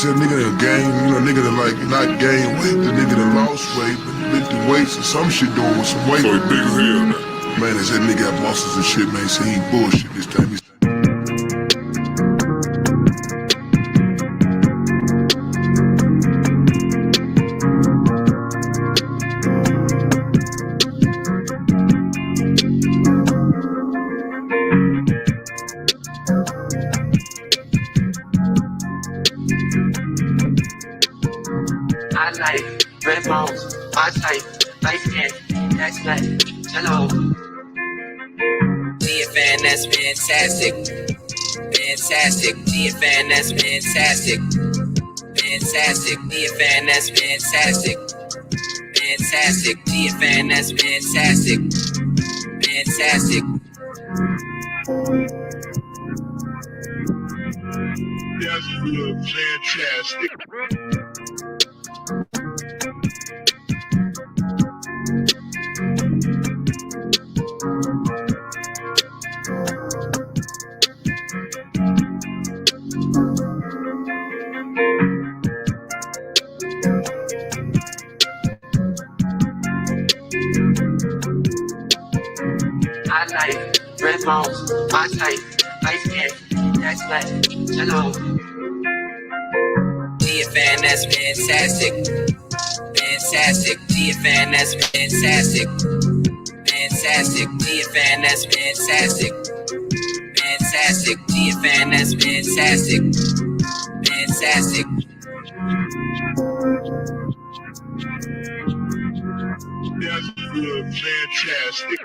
said nigga that gain, nigga that like not gain weight, the nigga that lost weight, but lifted weights or some shit doing with some weight. So he big as hell now. Man, they said nigga got muscles and shit, man. So he ain't bullshit this time. I like red bones, my type, light skin, that's black, hello. GFN, that's fantastic. Fantastic. GFN, that's fantastic. Fantastic. GFN, that's fantastic. Fantastic. GFN, that's fantastic. Fantastic. That's good, fantastic. I like red bones, my type, light skin, that's black, hello. GFN, that's fantastic. Fantastic. GFN, that's fantastic. Fantastic. GFN, that's fantastic. Fantastic. GFN, that's fantastic. Fantastic. That's good, fantastic.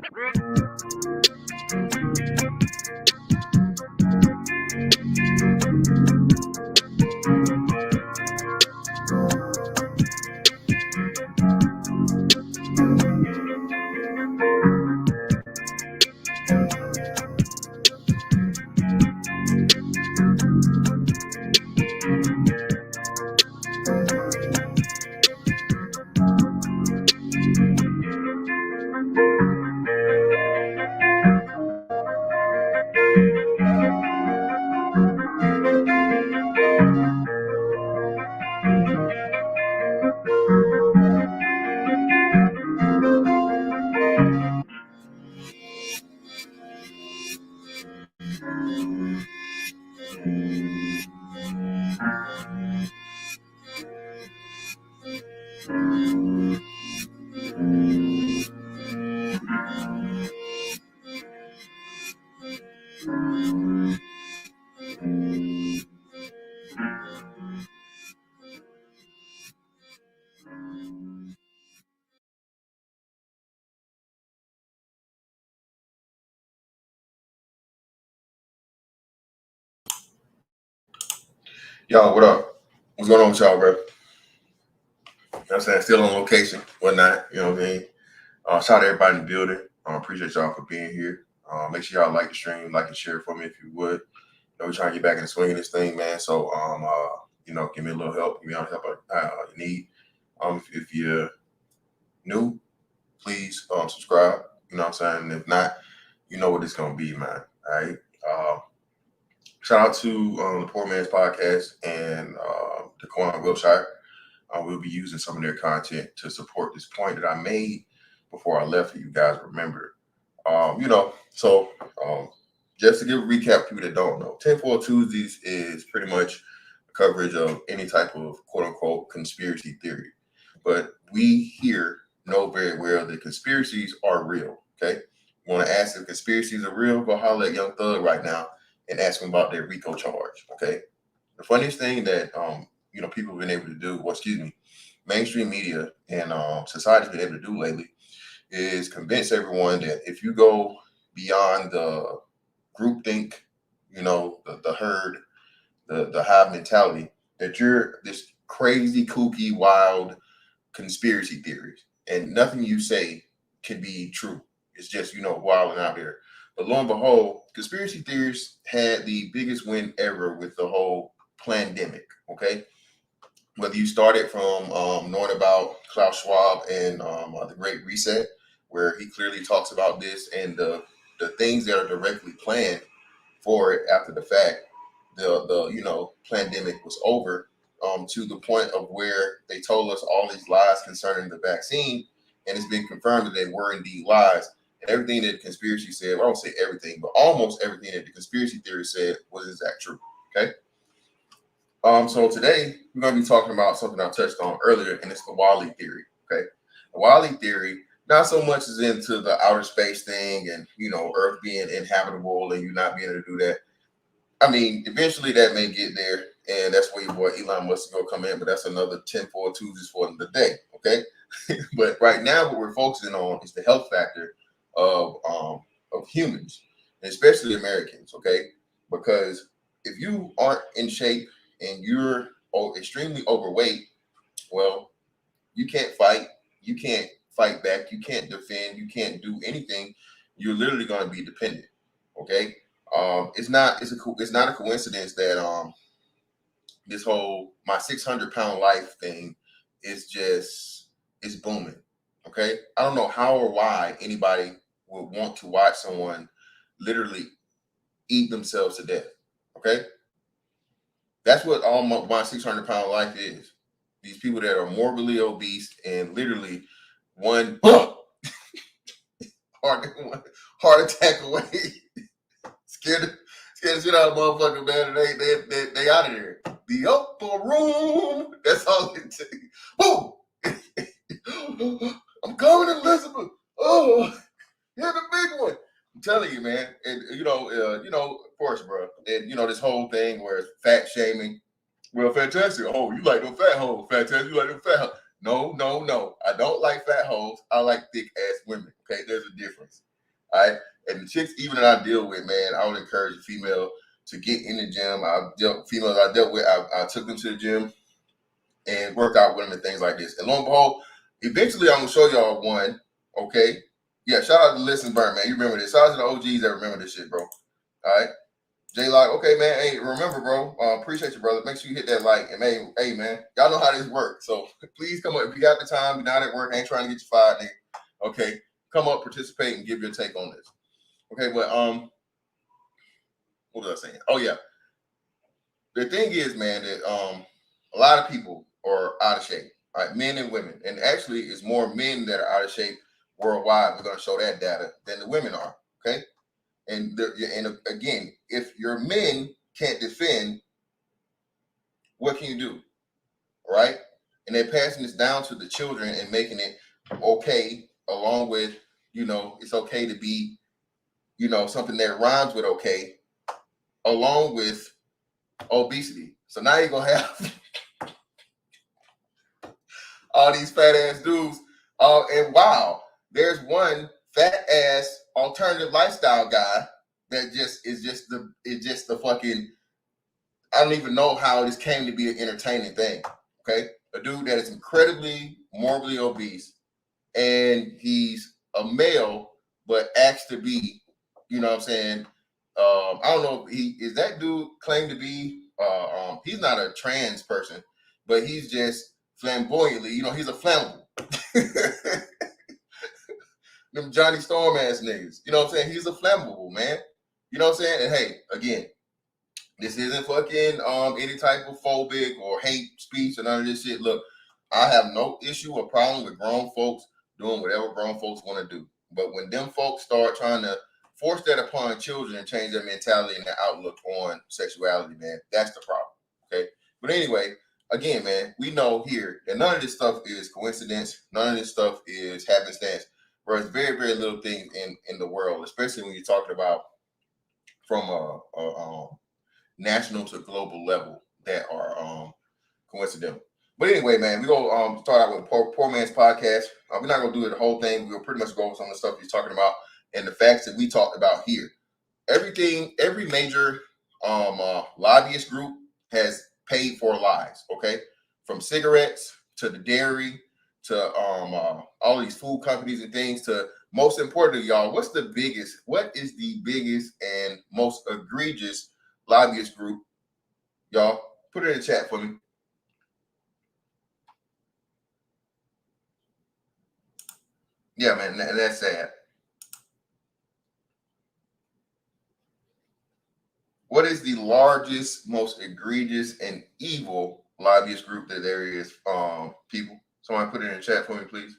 Y'all, what up? What's going on with y'all, bro? You know what I'm saying? Still on location, whatnot. You know what I mean? Shout out to everybody in the building. Appreciate y'all for being here. Make sure y'all like the stream, like and share it for me if you would. We're trying to get back in the swing of this thing, man. So, give me a little help. Give me all the help you need. If you're new, please subscribe. You know what I'm saying? And if not, you know what it's gonna be, man. All right. Shout out to the Poor Man's Podcast and the Corner Wilshire. We'll be using some of their content to support this point that I made before I left for you guys remember. So just to give a recap, people that don't know, Tinfoil Tuesdays is pretty much coverage of any type of quote unquote conspiracy theory. But we here know very well that conspiracies are real. Okay. You want to ask if conspiracies are real? Go holler at Young Thug right now and ask them about their RICO charge. Okay. The funniest thing that people have been able to do, mainstream media and society's been able to do lately is convince everyone that if you go beyond the groupthink, the herd, the hive mentality, that you're this crazy, kooky, wild conspiracy theories, and nothing you say can be true. It's just wilding out there. But lo and behold, conspiracy theories had the biggest win ever with the whole pandemic. Okay, whether you started from knowing about Klaus Schwab and the Great Reset, where he clearly talks about this and the things that are directly planned for it after the fact, the pandemic was over, to the point of where they told us all these lies concerning the vaccine, and it's been confirmed that they were indeed lies. And everything that the conspiracy said, well, I won't say everything, but almost everything that the conspiracy theory said was exact true. Okay. So today we're going to be talking about something I touched on earlier, and it's the Wally theory. Okay. The Wally theory, not so much as into the outer space thing and, you know, Earth being inhabitable and you not being able to do that. I mean, eventually that may get there, and that's where your boy Elon Musk will come in, but that's another Tinfoil Tuesdays for the day. Okay. But right now what we're focusing on is the health factor of humans, and especially Americans. Okay. Because if you aren't in shape and you're extremely overweight, well, you can't fight. You can't fight back. You can't defend. You can't do anything. You're literally going to be dependent. Okay. It's not a coincidence that this whole my 600-pound life thing is booming. Okay. I don't know how or why anybody would want to watch someone literally eat themselves to death. Okay. That's what all my 600-pound life is. These people that are morbidly obese and literally one heart attack away, scared the shit out of motherfucker, man. They out of there. The upper room. That's all it takes. Boom. I'm coming, Elizabeth. Oh, you're the big one. I'm telling you, man. And of course, bro. And this whole thing where it's fat shaming. Well, fantastic. Oh, you like them fat hoes. Fantastic. You like them fat hoes. No. I don't like fat hoes. I like thick ass women. Okay, there's a difference. All right. And the chicks even that I deal with, man, I would encourage a female to get in the gym. Females I dealt with, I took them to the gym and work out with them and things like this. And lo and behold, eventually I'm gonna show y'all one. Okay. Yeah, shout out to Listen Burn, man. You remember this. Shout out to the OGs that remember this shit, bro. All right. J-Lock, okay, man. Hey, remember, bro. Appreciate you, brother. Make sure you hit that like. And hey, man, y'all know how this works. So please come up. If you got the time, you're not at work, ain't trying to get you fired, nigga. Okay. Come up, participate, and give your take on this. Okay, but what was I saying? Oh yeah. The thing is, man, that a lot of people are out of shape. Right, men and women. And actually it's more men that are out of shape worldwide. We're gonna show that data than the women are. Okay. And again, if your men can't defend, what can you do? Right? And they're passing this down to the children and making it okay, along with, it's okay to be, something that rhymes with okay, along with obesity. So now you're going to have all these fat ass dudes. And wow, there's one fat ass alternative lifestyle guy that is just the fucking, I don't even know how this came to be an entertaining thing. Okay. A dude that is incredibly morbidly obese and he's a male, but acts to be, you know what I'm saying? I don't know if that dude claimed to be, he's not a trans person, but he's just flamboyantly, he's a flammable. Them Johnny Storm ass niggas, you know what I'm saying? He's a flammable, man. You know what I'm saying? And hey, again, this isn't fucking any type of phobic or hate speech or none of this shit. Look, I have no issue or problem with grown folks doing whatever grown folks want to do. But when them folks start trying to force that upon children and change their mentality and their outlook on sexuality, man, that's the problem. Okay. But anyway, again, man, we know here that none of this stuff is coincidence. None of this stuff is happenstance. There's very, very little things in the world, especially when you're talking about from a national to global level that are coincidental. But anyway, man, we're going to start out with Poor Man's Podcast. We're not going to do the whole thing. We'll pretty much go over some of the stuff he's talking about and the facts that we talked about here. Every major lobbyist group has paid for lies, okay? From cigarettes to the dairy to all these food companies and things to, most importantly, y'all, what is the biggest and most egregious lobbyist group? Y'all, put it in the chat for me. Yeah, man, that's sad. What is the largest, most egregious, and evil lobbyist group that there is people. Somebody put it in the chat for me, please.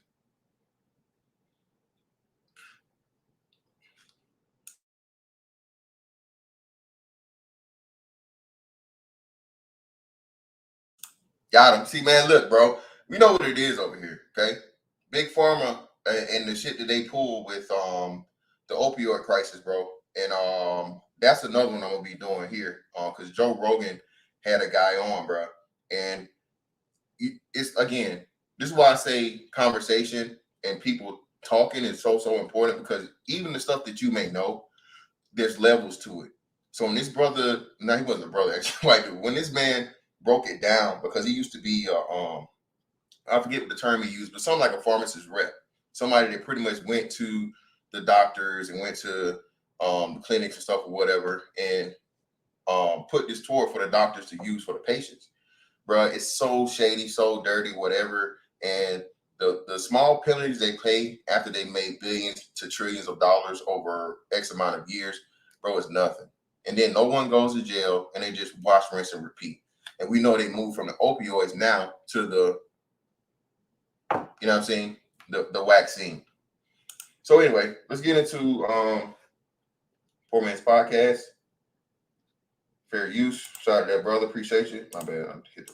Got him. See, man, look, bro. We know what it is over here, okay? Big Pharma and the shit that they pull with the opioid crisis, bro. And that's another one I'm gonna be doing here. Because Joe Rogan had a guy on, bro. And it's again, this is why I say conversation and people talking is so important, because even the stuff that you may know, there's levels to it. So when this brother, no, he wasn't a brother, actually, white dude. When this man broke it down, because he used to be I forget what the term he used, but something like a pharmacist rep, somebody that pretty much went to the doctors and went to the clinics and stuff or whatever, and put this toward for the doctors to use for the patients. Bro, it's so shady, so dirty, whatever. And the small penalties they pay after they made billions to trillions of dollars over X amount of years, bro, is nothing. And then no one goes to jail, and they just wash, rinse, and repeat. And we know they moved from the opioids now to the, you know what I'm saying, the vaccine. So anyway, let's get into Poor Man's Podcast. Fair use. Shout out to that brother. Appreciate you. My bad. I'm hit the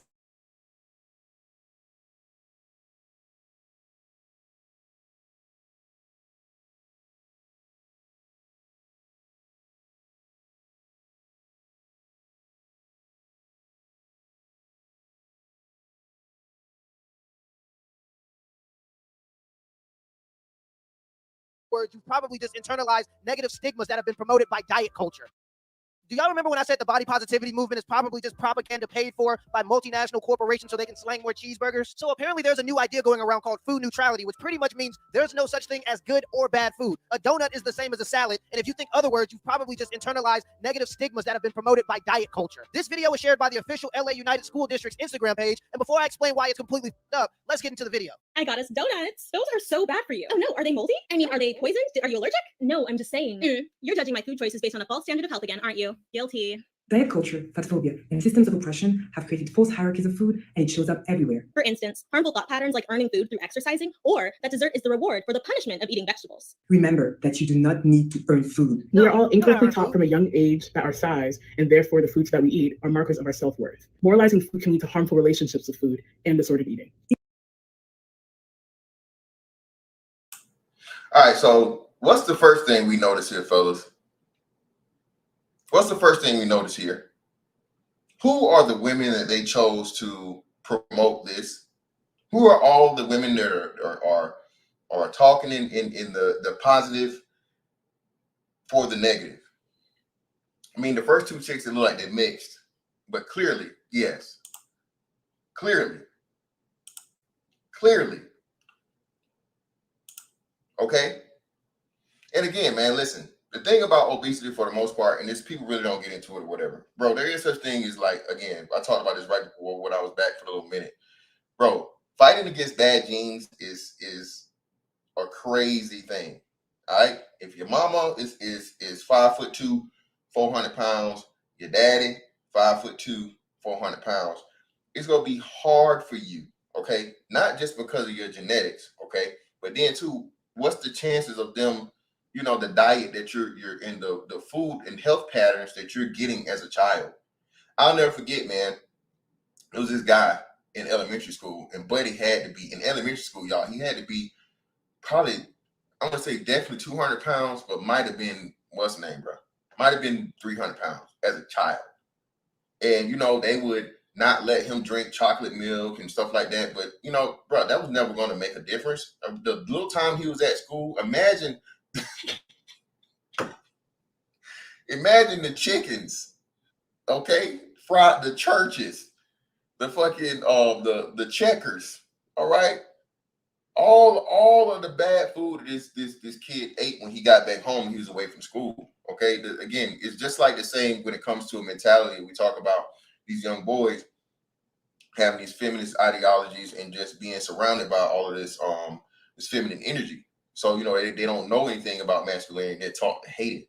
words, you've probably just internalized negative stigmas that have been promoted by diet culture. Do y'all remember when I said the body positivity movement is probably just propaganda paid for by multinational corporations so they can slang more cheeseburgers? So apparently there's a new idea going around called food neutrality, which pretty much means there's no such thing as good or bad food. A donut is the same as a salad, and if you think other words, you've probably just internalized negative stigmas that have been promoted by diet culture. This video was shared by the official LA United School District's Instagram page, and before I explain why it's completely f***ed up, let's get into the video. I got us donuts. Those are so bad for you. Oh no, are they moldy? I mean, are they poisoned? Are you allergic? No, I'm just saying. You're judging my food choices based on a false standard of health again, aren't you? Guilty. Diet culture, fat phobia, and systems of oppression have created false hierarchies of food, and it shows up everywhere. For instance, harmful thought patterns like earning food through exercising, or that dessert is the reward for the punishment of eating vegetables. Remember that you do not need to earn food. We are all incorrectly taught from a young age that our size, and therefore the foods that we eat, are markers of our self-worth. Moralizing food can lead to harmful relationships with food and disordered eating. All right, so what's the first thing we notice here, fellas? What's the first thing we notice here? Who are the women that they chose to promote this? Who are all the women that are talking in the positive for the negative? I mean, the first two chicks, that look like they're mixed, but clearly, yes. Clearly. Okay? And again, man, listen. The thing about obesity for the most part, and this people really don't get into it or whatever, bro, there is such thing as, like, again, I talked about this right before when I was back for a little minute. Bro, fighting against bad genes is a crazy thing. All right. If your mama is 5'2", 400 pounds, your daddy 5'2", 400 pounds, it's gonna be hard for you, okay? Not just because of your genetics, okay, but then too, what's the chances of them, you know, the diet that you're in, the food and health patterns that you're getting as a child. I'll never forget, man. There was this guy in elementary school, and Buddy had to be in elementary school, y'all. He had to be probably, I'm gonna say definitely 200 pounds, but might have been, what's the name, bro? Might have been 300 pounds as a child. And, you know, they would not let him drink chocolate milk and stuff like that. But, you know, bro, that was never going to make a difference. The little time he was at school, imagine the chickens, okay? Fried, the churches, the fucking, the checkers, all right? All of the bad food this kid ate when he got back home, he was away from school, okay? Again, it's just like the same when it comes to a mentality. We talk about these young boys having these feminist ideologies and just being surrounded by all of this feminine energy. So, you know, they don't know anything about masculinity. They're taught to hate it.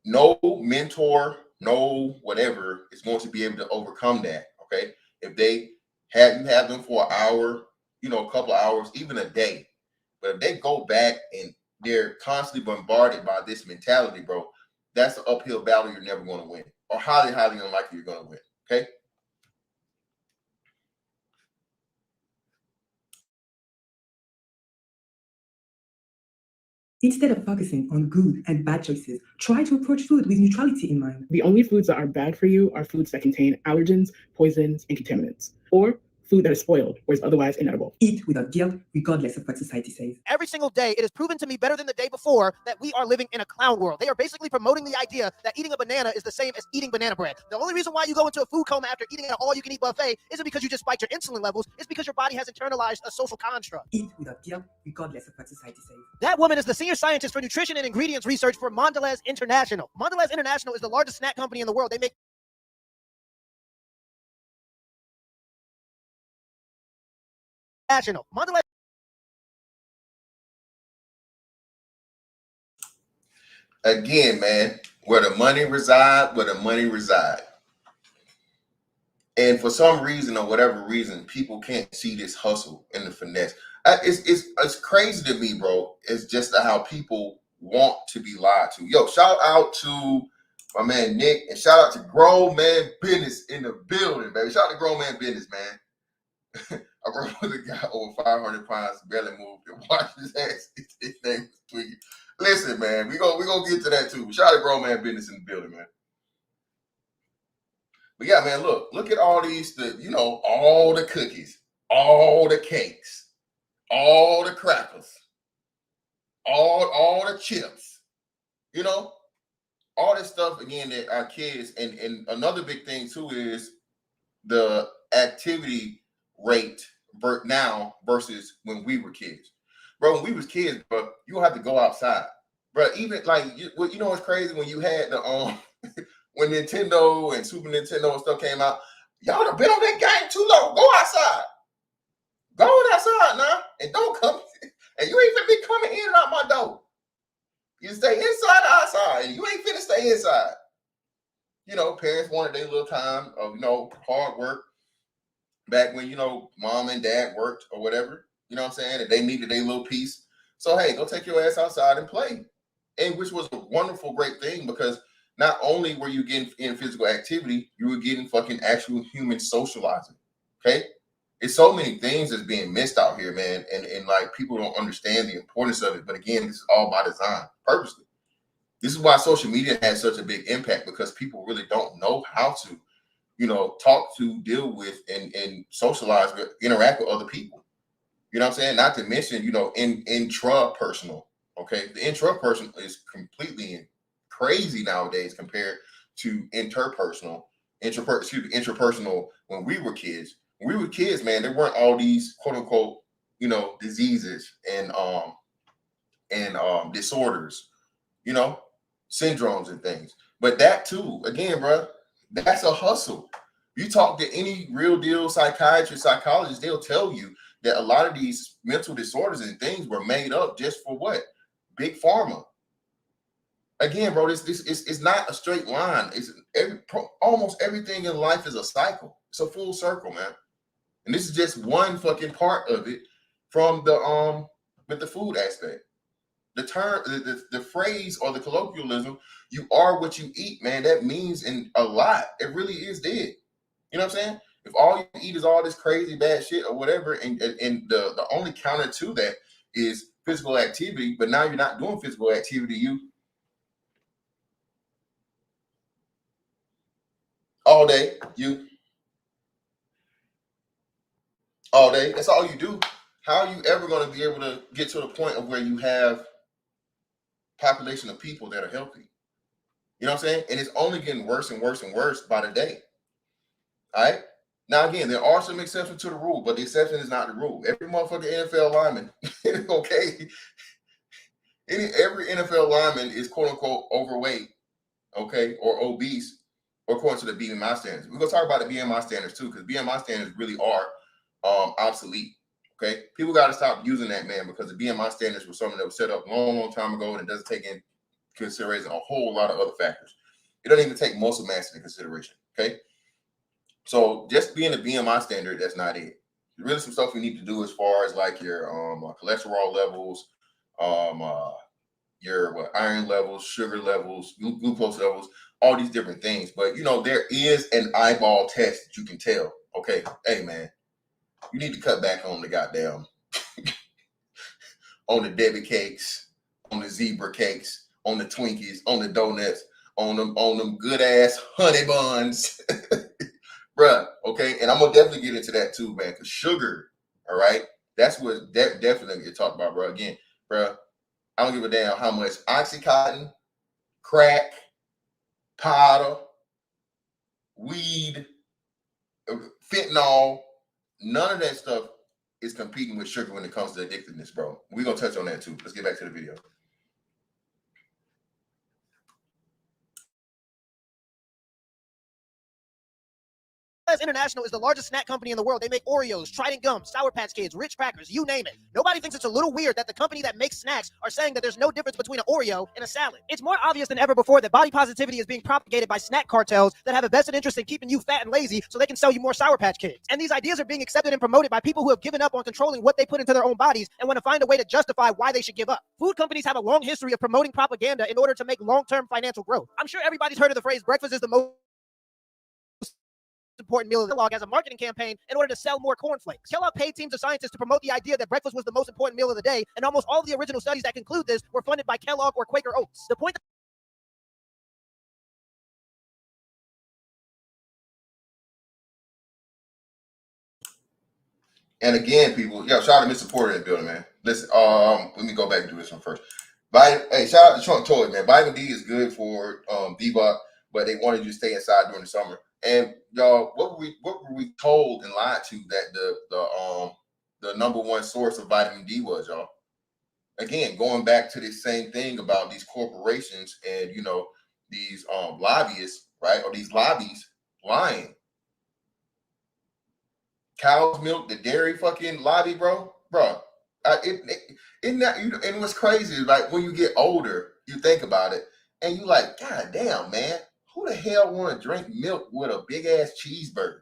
No mentor, no whatever is going to be able to overcome that, okay? if they have them for an hour, you know, a couple of hours, even a day. But if they go back and they're constantly bombarded by this mentality, bro, that's an uphill battle you're never going to win, or highly, highly unlikely you're going to win. Okay. Instead of focusing on good and bad choices, try to approach food with neutrality in mind. The only foods that are bad for you are foods that contain allergens, poisons, and contaminants, or food that is spoiled or is otherwise inedible. Eat without guilt, regardless of what society says. Every single day, it is proven to me better than the day before that we are living in a clown world. They are basically promoting the idea that eating a banana is the same as eating banana bread. The only reason why you go into a food coma after eating an all-you-can-eat buffet isn't because you just spiked your insulin levels. It's because your body has internalized a social construct. Eat without guilt, regardless of what society says. That woman is the senior scientist for nutrition and ingredients research for Mondelez International. Mondelez International is the largest snack company in the world. They make Mondelez. Again, man, where the money reside, And for some reason or whatever reason, people can't see this hustle and the finesse. It's crazy to me, bro. It's just how people want to be lied to. Yo, shout out to my man Nick, and shout out to Grown Man Business in the building, baby. Shout out to Grown Man Business, man. I worked with a guy over 500 pounds, barely moved, and watched his ass. His name was Twiggy. Listen, man, we gonna get to that too. Shout out to Grown Man Business in the building, man. But yeah, man, look at all these, all the cookies, all the cakes, all the crackers, all the chips, all this stuff again that our kids, and another big thing too is the activity rate now versus when we were kids. Bro, when we was kids, bro, you don't have to go outside. Bro, even like what's crazy when you had the when Nintendo and Super Nintendo and stuff came out, y'all have been on that game too long. Go outside. Go outside now. And don't come. And you ain't finna be coming in and out my door. You stay inside or outside. And you ain't finna stay inside. Parents wanted their little time of, hard work back when, mom and dad worked or whatever. You know what I'm saying? And they needed their little piece. So, hey, go take your ass outside and play. And which was a wonderful, great thing, because not only were you getting in physical activity, you were getting fucking actual human socializing. Okay? It's so many things that's being missed out here, man. And like people don't understand the importance of it. But again, this is all by design, purposely. This is why social media has such a big impact, because people really don't know how to, talk to, deal with, and socialize, interact with other people. You know what I'm saying? Not to mention, intrapersonal. Okay, the intrapersonal is completely crazy nowadays compared to interpersonal when we were kids. When we were kids, man, there weren't all these quote unquote, diseases and disorders, syndromes and things. But that too, again, bro, that's a hustle. You talk to any real deal psychiatrist, psychologist, they'll tell you that a lot of these mental disorders and things were made up just for what? Big pharma. Again, bro, this it's not a straight line. Almost everything in life is a cycle. It's a full circle, man. And this is just one fucking part of it from the with the food aspect. The term, the phrase or the colloquialism, you are what you eat, man, that means in a lot. It really is dead. You know what I'm saying? If all you eat is all this crazy bad shit or whatever, and the only counter to that is physical activity, but now you're not doing physical activity, all day, all day, that's all you do. How are you ever going to be able to get to the point of where you have population of people that are healthy? You know what I'm saying? And it's only getting worse and worse and worse by the day. All right. Now, again, there are some exceptions to the rule, but the exception is not the rule. Every motherfucking NFL lineman, okay, every NFL lineman is quote unquote overweight, okay, or obese, according to the BMI standards. We're gonna talk about the BMI standards too, because BMI standards really are obsolete. Okay, people got to stop using that, man, because the BMI standards were something that was set up long time ago, and it doesn't take into consideration a whole lot of other factors. It doesn't even take muscle mass into consideration. Okay. So just being a BMI standard, that's not it. There's really some stuff you need to do as far as like your cholesterol levels, your iron levels, sugar levels, glucose levels, all these different things. But you know, there is an eyeball test that you can tell. Okay, hey man, you need to cut back on the goddamn on the Debbie cakes, on the zebra cakes, on the Twinkies, on the donuts, on them good ass honey buns. Bruh, okay, and I'm gonna definitely get into that too, man, because sugar, all right, that's what definitely get talked about, bro. Again, bruh, I don't give a damn how much Oxycontin, crack, powder, weed, fentanyl, none of that stuff is competing with sugar when it comes to addictiveness, bro. We're gonna touch on that too. Let's get back to the video. International is the largest snack company in the world. They make Oreos, Trident gum, Sour Patch Kids, Ritz crackers, you name it. Nobody thinks it's a little weird that the company that makes snacks are saying that there's no difference between an Oreo and a salad. It's more obvious than ever before that body positivity is being propagated by snack cartels that have a vested interest in keeping you fat and lazy so they can sell you more Sour Patch Kids. And these ideas are being accepted and promoted by people who have given up on controlling what they put into their own bodies and want to find a way to justify why they should give up. Food companies have a long history of promoting propaganda in order to make long-term financial growth. I'm sure everybody's heard of the phrase, breakfast is the most important meal of Kellogg as a marketing campaign in order to sell more cornflakes. Kellogg paid teams of scientists to promote the idea that breakfast was the most important meal of the day, and almost all of the original studies that conclude this were funded by Kellogg or Quaker Oats. The point And again, people, shout out to Mr. Porter in the building, man. Listen, let me go back and do this one first. Hey, shout out to Trump Toy, man. Vitamin D is good for debug, but they wanted you to stay inside during the summer. And y'all, what were we told and lied to that the number one source of vitamin D was, y'all? Again, going back to this same thing about these corporations and these lobbyists, right? Or these lobbies lying. Cow's milk, the dairy fucking lobby, bro. And what's crazy is like when you get older, you think about it, and you like, God damn, man, who the hell want to drink milk with a big ass cheeseburger?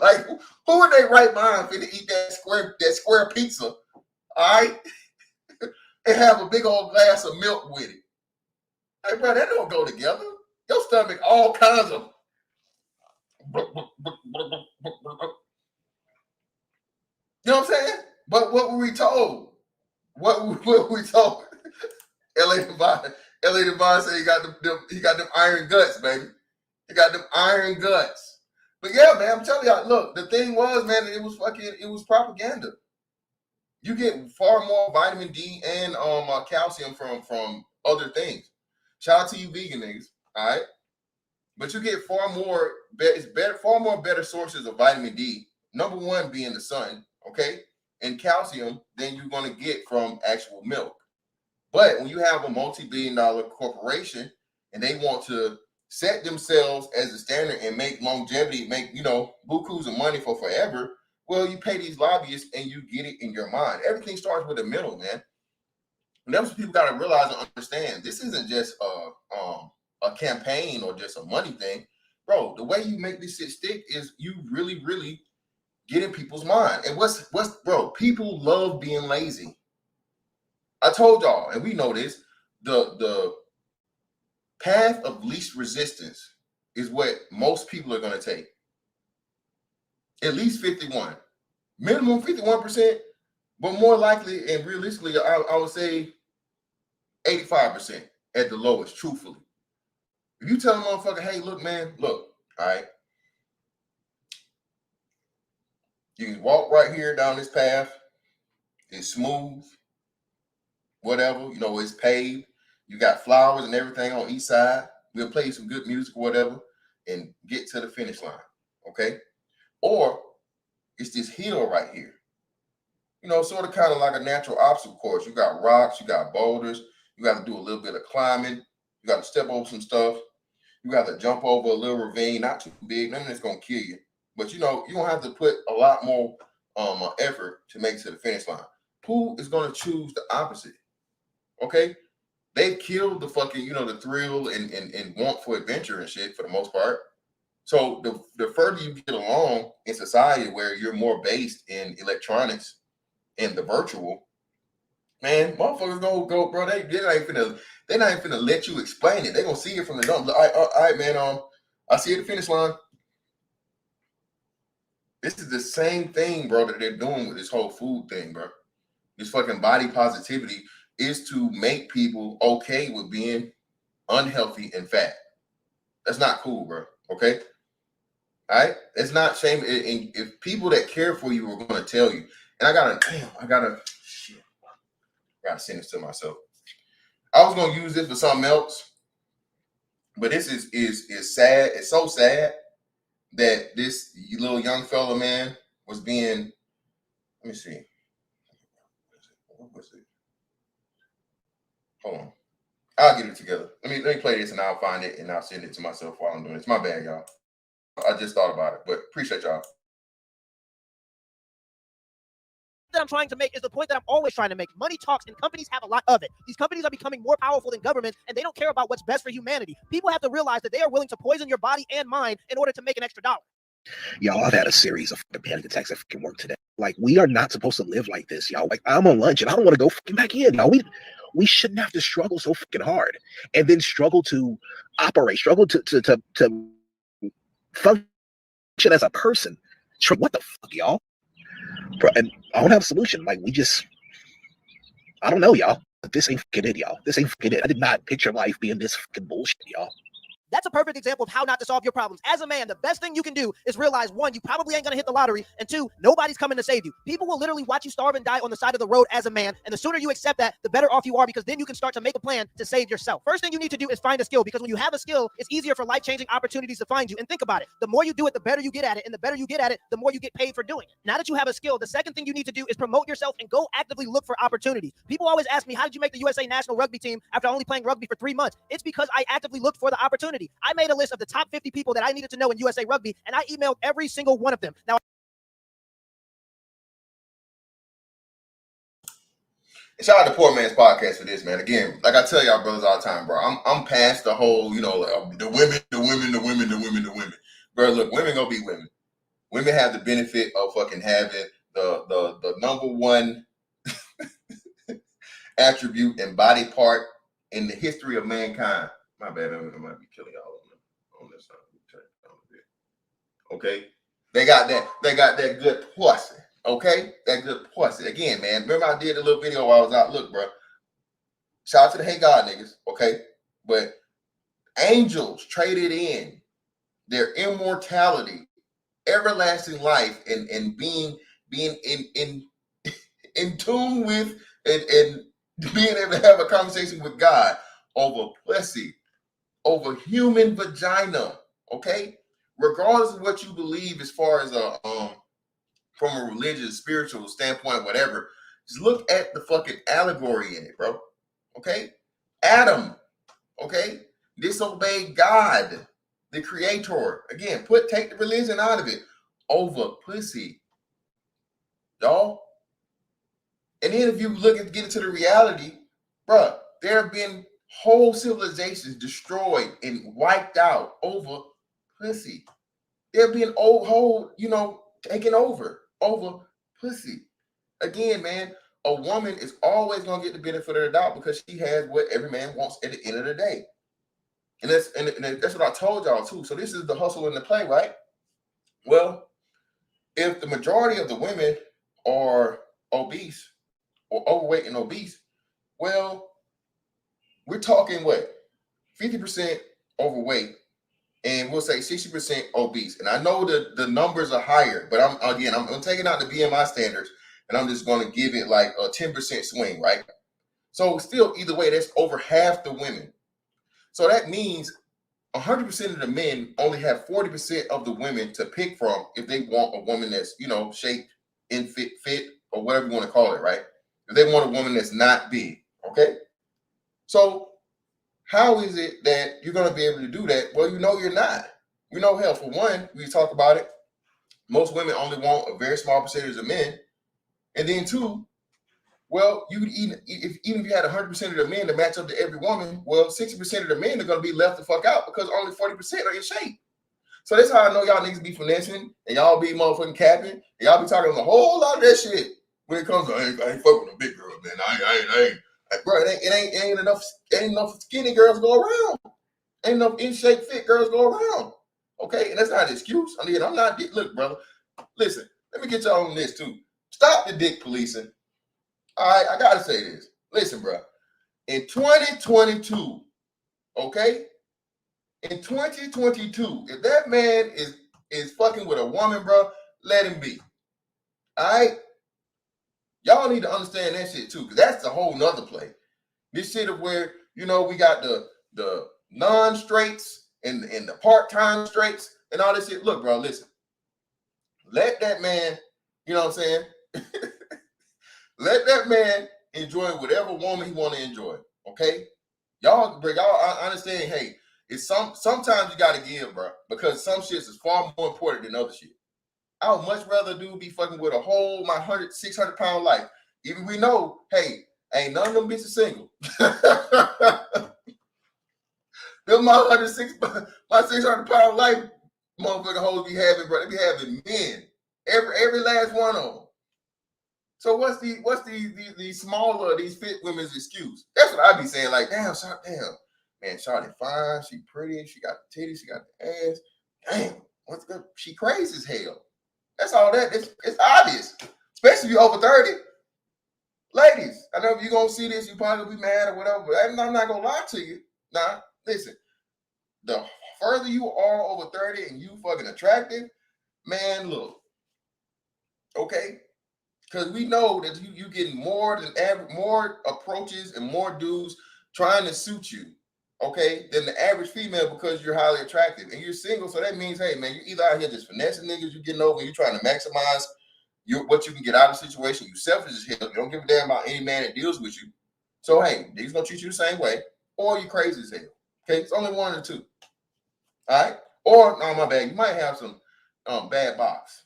Like, who in their right mind for to eat that square pizza, all right, and have a big old glass of milk with it? Like, bro, that don't go together. Your stomach all kinds of. You know what I'm saying? But what were we told? What were we told? LA Devine said he got them iron guts, baby. He got them iron guts. But yeah, man, I'm telling y'all, look, the thing was, man, it was propaganda. You get far more vitamin D and calcium from other things. Shout out to you vegan niggas, all right? But you get far more better sources of vitamin D. Number one being the sun, okay, and calcium than you're going to get from actual milk. But when you have a multi-billion-dollar corporation and they want to set themselves as a standard and make longevity, make bukus of money for forever, well, you pay these lobbyists and you get it in your mind. Everything starts with the middle, man. And that's what people got to realize and understand. This isn't just a campaign or just a money thing, bro. The way you make this shit stick is you really, really get in people's mind. And what's bro? People love being lazy. I told y'all, and we know this. The path of least resistance is what most people are going to take. At least 51, minimum 51%, but more likely and realistically, I would say 85% at the lowest. Truthfully. If you tell a motherfucker, hey, look, man, look, all right, you can walk right here down this path. It's smooth, whatever, it's paved. You got flowers and everything on each side. We'll play some good music or whatever and get to the finish line, okay? Or it's this hill right here. Sort of kind of like a natural obstacle course. You got rocks, you got boulders. You got to do a little bit of climbing. You got to step over some stuff. You got to jump over a little ravine, not too big. Nothing that's going to kill you. But, you don't have to put a lot more effort to make it to the finish line. Who is going to choose the opposite? Okay? They've killed the fucking, the thrill and want for adventure and shit for the most part. So the further you get along in society where you're more based in electronics and the virtual, man, motherfuckers gonna go, bro. They're not even finna let you explain it. They're gonna see it from the jump. All right, man. I see it at the finish line. This is the same thing, bro, that they're doing with this whole food thing, bro. This fucking body positivity is to make people okay with being unhealthy and fat. That's not cool, bro. Okay. All right. It's not shame. And if people that care for you are going to tell you, and I gotta send this to myself. I was gonna use this for something else, but this is sad. It's so sad that this little young fella, man, was being. Let me see. What was it? Hold on. I'll get it together. Let me play this and I'll find it and I'll send it to myself while I'm doing it. It's my bad, y'all. I just thought about it, but appreciate y'all. That I'm trying to make is the point that I'm always trying to make. Money talks, and companies have a lot of it. These companies are becoming more powerful than governments, and they don't care about what's best for humanity. People have to realize that they are willing to poison your body and mind in order to make an extra dollar. Y'all, I've had a series of panic attacks that fucking work today. Like, we are not supposed to live like this, y'all. Like, I'm on lunch and I don't want to go fucking back in, y'all. We shouldn't have to struggle so fucking hard and then struggle to operate, struggle to function as a person. What the fuck, y'all? Bro, and I don't have a solution. Like, I don't know, y'all. But this ain't fucking it, y'all. This ain't fucking it. I did not picture life being this fucking bullshit, y'all. That's a perfect example of how not to solve your problems. As a man, the best thing you can do is realize, one, you probably ain't gonna hit the lottery, and two, nobody's coming to save you. People will literally watch you starve and die on the side of the road as a man, and the sooner you accept that, the better off you are, because then you can start to make a plan to save yourself. First thing you need to do is find a skill, because when you have a skill, it's easier for life-changing opportunities to find you. And think about it. The more you do it, the better you get at it, and the better you get at it, the more you get paid for doing it. Now that you have a skill, the second thing you need to do is promote yourself and go actively look for opportunities. People always ask me, how did you make the USA national rugby team after only playing rugby for 3 months? It's because I actively looked for the opportunity. I made a list of the top 50 people that I needed to know in USA Rugby, and I emailed every single one of them. Now, shout out to Poor Man's Podcast for this, man. Again, like I tell y'all brothers all the time, bro, I'm past the whole, the women. Bro, look, women gonna be women. Women have the benefit of fucking having the number one attribute and body part in the history of mankind. My bad, I might be killing y'all on this side. Okay, they got that good pussy. Okay, that good pussy. Again, man, remember I did a little video while I was out. Look, bro, shout out to the Hey God niggas. Okay, but angels traded in their immortality, everlasting life, and being in tune with and being able to have a conversation with God over pussy, over human vagina. Okay. Regardless of what you believe as far as from a religious, spiritual standpoint, whatever, just look at the fucking allegory in it, bro. Okay? Adam, okay, disobeyed God, the creator. Again, take the religion out of it over pussy. Y'all. And then if you get into the reality, bro, there have been whole civilizations destroyed and wiped out over pussy. They're being taken over pussy. Again, man, a woman is always gonna get the benefit of the doubt because she has what every man wants at the end of the day. And that's what I told y'all too. So this is the hustle and the play, right? Well, if the majority of the women are obese or overweight and obese, well, we're talking what? 50% overweight. And we'll say 60% obese. And I know that the numbers are higher, but I'm taking out the BMI standards and I'm just going to give it like a 10% swing, right? So still, either way, that's over half the women. So that means 100% of the men only have 40% of the women to pick from if they want a woman that's, shaped in fit or whatever you want to call it, right? If they want a woman that's not big, okay? So how is it that you're going to be able to do that? Well, you're not. Hell, for one, we talk about it. Most women only want a very small percentage of men. And then two, well, even if you had 100% of the men to match up to every woman, well, 60% of the men are going to be left the fuck out because only 40% are in shape. So that's how I know y'all niggas be finessing and y'all be motherfucking capping and y'all be talking a whole lot of that shit when it comes to I ain't fucking with a big girl, man. I ain't. Bro, it ain't enough skinny girls go around. Ain't enough in shape fit girls go around. Okay, and that's not an excuse. I mean, I'm not. Look, brother. Listen, let me get y'all on this too. Stop the dick policing. All right, I gotta say this. Listen, bro. In 2022, okay, in 2022, if that man is fucking with a woman, bro, let him be. All right, y'all need to understand that shit too, because that's a whole nother play. This shit of where we got the non-straights and the part-time straights and all this shit. Look, bro, listen. Let that man, you know what I'm saying? Let that man enjoy whatever woman he want to enjoy. Okay, y'all understand? Hey, it's sometimes you gotta give, bro, because some shit is far more important than other shit. I would much rather do be fucking with a whole my 600 pound life. Even we know, hey, ain't none of them bitches single. Them my 600 pound life motherfucking hoes be having, bro. They be having men. Every last one of them. So what's the smaller these fit women's excuse? That's what I be saying. Like, damn, man, Shawty fine, she pretty, she got the titties, she got the ass. Damn, what's good? She crazy as hell. That's all that. It's obvious, especially if you're over 30. Ladies, I know if you're gonna see this, you probably gonna be mad or whatever. But I'm not gonna lie to you. Nah, listen. The further you are over 30 and you fucking attractive, man, look. Okay? Because we know that you getting more approaches and more dudes trying to suit you, okay, than the average female because you're highly attractive and you're single. So that means, hey, man, you're either out here just finessing niggas, you're getting over, and you're trying to maximize what you can get out of the situation. You selfish as hell. You don't give a damn about any man that deals with you. So, hey, these gonna treat you the same way, or you crazy as hell. Okay, it's only one or two. All right, or no, my bad. You might have some bad box.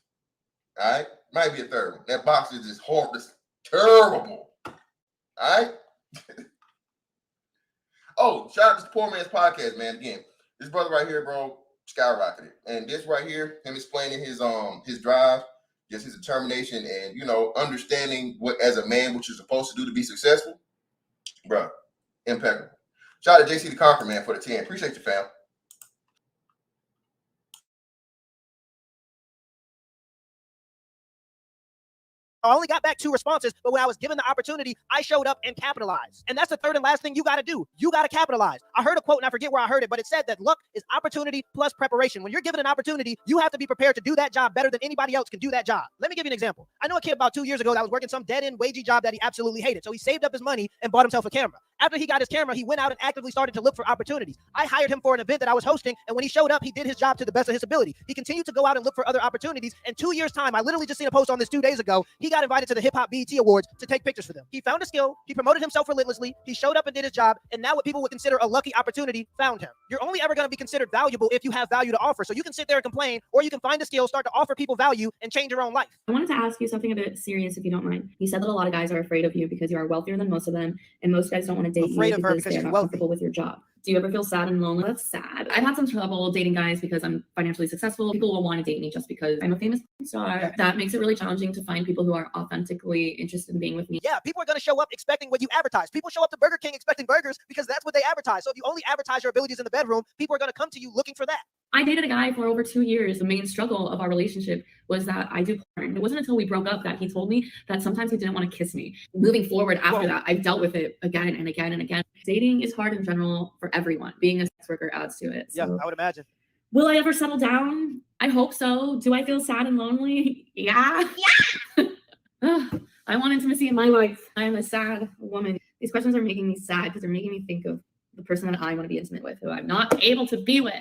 All right. Might be a third one. That box is just horrible. It's terrible. All right. Oh, shout out to the Poor Man's Podcast, man. Again, this brother right here, bro, skyrocketed. And this right here, him explaining his drive, just his determination, and understanding what as a man what you're supposed to do to be successful, bro, impeccable. Shout out to JC the Conqueror, man, for the 10. Appreciate you, fam. I only got back 2 responses, but when I was given the opportunity, I showed up and capitalized. And that's the third and last thing you got to do. You got to capitalize. I heard a quote, and I forget where I heard it, but it said that luck is opportunity plus preparation. When you're given an opportunity, you have to be prepared to do that job better than anybody else can do that job. Let me give you an example. I know a kid about 2 years ago that was working some dead-end wagey job that he absolutely hated. So he saved up his money and bought himself a camera. After he got his camera, he went out and actively started to look for opportunities. I hired him for an event that I was hosting, and when he showed up, he did his job to the best of his ability. He continued to go out and look for other opportunities. In 2 years' time, I literally just seen a post on this 2 days ago. He got invited to the Hip Hop BET Awards to take pictures for them. He found a skill, he promoted himself relentlessly, he showed up and did his job, and now what people would consider a lucky opportunity found him. You're only ever going to be considered valuable if you have value to offer. So you can sit there and complain, or you can find a skill, start to offer people value, and change your own life. I wanted to ask you something a bit serious, if you don't mind. You said that a lot of guys are afraid of you because you are wealthier than most of them, and most guys don't want to date you because they're not comfortable with your job. Do you ever feel sad and lonely? That's sad. I've had some trouble dating guys because I'm financially successful. People will want to date me just because I'm a famous star. That makes it really challenging to find people who are authentically interested in being with me. Yeah, people are going to show up expecting what you advertise. People show up to Burger King expecting burgers because that's what they advertise. So if you only advertise your abilities in the bedroom, people are going to come to you looking for that. I dated a guy for over 2 years. The main struggle of our relationship was that I do porn. It wasn't until we broke up that he told me that sometimes he didn't want to kiss me. Moving forward after that, I've dealt with it again and again and again. Dating is hard in general for everyone. Being a sex worker adds to it. So. Yeah, I would imagine. Will I ever settle down? I hope so. Do I feel sad and lonely? Yeah. I want intimacy in my life. I am a sad woman. These questions are making me sad because they're making me think of the person that I want to be intimate with, who I'm not able to be with.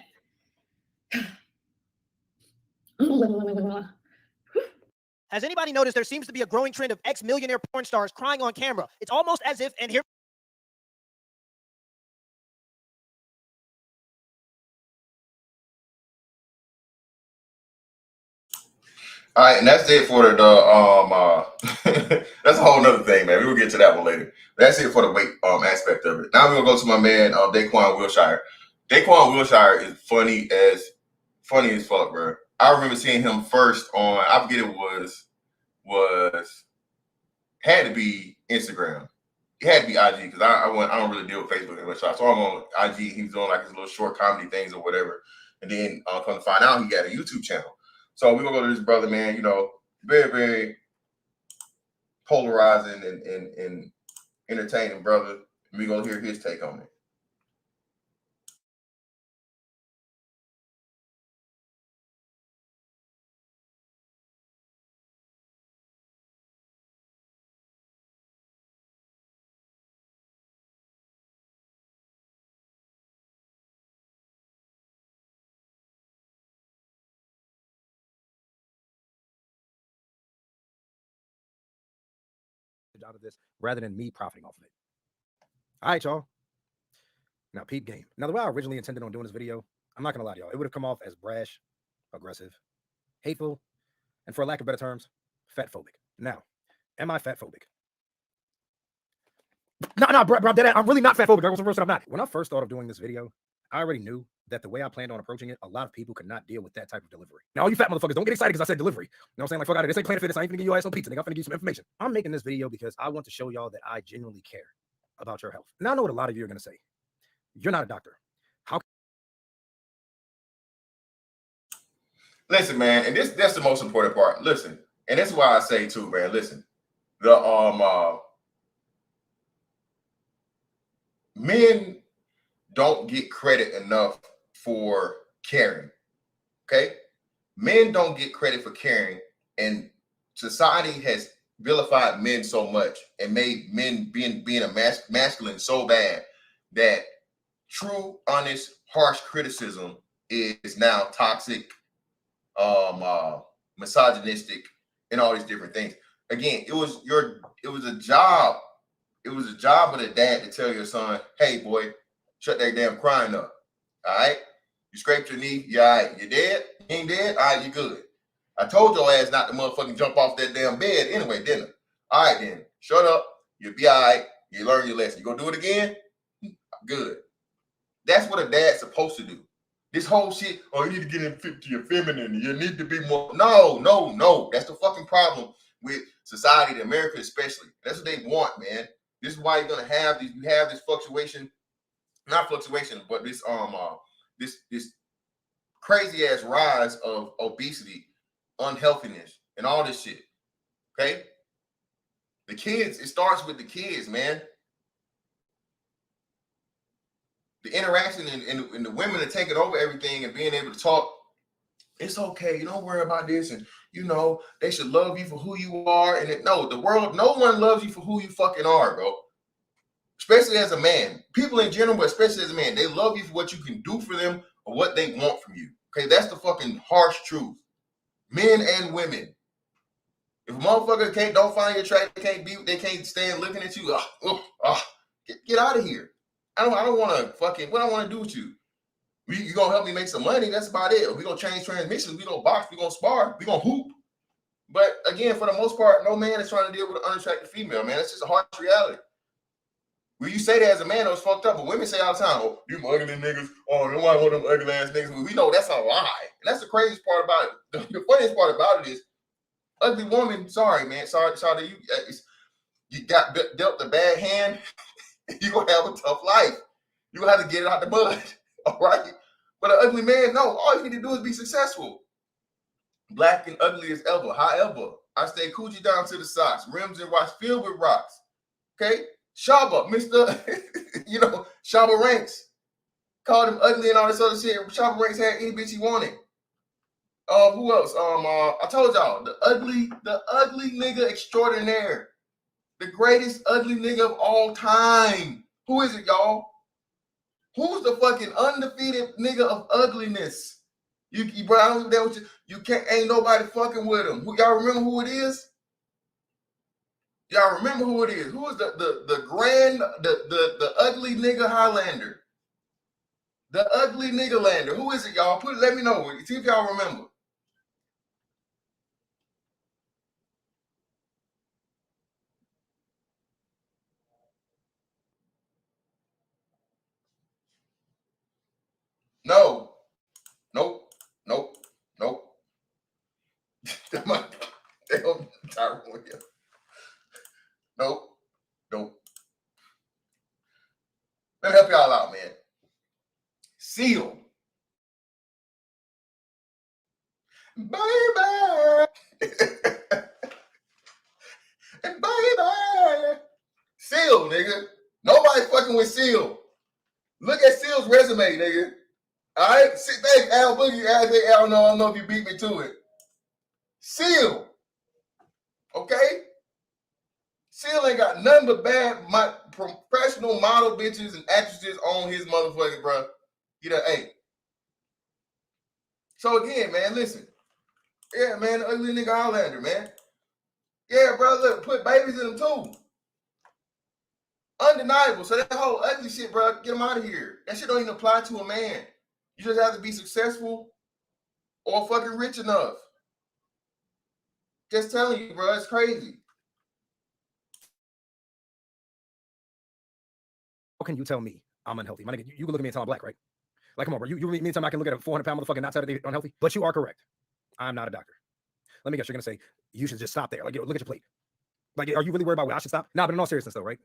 Has anybody noticed there seems to be a growing trend of ex-millionaire porn stars crying on camera? It's almost as if, and here. All right, and that's it for the that's a whole nother thing, man. We will get to that one later. That's it for the weight aspect of it. Now we're gonna go to my man Daquan Wilshire. Daquan Wilshire is funny as funny as fuck, bro. I remember seeing him first on, I forget it was had to be Instagram. It had to be IG because I don't really deal with Facebook that much. So I saw him on IG. He was doing like his little short comedy things or whatever. And then come to find out, he got a YouTube channel. So we're gonna go to this brother, man. You know, very, very polarizing and entertaining brother. We're gonna hear his take on it. Out of this rather than me profiting off of it. All right, y'all. Now, peep game. Now, the way I originally intended on doing this video, I'm not gonna lie to y'all, it would have come off as brash, aggressive, hateful, and for lack of better terms, fat phobic. Now, am I fat phobic? No, bro, I'm really not fat phobic. I'm not. When I first thought of doing this video, I already knew that the way I planned on approaching it, a lot of people could not deal with that type of delivery. Now, all you fat motherfuckers, don't get excited because I said delivery. You know what I'm saying? Like, fuck out of it. This ain't Planet Fitness. I ain't finna give you ass no pizza. Nigga, I'm finna give you some information. I'm making this video because I want to show y'all that I genuinely care about your health. Now, I know what a lot of you are gonna say. You're not a doctor. How? Listen, man, and that's the most important part. Listen, and that's why I say too, man. Listen, the men don't get credit enough for caring. Okay, men don't get credit for caring, and society has vilified men so much and made men being a masculine so bad that true, honest, harsh criticism is now toxic, misogynistic, and all these different things. Again, it was a job. It was a job of the dad to tell your son, "Hey, boy, shut that damn crying up. All right, you scraped your knee. You all right? You dead? You ain't dead? All right, you good. I told your ass not to motherfucking jump off that damn bed anyway, didn't I? All right, then, shut up. You'll be all right. You learn your lesson. You gonna do it again? Good. That's what a dad's supposed to do. This whole shit, oh, you need to get into your feminine. You need to be more. No. That's the fucking problem with society, America especially. That's what they want, man. This is why you're gonna have these. You have this fluctuation, not fluctuation, but this this crazy ass rise of obesity, unhealthiness, and all this shit. Okay, the kids. It starts with the kids, man. The interaction and the women are taking over everything and being able to talk. It's okay. You don't worry about this. And, you know, they should love you for who you are. And no, the world, no one loves you for who you fucking are, bro. Especially as a man. People in general, but especially as a man, they love you for what you can do for them or what they want from you. Okay, that's the fucking harsh truth. Men and women. If a motherfucker don't find you attractive, they can't stand looking at you. Get out of here. I don't want to fucking, what I want to do with you? You gonna help me make some money? That's about it. We gonna change transmissions. We gonna box. We gonna spar. We gonna hoop. But again, for the most part, no man is trying to deal with an unattractive female, man. That's just a harsh reality. When you say that as a man, it was fucked up. But women say all the time, "Oh, you ugly niggas. Oh, nobody want them ugly ass niggas." We know that's a lie. And that's the craziest part about it. The funniest part about it is, ugly woman. Sorry, man. Sorry. You got dealt the bad hand. You gonna have a tough life. You gonna have to get it out the mud. All right. But an ugly man, no. All you need to do is be successful. Black and ugly as ever. However, I stay coochie down to the socks, rims and rocks filled with rocks. Okay. Shaba, Mr. Shaba Ranks called him ugly and all this other shit. Shaba Ranks had any bitch he wanted. Who else? I told y'all the ugly nigga extraordinaire, the greatest ugly nigga of all time. Who is it, y'all? Who's the fucking undefeated nigga of ugliness? Bro, I don't know what you can't. Ain't nobody fucking with him. Y'all remember who it is? Y'all remember who it is? Who is the ugly nigga Highlander? The ugly nigga lander. Who is it, y'all? Let me know. See if y'all remember. No. Nope. Damn, Tyrone Hill. Nope. Let me help y'all out, man. Seal. Baby. Baby. Seal, nigga. Nobody fucking with Seal. Look at Seal's resume, nigga. All right? Thanks, Al Boogie. I don't know if you beat me to it. Seal. Okay? Seal ain't got nothing but bad professional model bitches and actresses on his motherfucking, bro. You know, hey. So again, man, listen. Yeah, man, the ugly nigga Highlander, man. Yeah, bro, look, put babies in them too. Undeniable. So that whole ugly shit, bro, get them out of here. That shit don't even apply to a man. You just have to be successful or fucking rich enough. Just telling you, bro, it's crazy. How can you tell me I'm unhealthy? My nigga, you can look at me and tell I'm black, right? Like, come on, bro. You mean tell me I can look at a 400-pound motherfucker and not tell that they're unhealthy? But you are correct. I'm not a doctor. Let me guess, you're gonna say you should just stop there. Like, look at your plate. Like, are you really worried about what I should stop? Nah, but in all seriousness, though, right?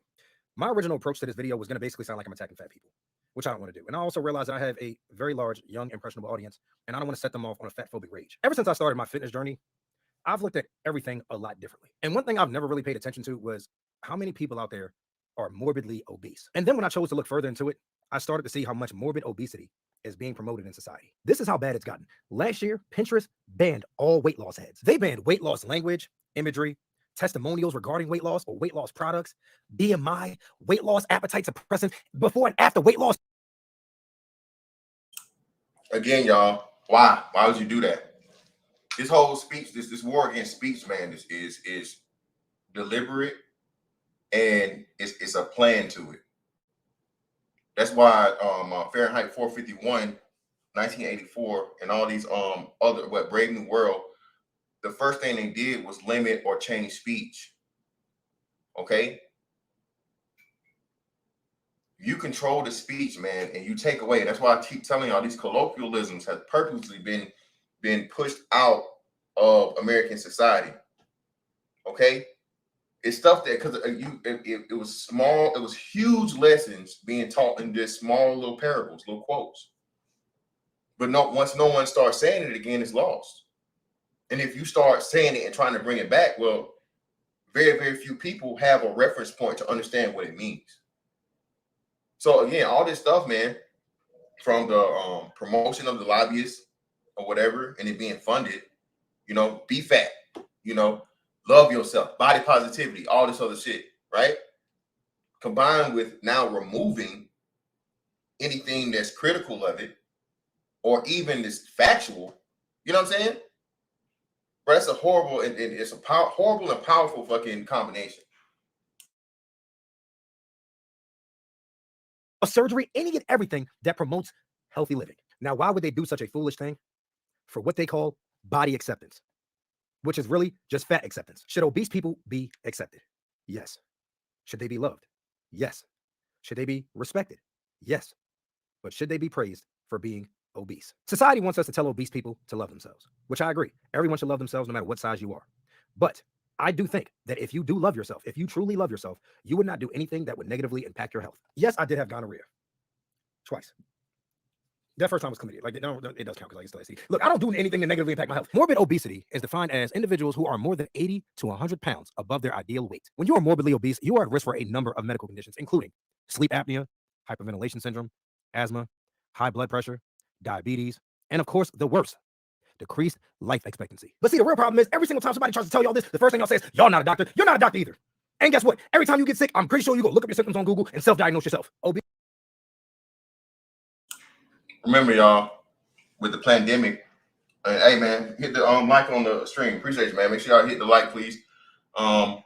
My original approach to this video was gonna basically sound like I'm attacking fat people, which I don't want to do. And I also realized that I have a very large, young, impressionable audience, and I don't want to set them off on a fat phobic rage. Ever since I started my fitness journey, I've looked at everything a lot differently. And one thing I've never really paid attention to was how many people out there are morbidly obese. And then when I chose to look further into it, I started to see how much morbid obesity is being promoted in society. This is how bad it's gotten. Last year, Pinterest banned all weight loss ads. They banned weight loss language, imagery, testimonials regarding weight loss or weight loss products, BMI, weight loss appetite suppressant, before and after weight loss. Again, y'all, why? Why would you do that? This whole speech, this war against speech, man, is deliberate, and it's a plan to it. That's why Fahrenheit 451, 1984, and all these other Brave New World, the first thing they did was limit or change speech. Okay? You control the speech, man, and you take away. That's why I keep telling y'all these colloquialisms have purposely been pushed out of American society. Okay? It's stuff that because it was small, it was huge lessons being taught in just small little parables, little quotes. But once no one starts saying it again, it's lost. And if you start saying it and trying to bring it back, well, very, very few people have a reference point to understand what it means. So again, all this stuff, man, from the promotion of the lobbyists or whatever, and it being funded, you know, be fat, you know, love yourself, body positivity, all this other shit, right? Combined with now removing anything that's critical of it or even this factual, you know what I'm saying? But that's a horrible and it's a horrible and powerful fucking combination. A surgery, any and everything that promotes healthy living. Now, why would they do such a foolish thing? For what they call body acceptance, which is really just fat acceptance. Should obese people be accepted? Yes. Should they be loved? Yes. Should they be respected? Yes. But should they be praised for being obese? Society wants us to tell obese people to love themselves, which I agree. Everyone should love themselves no matter what size you are. But I do think that if you do love yourself, if you truly love yourself, you would not do anything that would negatively impact your health. Yes, I did have gonorrhea twice. That first time was chlamydia. Like, no, it does count because I used to STD. Look, I don't do anything to negatively impact my health. Morbid obesity is defined as individuals who are more than 80 to 100 pounds above their ideal weight. When you are morbidly obese, you are at risk for a number of medical conditions, including sleep apnea, hyperventilation syndrome, asthma, high blood pressure, diabetes, and of course, the worst, decreased life expectancy. But see, the real problem is every single time somebody tries to tell y'all this, the first thing y'all say is, y'all not a doctor. You're not a doctor either. And guess what? Every time you get sick, I'm pretty sure you go look up your symptoms on Google and self-diagnose yourself. Remember, y'all, with the pandemic, hey, man, hit the mic on the stream. Appreciate you, man. Make sure y'all hit the like, please. The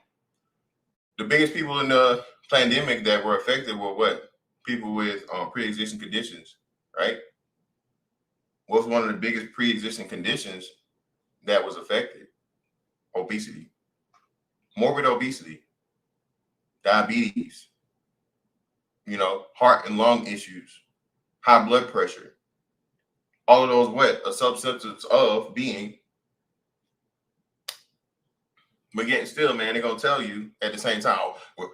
biggest people in the pandemic that were affected were what? People with pre-existing conditions, right? What's one of the biggest pre-existing conditions that was affected? Obesity. Morbid obesity. Diabetes. You know, heart and lung issues. High blood pressure. All of those what? A subsistence of being But getting still, man, they're gonna tell you at the same time, oh,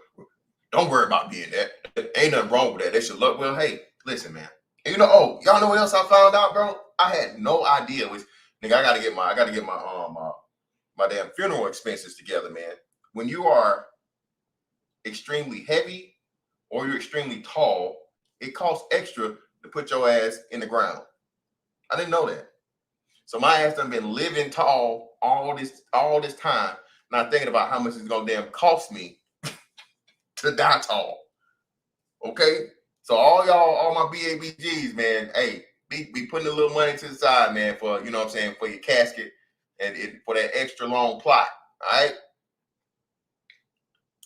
don't worry about being that. Ain't nothing wrong with that. They should look. Well, hey, listen, man. And y'all know what else I found out, bro? I had no idea. Nigga, I gotta get my damn funeral expenses together, man. When you are extremely heavy or you're extremely tall, it costs extra to put your ass in the ground. I didn't know that. So my ass done been living tall all this time, not thinking about how much it's gonna damn cost me to die tall. Okay? So all my BABGs, man, hey, be putting a little money to the side, man, for, you know what I'm saying, for your casket and for that extra long plot. All right?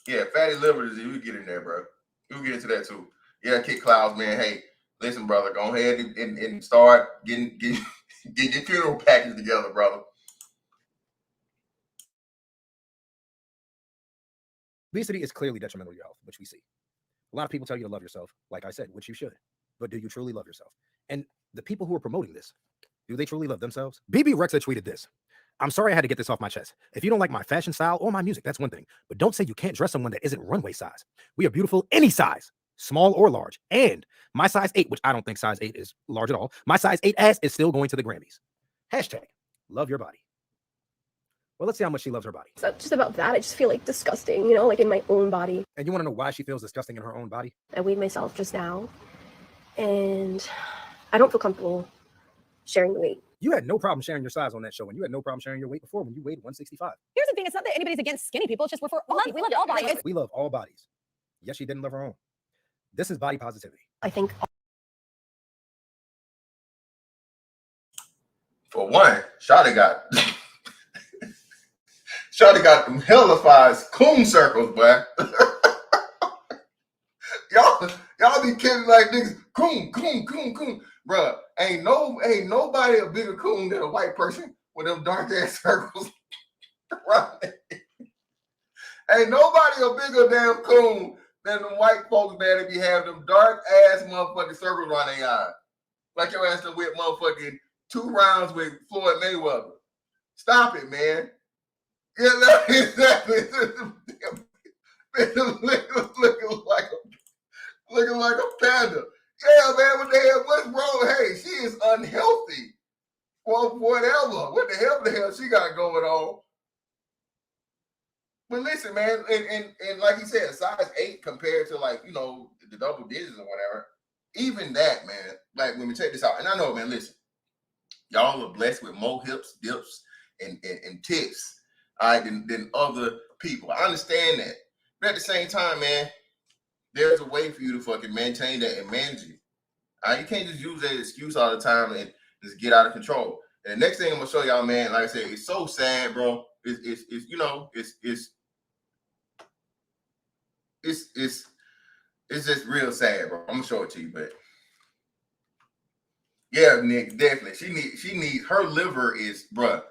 Yeah, fatty liver disease, we get in there, bro. We'll get into that too. Yeah, Kick Clouds, man. Hey, listen, brother, go ahead and start getting your funeral package together, brother. Obesity is clearly detrimental to your health, which we see. A lot of people tell you to love yourself, like I said, which you should. But do you truly love yourself? And the people who are promoting this, do they truly love themselves? BB Rexa tweeted this. I'm sorry I had to get this off my chest. If you don't like my fashion style or my music, that's one thing. But don't say you can't dress someone that isn't runway size. We are beautiful any size, small or large. And my size 8, which I don't think size 8 is large at all, my size 8 ass is still going to the Grammys. Hashtag love your body. Well, let's see how much she loves her body. It's not just about that. I just feel like disgusting, like in my own body. And you want to know why she feels disgusting in her own body? I weighed myself just now, and I don't feel comfortable sharing the weight. You had no problem sharing your size on that show, and you had no problem sharing your weight before when you weighed 165. Here's the thing, it's not that anybody's against skinny people, it's just we're for all people. We love all bodies. We love all bodies. Yes, she didn't love her own. This is body positivity. I think. For one, Shawty got them hellified coon circles, boy. y'all be kidding like niggas. Coon. Bruh, ain't nobody a bigger coon than a white person with them dark ass circles. Right? Ain't nobody a bigger damn coon than them white folks, man, that be having them dark ass motherfucking circles around their eyes. Like your ass done with motherfucking 2 rounds with Floyd Mayweather. Stop it, man. Yeah, exactly. looking like a panda. Yeah, man, what the hell? What's wrong? Hey, she is unhealthy. Well, whatever. What the hell she got going on? But listen, man, and like you said, size 8 compared to the double digits or whatever. Even that, man, like when we check this out, and I know, man, listen, y'all are blessed with more hips, dips, and tits, all right, than other people. I understand that. But at the same time, man, there's a way for you to fucking maintain that and manage it. All right, you can't just use that excuse all the time and just get out of control. And the next thing I'm gonna show y'all, man, like I said, it's so sad, bro. It's just real sad, bro. I'm gonna show it to you, but yeah, Nick, definitely. She needs her liver is, bruh.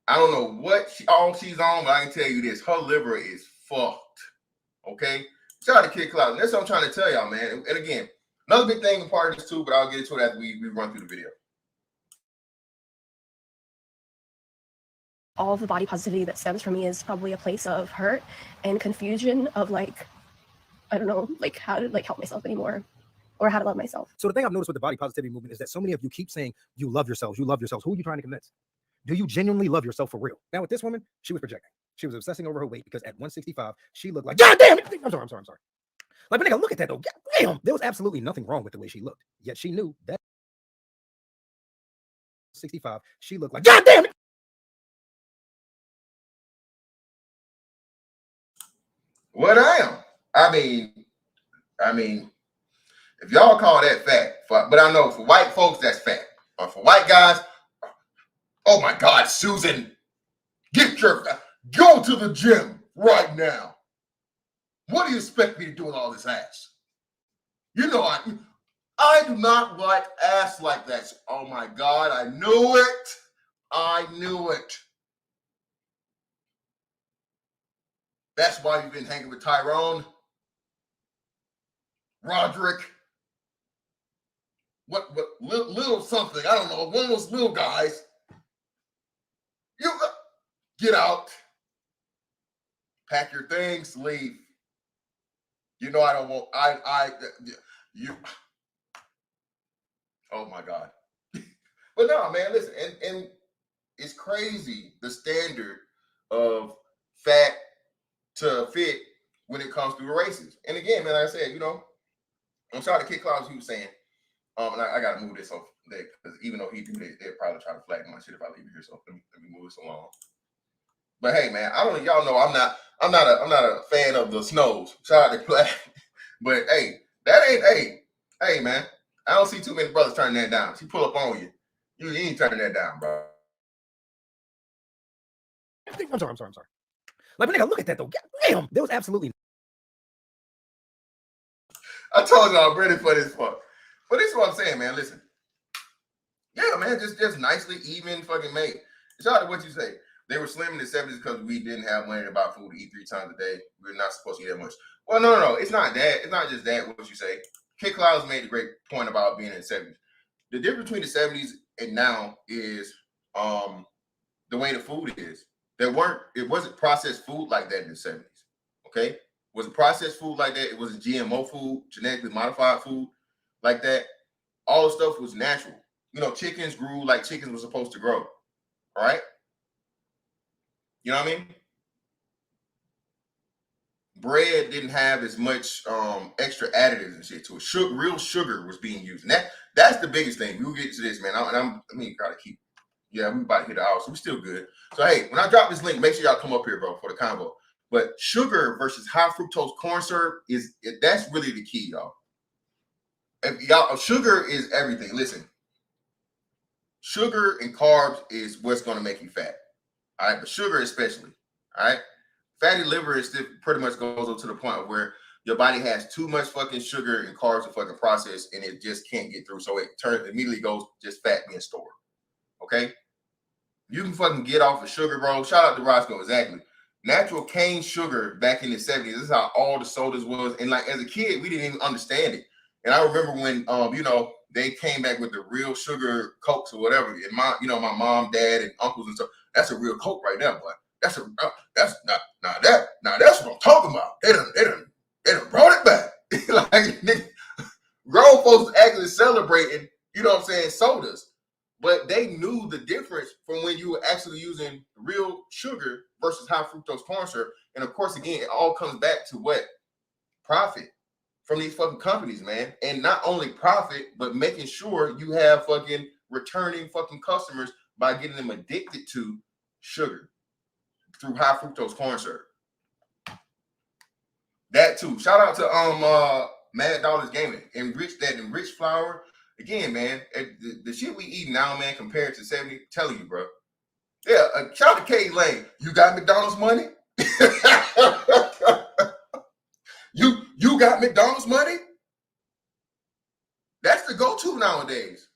I don't know what all she's on, but I can tell you this: her liver is fucked. Okay, shout out to Kid Cloud. That's what I'm trying to tell y'all, man. And again, another big thing in part of this too, but I'll get into it as we run through the video. All of the body positivity that stems from me is probably a place of hurt and confusion of I don't know, how to help myself anymore or how to love myself. So the thing I've noticed with the body positivity movement is that so many of you keep saying you love yourselves. Who are you trying to convince? Do you genuinely love yourself for real? Now with this woman, she was projecting. She was obsessing over her weight because at 165, she looked like, God damn it! I'm sorry. Like, but nigga, look at that though. God damn. There was absolutely nothing wrong with the way she looked. Yet she knew that 65, she looked like, God damn it! What I am. I mean, if y'all call that fat, but I know for white folks that's fat. Or for white guys, oh my God, Susan, go to the gym right now. What do you expect me to do with all this ass? You know, I do not like ass like that. Oh my God, I knew it. That's why you've been hanging with Tyrone, Roderick, what little something, I don't know, one of those little guys. You get out. Pack your things, leave. You know I don't want. You. Oh my God. But no, man, listen, and it's crazy the standard of fat to fit when it comes to races. And again, man, like I said, you know, I'm sorry to Kid Clouds, he was saying, and I gotta move this off there because even though he do that, they'll probably try to flatten my shit if I leave it here. So let me move this along. But hey, man, I don't. Y'all know I'm not a fan of the snows. Shout out to Black, but hey, that ain't hey, man. I don't see too many brothers turning that down. She pull up on you, you ain't turning that down, bro. I'm sorry. Like, but nigga, look at that though. God damn, there was absolutely. I told y'all I'm ready for this fuck. But this is what I'm saying, man. Listen, yeah, man, just nicely even fucking made. Shout out to what you say. They were slim in the 70s because we didn't have money to buy food to eat 3 times a day. We're not supposed to eat that much. Well, no. It's not that. It's not just that, what you say. Kid Clouds made a great point about being in the 70s. The difference between the 70s and now is the way the food is. It wasn't processed food like that in the 70s. Okay? It wasn't processed food like that. It wasn't GMO food, genetically modified food like that. All the stuff was natural. You know, chickens grew like chickens were supposed to grow. All right? You know what I mean? Bread didn't have as much extra additives and shit to it. Real sugar was being used. And that's the biggest thing. We'll get to this, man. I gotta keep. Yeah, we about to hit the hour, so we're still good. So hey, when I drop this link, make sure y'all come up here, bro, for the convo. But sugar versus high fructose corn syrup that's really the key, y'all. Sugar is everything. Listen, sugar and carbs is what's gonna make you fat. All right, but sugar especially. All right. Fatty liver is still pretty much goes up to the point where your body has too much fucking sugar and carbs to fucking process, and it just can't get through. So it immediately goes just fat being stored. Okay. You can fucking get off of sugar, bro. Shout out to Roscoe. Exactly. Natural cane sugar back in the 70s. This is how all the sodas was. And like as a kid, we didn't even understand it. And I remember when you know, they came back with the real sugar Cokes or whatever. And my mom, dad, and uncles and stuff. That's a real Coke right there, boy. That's what I'm talking about. They done brought it back. Like grown folks actually celebrating, you know what I'm saying, sodas. But they knew the difference from when you were actually using real sugar versus high fructose corn syrup. And of course, again, it all comes back to what? Profit from these fucking companies, man. And not only profit, but making sure you have fucking returning fucking customers by getting them addicted to sugar through high fructose corn syrup. That too. Shout out to Mad Dollars Gaming. Enriched flour. Again, man, the shit we eat now, man, compared to 70, telling you, bro. Yeah, shout out to Kate Lane. You got McDonald's money? you got McDonald's money? That's the go-to nowadays.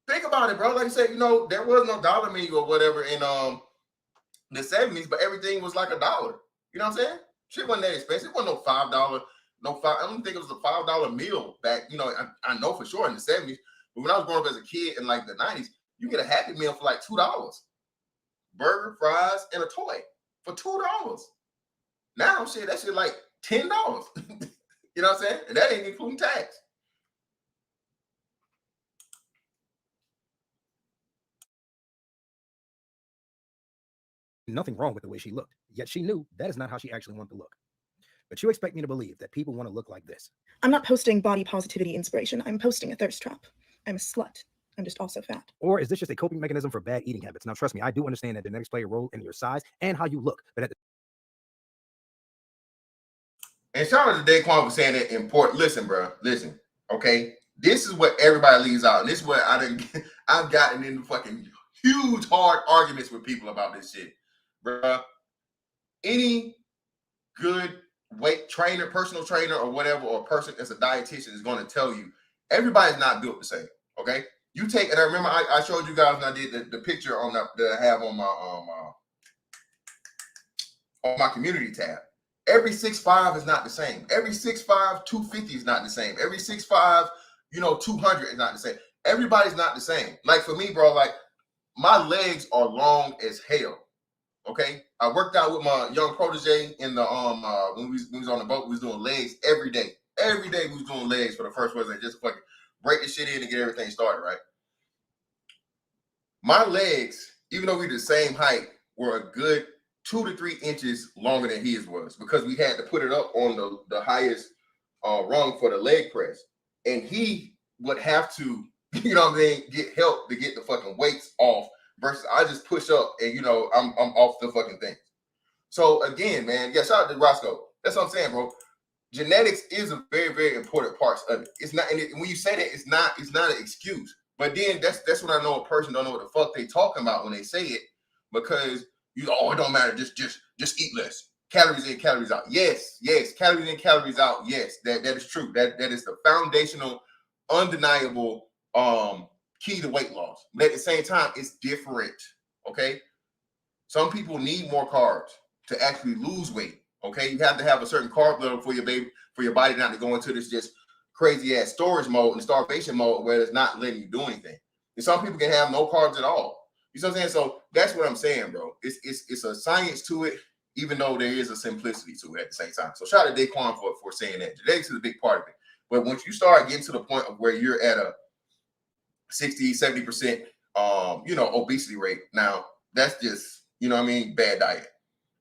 Think about it, bro. Like I said, you know, there was no dollar menu or whatever in the 70s, but everything was like $1. You know what I'm saying? Shit wasn't that expensive. It wasn't no $5. I don't think it was a $5 meal back. You know, I know for sure in the 70s. But when I was growing up as a kid in like the 90s, you get a Happy Meal for like $2. Burger, fries, and a toy for $2. Now shit, that shit like $10. You know what I'm saying? And that ain't including tax. Nothing wrong with the way she looked, yet she knew that is not how she actually wanted to look. But you expect me to believe that people want to look like this. I'm not posting body positivity inspiration. I'm posting a thirst trap. I'm a slut. I'm just also fat. Or is this just a coping mechanism for bad eating habits? Now, trust me, I do understand that genetics play a role in your size and how you look. But and shout out to Daquan for saying that important. Listen, bro. Listen, okay? This is what everybody leaves out. And this is what I've gotten into fucking huge, hard arguments with people about this shit. Bro, any good weight trainer, personal trainer, or whatever, or a person that's a dietitian is going to tell you everybody's not built the same. Okay, you take, and I remember I showed you guys when I did the picture on that I have on my community tab. Every 6'5" is not the same. Every 6'5", 250 is not the same. Every 6'5", 200 is not the same. Everybody's not the same. Like for me, bro, like my legs are long as hell. Okay, I worked out with my young protege in the when we was on the boat. We was doing legs every day. Every day we was doing legs for the first Wednesday, just fucking break the shit in and get everything started, right? My legs, even though we the same height, were a good 2 to 3 inches longer than his was because we had to put it up on the highest rung for the leg press, and he would have to, you know what I mean, get help to get the fucking weights off. Versus I just push up and I'm off the fucking thing. So again, man, yeah, shout out to Roscoe. That's what I'm saying, bro. Genetics is a very, very important part of it. It's not, and when you say that, it's not an excuse. But then that's when I know a person don't know what the fuck they talking about when they say it, because it don't matter, just eat less. Calories in, calories out. Yes, calories in, calories out. Yes, that is true. That is the foundational, undeniable key to weight loss. But at the same time, it's different. Okay. Some people need more carbs to actually lose weight. Okay. You have to have a certain carb level for your body not to go into this just crazy ass storage mode and starvation mode where it's not letting you do anything. And some people can have no carbs at all. You know what I'm saying? So that's what I'm saying, bro. It's a science to it, even though there is a simplicity to it at the same time. So shout out to Daquan for saying that. Genetics is a big part of it. But once you start getting to the point of where you're at a 60, 70%, obesity rate, now that's just, bad diet.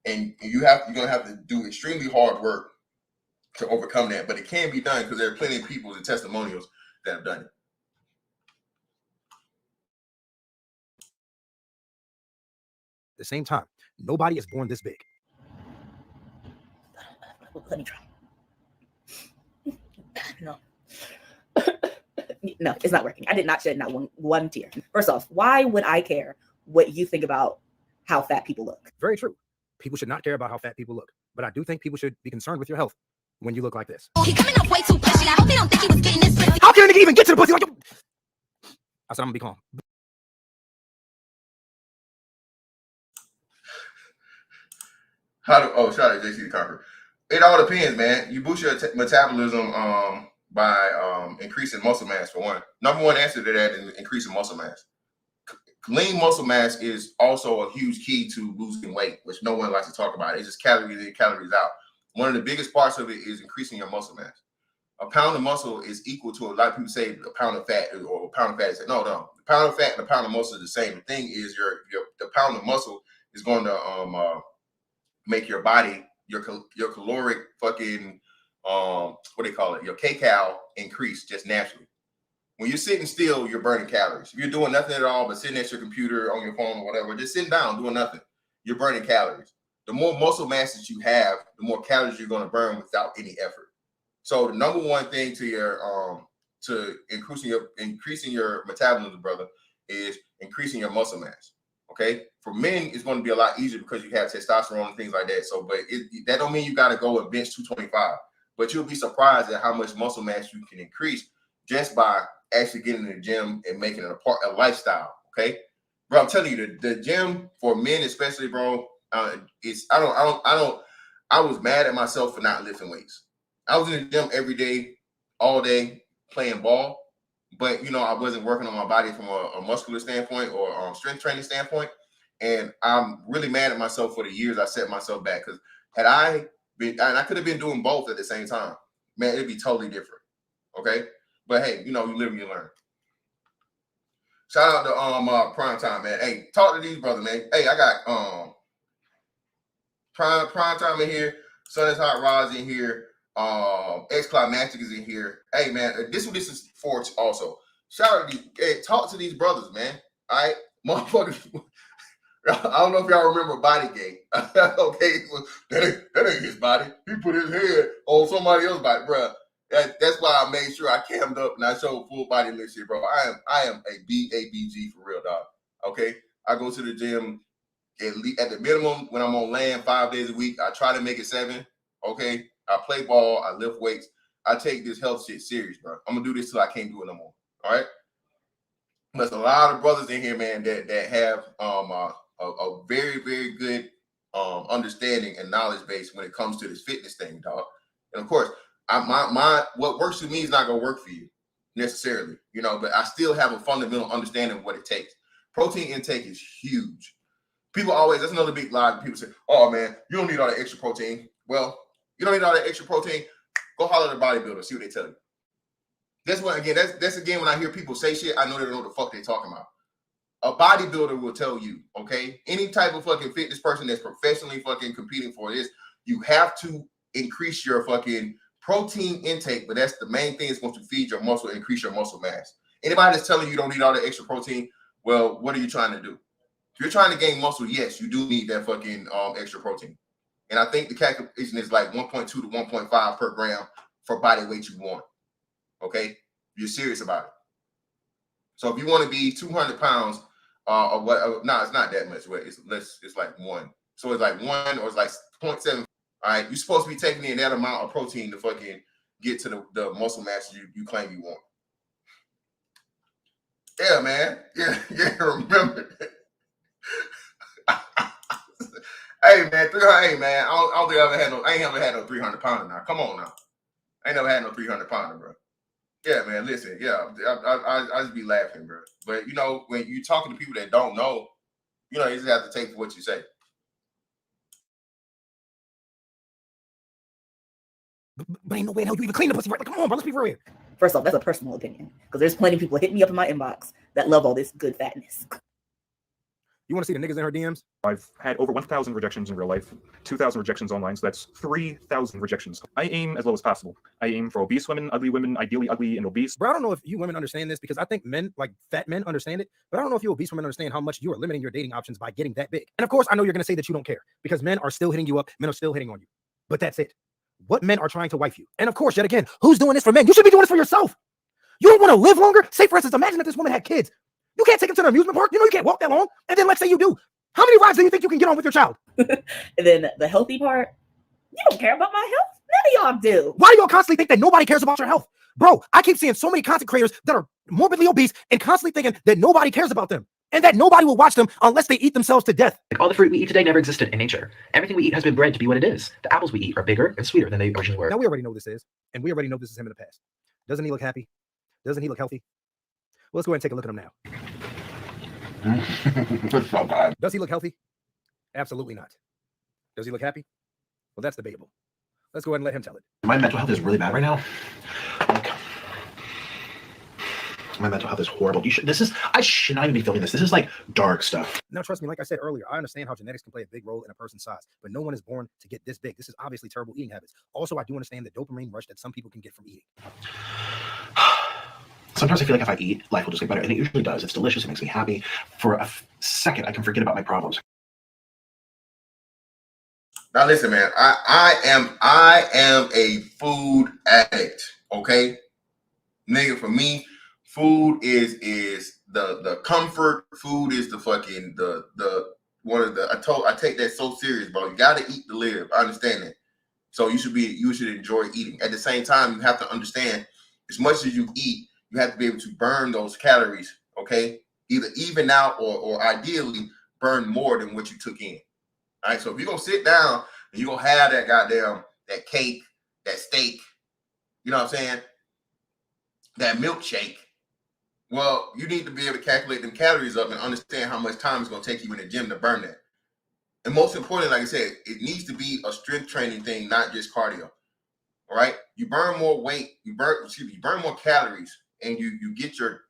And you're going to have to do extremely hard work to overcome that. But it can be done because there are plenty of people and testimonials that have done it. At the same time, nobody is born this big. Let me try. No. No, it's not working. I did not shed not one tear. First off, why would I care what you think about how fat people look? Very true. People should not care about how fat people look. But I do think people should be concerned with your health when you look like this. He coming up way too pushy. I hope he don't think he was getting this pussy. How can a nigga even get to the pussy? I said I'm gonna be calm. Shout out to JC the Conqueror. It all depends, man. You boost your metabolism by increasing muscle mass, for one. Number one answer to that is increasing muscle mass. Lean muscle mass is also a huge key to losing weight, which no one likes to talk about. It's just calories in, calories out. One of the biggest parts of it is increasing your muscle mass. A pound of muscle is equal to, a lot of people say a pound of fat, or a pound of fat. No. The pound of fat and a pound of muscle is the same. The thing is the pound of muscle is going to make your body, your caloric fucking, your kcal increase just naturally. When you're sitting still, you're burning calories. If you're doing nothing at all but sitting at your computer, on your phone, or whatever, just sitting down, doing nothing, you're burning calories. The more muscle mass that you have, the more calories you're going to burn without any effort. So the number one thing to your to increasing your metabolism, brother, is increasing your muscle mass. Okay, for men, it's going to be a lot easier because you have testosterone and things like that. So, but that don't mean you got to go and bench 225. But you'll be surprised at how much muscle mass you can increase just by actually getting in the gym and making it a lifestyle. Okay, bro, I'm telling you, the gym for men especially, bro, I was mad at myself for not lifting weights. I was in the gym every day, all day, playing ball, but I wasn't working on my body from a muscular standpoint or strength training standpoint. And I'm really mad at myself for the years I set myself back, because had I been, and I could have been doing both at the same time, man, it'd be totally different. Okay, but hey, you live and you learn. Shout out to Prime Time, man. Hey, talk to these brothers, man. Hey, I got Prime Time in here. Sun is Hot Roz in here. X-Climatic is in here. Hey, man, this is for also. Shout out to these. Hey, talk to these brothers, man. All right, motherfuckers. I don't know if y'all remember Bodygate. Okay, that ain't his body. He put his head on somebody else's body, bro. That's why I made sure I cammed up and I showed full body list here, bro. I am a BABG for real, dog. Okay, I go to the gym at the minimum when I'm on land 5 days a week. I try to make it 7. Okay, I play ball. I lift weights. I take this health shit serious, bro. I'm gonna do this till I can't do it no more. All right. There's a lot of brothers in here, man, that have a very, very good understanding and knowledge base when it comes to this fitness thing, dog. And of course, what works for me is not gonna work for you necessarily, but I still have a fundamental understanding of what it takes. Protein intake is huge. People always, that's another big lie. People say, oh man, you don't need all that extra protein. Well, you don't need all that extra protein. Go holler at a bodybuilder, see what they tell you. That's what, again, that's again, when I hear people say shit, I know they don't know what the fuck they're talking about. A bodybuilder will tell you, okay? Any type of fucking fitness person that's professionally fucking competing for this, you have to increase your fucking protein intake, but that's the main thing that's going to feed your muscle, increase your muscle mass. Anybody that's telling you don't need all the extra protein, well, what are you trying to do? If you're trying to gain muscle, yes, you do need that fucking extra protein. And I think the calculation is like 1.2 to 1.5 per gram for body weight you want. Okay? You're serious about it. So if you want to be 200 pounds, or what? No, it's not that much weight. It's like 1. So it's like 1 or it's like 0.7. All right, you're supposed to be taking in that amount of protein to fucking get to the muscle mass you claim you want. Yeah, man. Yeah, remember. Hey, man, 300. Hey, man, I don't think I ain't ever had no 300 pounder now. Come on now. I ain't never had no 300 pounder, bro. Yeah, man, listen. Yeah, I just be laughing, bro. But, you know, when you're talking to people that don't know, you know, you just have to take what you say. But ain't no way in hell you even clean the pussy right. Like, come on, bro, let's be real here. First off, that's a personal opinion because there's plenty of people hitting me up in my inbox that love all this good fatness. You want to see the niggas in her DMs? I've had over 1,000 rejections in real life, 2,000 rejections online, so that's 3,000 rejections. I aim as low as possible. I aim for obese women, ideally ugly and obese. Bro, I don't know if you women understand this because I think men, like fat men, understand it, but I don't know if you obese women understand how much you are limiting your dating options by getting that big. And of course, I know you're going to say that you don't care because men are still hitting you up, men are still hitting on you. But that's it. What men are trying to wife you? And of course, yet again, who's doing this for men? You should be doing this for yourself. You don't want to live longer? Say, for instance, imagine if this woman had kids. You can't take them to the amusement park. You know you can't walk that long. And then let's say you do. How many rides do you think you can get on with your child? And then the healthy part, you don't care about my health? None of y'all do. Why do y'all constantly think that nobody cares about your health? Bro, I keep seeing so many content creators that are morbidly obese and constantly thinking that nobody cares about them and that nobody will watch them unless they eat themselves to death. Like all the fruit we eat today never existed in nature. Everything we eat has been bred to be what it is. The apples we eat are bigger and sweeter than they originally were. Now we already know this is, and we already know this is him in the past. Doesn't he look happy? Doesn't he look healthy? Well, let's go ahead and take a look at him now. Does he look healthy? Absolutely not. Does he look happy? Well, that's debatable. Let's go ahead and let him tell it. My mental health is really bad right now. Like, my mental health is horrible. I should not even be filming this. This is like dark stuff. Now, trust me, like I said earlier, I understand how genetics can play a big role in a person's size, but no one is born to get this big. This is obviously terrible eating habits. Also, I do understand the dopamine rush that some people can get from eating. Sometimes I feel like if I eat, life will just get better, and it usually does. It's delicious. It makes me happy. For a second, I can forget about my problems. Now listen, man, I am a food addict, okay? Nigga, for me, food is the comfort. Food is the fucking the one of the I take that so serious, bro. You gotta eat to live. I understand that. So you should enjoy eating. At the same time, you have to understand as much as you eat, you have to be able to burn those calories, okay? Either even out or ideally burn more than what you took in. All right, so if you're gonna sit down and you're gonna have that cake, that steak, you know what I'm saying? That milkshake. Well, you need to be able to calculate them calories up and understand how much time it's gonna take you in the gym to burn that. And most importantly, like I said, it needs to be a strength training thing, not just cardio. All right, you burn more weight, you burn more calories, and you get your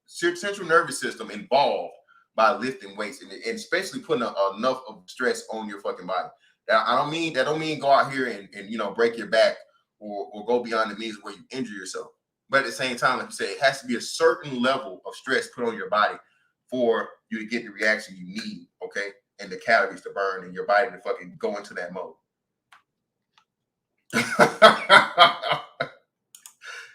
central nervous system involved by lifting weights and especially putting enough of stress on your fucking body. Now, that don't mean go out here and break your back or go beyond the means where you injure yourself. But at the same time, like you say, it has to be a certain level of stress put on your body for you to get the reaction you need, okay? And the calories to burn and your body to fucking go into that mode.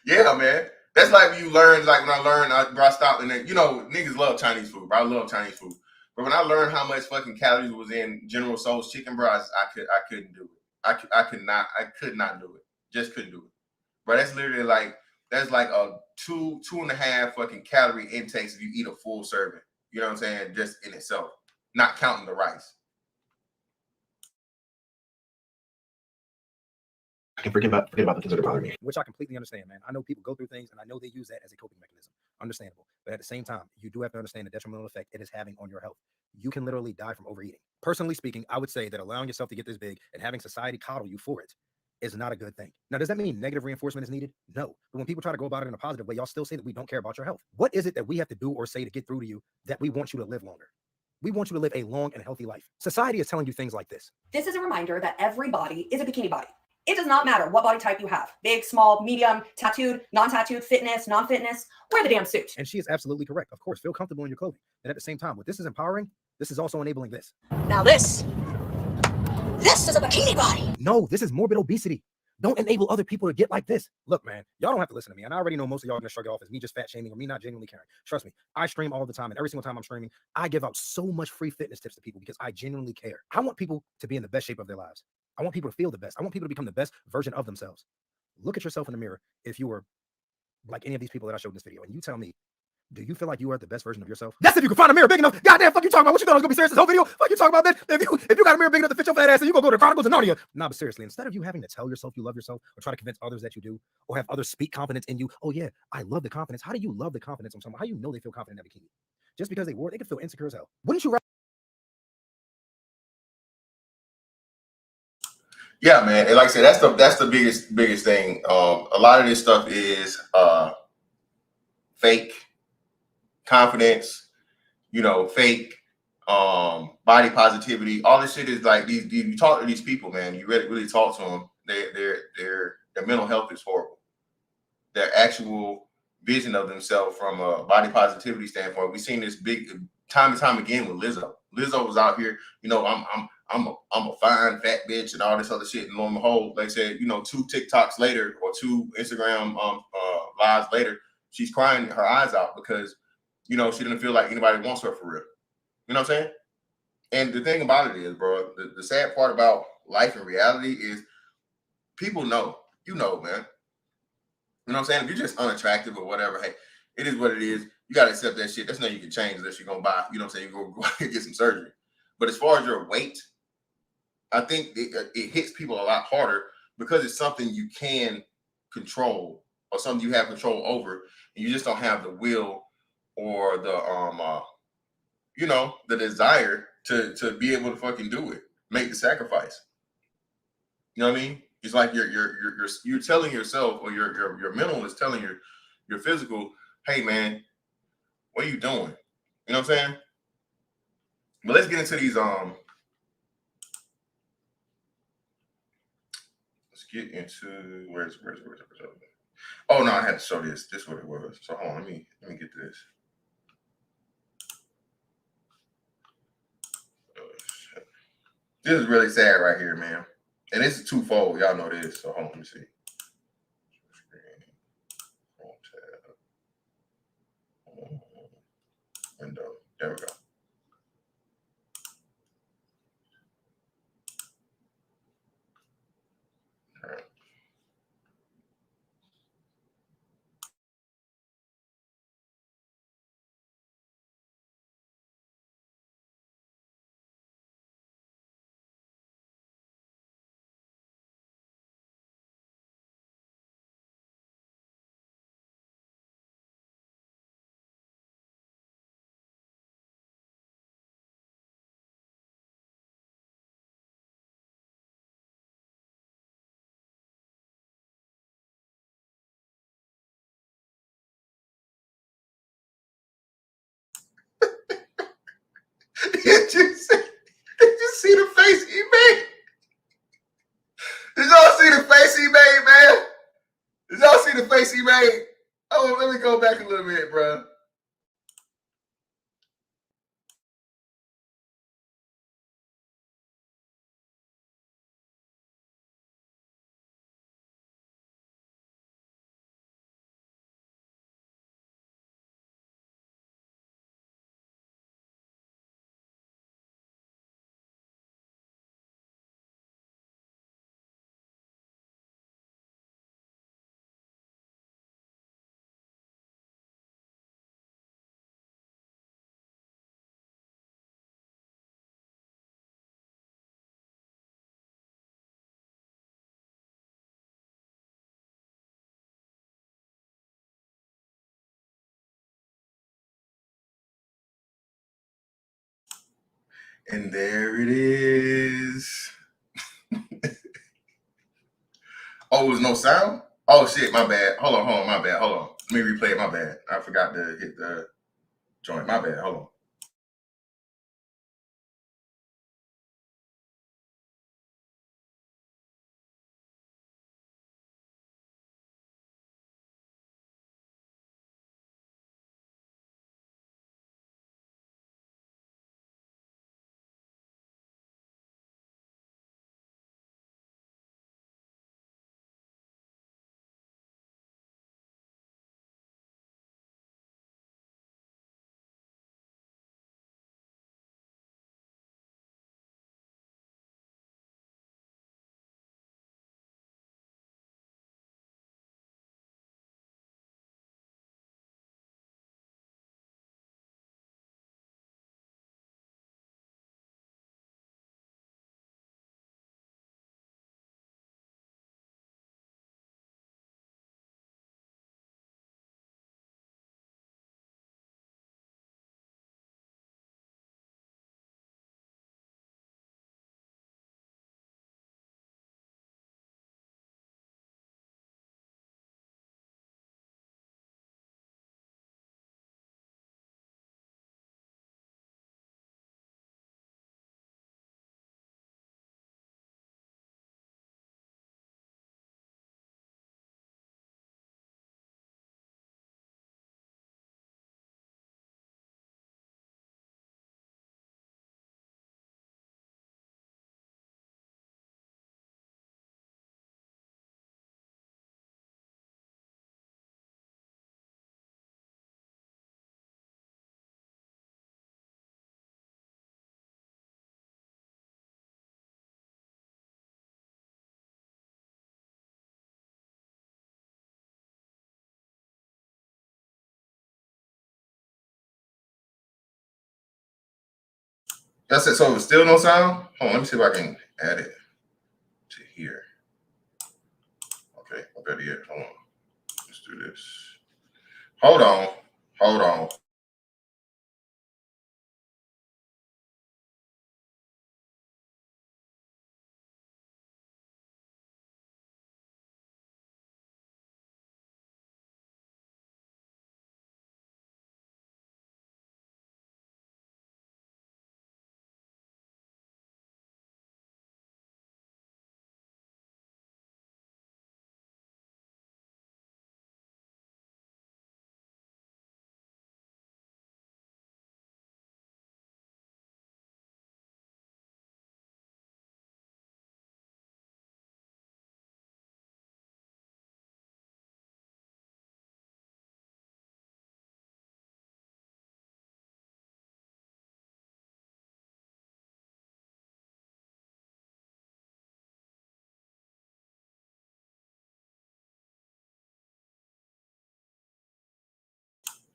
Yeah, man. That's like when you learn, like when I stopped and then, niggas love Chinese food, bro. I love Chinese food. But when I learned how much fucking calories was in General Tso's chicken, bro, I couldn't do it. I could not do it. Just couldn't do it. But that's literally like a 2.5 fucking calorie intakes if you eat a full serving. You know what I'm saying? Just in itself, not counting the rice. I can forget about the things that are bothering me. Which I completely understand, man. I know people go through things, and I know they use that as a coping mechanism. understandable. But at the same time, you do have to understand the detrimental effect it is having on your health. You can literally die from overeating. Personally speaking, I would say that allowing yourself to get this big and having society coddle you for it is not a good thing. Now, does that mean negative reinforcement is needed? No. But when people try to go about it in a positive way, y'all still say that we don't care about your health. What is it that we have to do or say to get through to you that we want you to live longer? We want you to live a long and healthy life. Society is telling you things like this. This is a reminder that every body is a bikini body. It does not matter what body type you have. Big, small, medium, tattooed, non-tattooed, fitness, non-fitness. Wear the damn suit. And she is absolutely correct. Of course, feel comfortable in your clothing. And at the same time, what this is empowering, this is also enabling this. Now this is a bikini body. No, this is morbid obesity. Don't enable other people to get like this. Look, man, y'all don't have to listen to me. And I already know most of y'all are going to shrug it off as me just fat shaming or me not genuinely caring. Trust me, I stream all the time. And every single time I'm streaming, I give out so much free fitness tips to people because I genuinely care. I want people to be in the best shape of their lives. I want people to feel the best. I want people to become the best version of themselves. Look at yourself in the mirror if you were like any of these people that I showed in this video. And you tell me, do you feel like you are the best version of yourself? That's if you can find a mirror big enough. Goddamn, fuck you talking about? What you thought I was gonna be serious this whole video? Fuck you talking about that? If you got a mirror big enough to fit your fat ass, then you gonna go to the Chronicles of Narnia. Nah, but seriously, instead of you having to tell yourself you love yourself or try to convince others that you do, or have others speak confidence in you, oh yeah, I love the confidence. How do you love the confidence on someone? How do you know they feel confident in that bikini? Just because they wore it, they could feel insecure as hell. Wouldn't you rather? Yeah, man. And like I said, that's the biggest thing. A lot of this stuff is fake confidence, fake body positivity. All this shit is like these you talk to these people, man. You really talk to them. Their mental health is horrible. Their actual vision of themselves from a body positivity standpoint. We've seen this big time and time again with Lizzo. Lizzo was out here, I'm a fine fat bitch and all this other shit. And lo and behold, like I said, 2 TikToks later or 2 Instagram lives later, she's crying her eyes out because she didn't feel like anybody wants her for real. You know what I'm saying? And the thing about it is, bro, the sad part about life and reality is people know, man. You know what I'm saying? If you're just unattractive or whatever, hey, it is what it is. You got to accept that shit. There's nothing you can change unless you're going to buy, you know what I'm saying? You go get some surgery. But as far as your weight, I think it hits people a lot harder because it's something you can control or something you have control over. And you just don't have the will or the, the desire to be able to fucking do it, make the sacrifice. You know what I mean? It's like you're telling yourself, or your mental is telling your physical, hey man, what are you doing? You know what I'm saying? But let's get into these let's get into where's oh no, I had to show this. This is what it was. So hold on, let me get to this. This is really sad right here, man. And this is twofold. Y'all know this. So hold on, let me see. Window. There we go. All right. Did you see the face he made? Did y'all see the face he made, man? Did y'all see the face he made? Oh, let me go back a little bit, bro. And there it is. Oh, there's no sound? Oh shit, my bad. Hold on, my bad. Hold on. Let me replay it, my bad. I forgot to hit the joint. My bad. Hold on. That's it. So it's still no sound? Hold on, let me see if I can add it to here. Okay, I better yet. Hold on. Let's do this. Hold on. Hold on.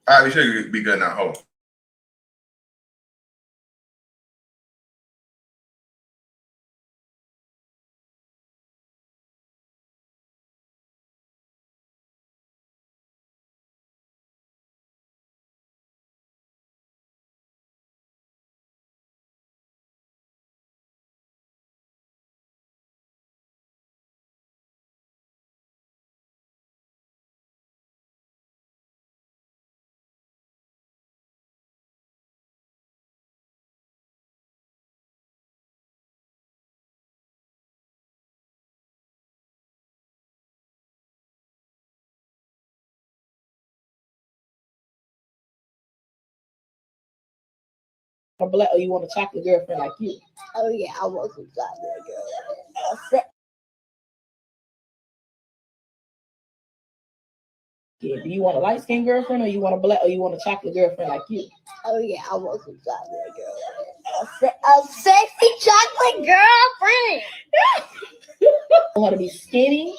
All right, we should be good now. Hold on. a black, or you want a chocolate girlfriend like you? Oh yeah, I want some chocolate girl. Yeah, do you want a light skinned girlfriend, or you want a black, or you want a chocolate girlfriend like you? Oh yeah, I want some chocolate girl. A sexy chocolate girlfriend. You want her to be skinny,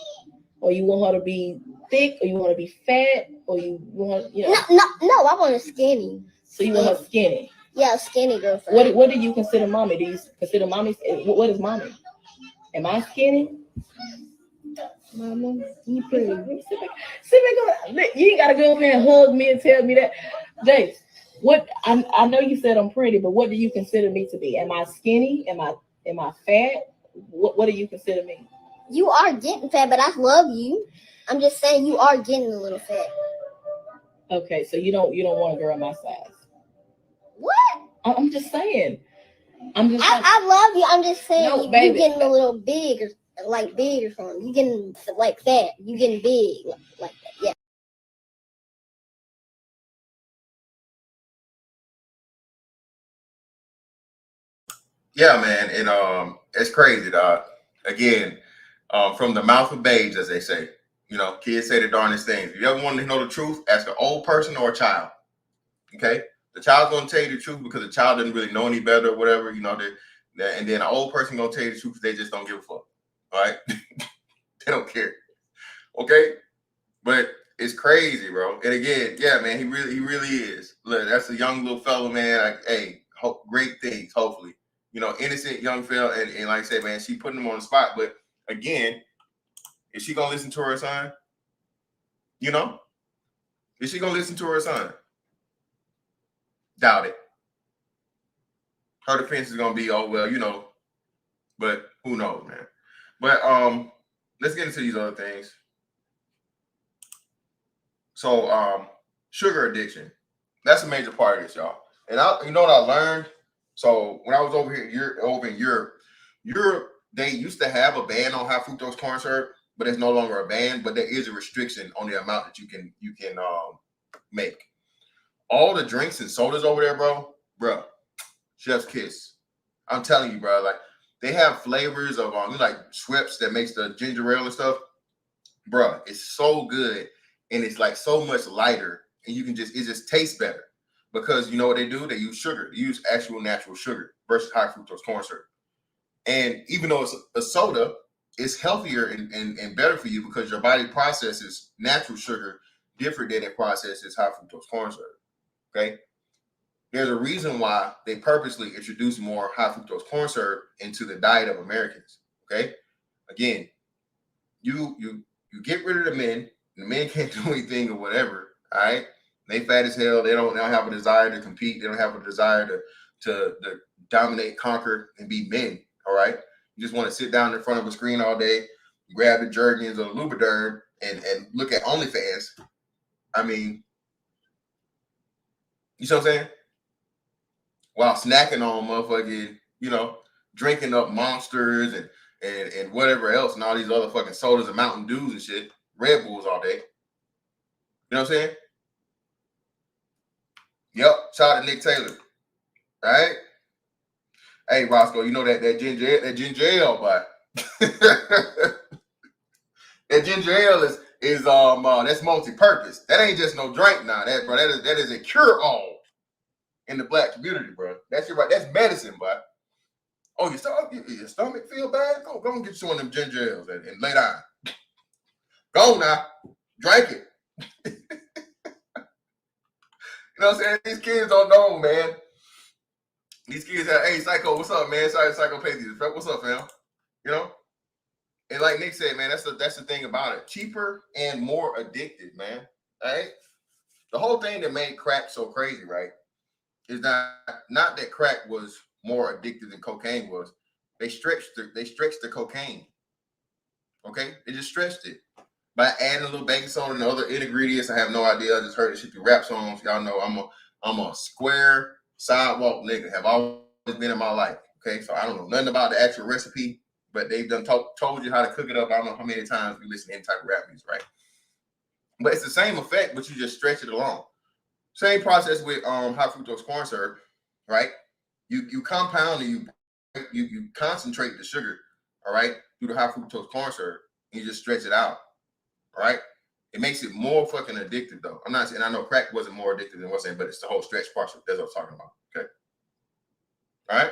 or you want her to be thick, or you want to be fat, or you want, you know? No, I want a skinny. So you want her skinny? Yeah, a skinny girlfriend. What do you consider mommy? Do you consider mommy? What is mommy? Am I skinny? Mama, you pretty. Sit back. You ain't gotta go over there and hug me and tell me that. Jace, What I know you said I'm pretty, but what do you consider me to be? Am I skinny? Am I fat? What do you consider me? You are getting fat, but I love you. I'm just saying you are getting a little fat. Okay, so you don't want a girl my size. What? I'm just saying. I love you. I'm just saying No, you baby. getting a little big or big or something. You getting like fat. You getting big like that. Yeah. Yeah, man, and it's crazy, dog. Again, from the mouth of babes, as they say. You know, kids say the darndest things. If you ever want to know the truth, ask an old person or a child. Okay, the child's gonna tell you the truth because the child doesn't really know any better or whatever. You know, and then an old person gonna tell you the truth because they just don't give a fuck. All right, they don't care. Okay, but it's crazy, bro. And again, yeah, man, he really is. Look, that's a young little fellow, man. Like, hey, great things, hopefully. You know, innocent young fella, and like I said, man, she putting him on the spot. But again, is she gonna listen to her son? You know, is she gonna listen to her son? Doubt it. Her defense is gonna be, oh well, you know, but who knows, man. But let's get into these other things. So sugar addiction, that's a major part of this, y'all. And you know what I learned? So when I was over in Europe, they used to have a ban on high fructose corn syrup, but it's no longer a ban. But there is a restriction on the amount that you can make. All the drinks and sodas over there, bro, chef's kiss. I'm telling you, bro. Like they have flavors of like Schweppes that makes the ginger ale and stuff, bro. It's so good, and it's like so much lighter, and it just tastes better because you know what they do? They use sugar. They use actual natural sugar versus high fructose corn syrup. And even though it's a soda, it's healthier and better for you because your body processes natural sugar different than it processes high fructose corn syrup. Okay. There's a reason why they purposely introduce more high fructose corn syrup into the diet of Americans. Okay. Again, you get rid of the men. The men can't do anything or whatever. All right. They fat as hell. They don't have a desire to compete. They don't have a desire to dominate, conquer, and be men. All right. You just want to sit down in front of a screen all day, grab the Jergens or the Lubriderm and look at OnlyFans. I mean, you know what I'm saying? While snacking on motherfucking, drinking up Monsters and whatever else and all these other fucking sodas and Mountain Dews and shit, Red Bulls all day. You know what I'm saying? Yep. Shout out to Nick Taylor. All right. Hey Roscoe, you know that ginger ale, but that ginger ale is that's multi-purpose. That ain't just no drink now. That is a cure-all in the black community, bro. That's that's medicine, bud. Oh, your stomach feel bad? Go and get you one of them ginger ales and lay down. Go now. Drink it. You know what I'm saying? These kids don't know, man. These kids have, hey, Psycho, what's up, man? Sorry, Psychopathy. What's up, fam? You know? And like Nick said, man, that's the thing about it. Cheaper and more addictive, man. All right? The whole thing that made crack so crazy, right, is not that crack was more addictive than cocaine was. They stretched the cocaine. Okay? They just stretched it. By adding a little baking soda and other ingredients, I have no idea. I just heard this shit through rap songs. Y'all know I'm a square sidewalk nigga. Have always been in my life. Okay, so I don't know nothing about the actual recipe, but they've done told you how to cook it up. I don't know how many times we listen to any type of rap music, right? But it's the same effect, but you just stretch it along. Same process with high fructose corn syrup, right? You compound and you concentrate the sugar, all right, through the high fructose corn syrup, and you just stretch it out. All right. It makes it more fucking addictive, though. I'm not saying I know crack wasn't more addictive than what's saying, but it's the whole stretch part. That's what I'm talking about. Okay. All right.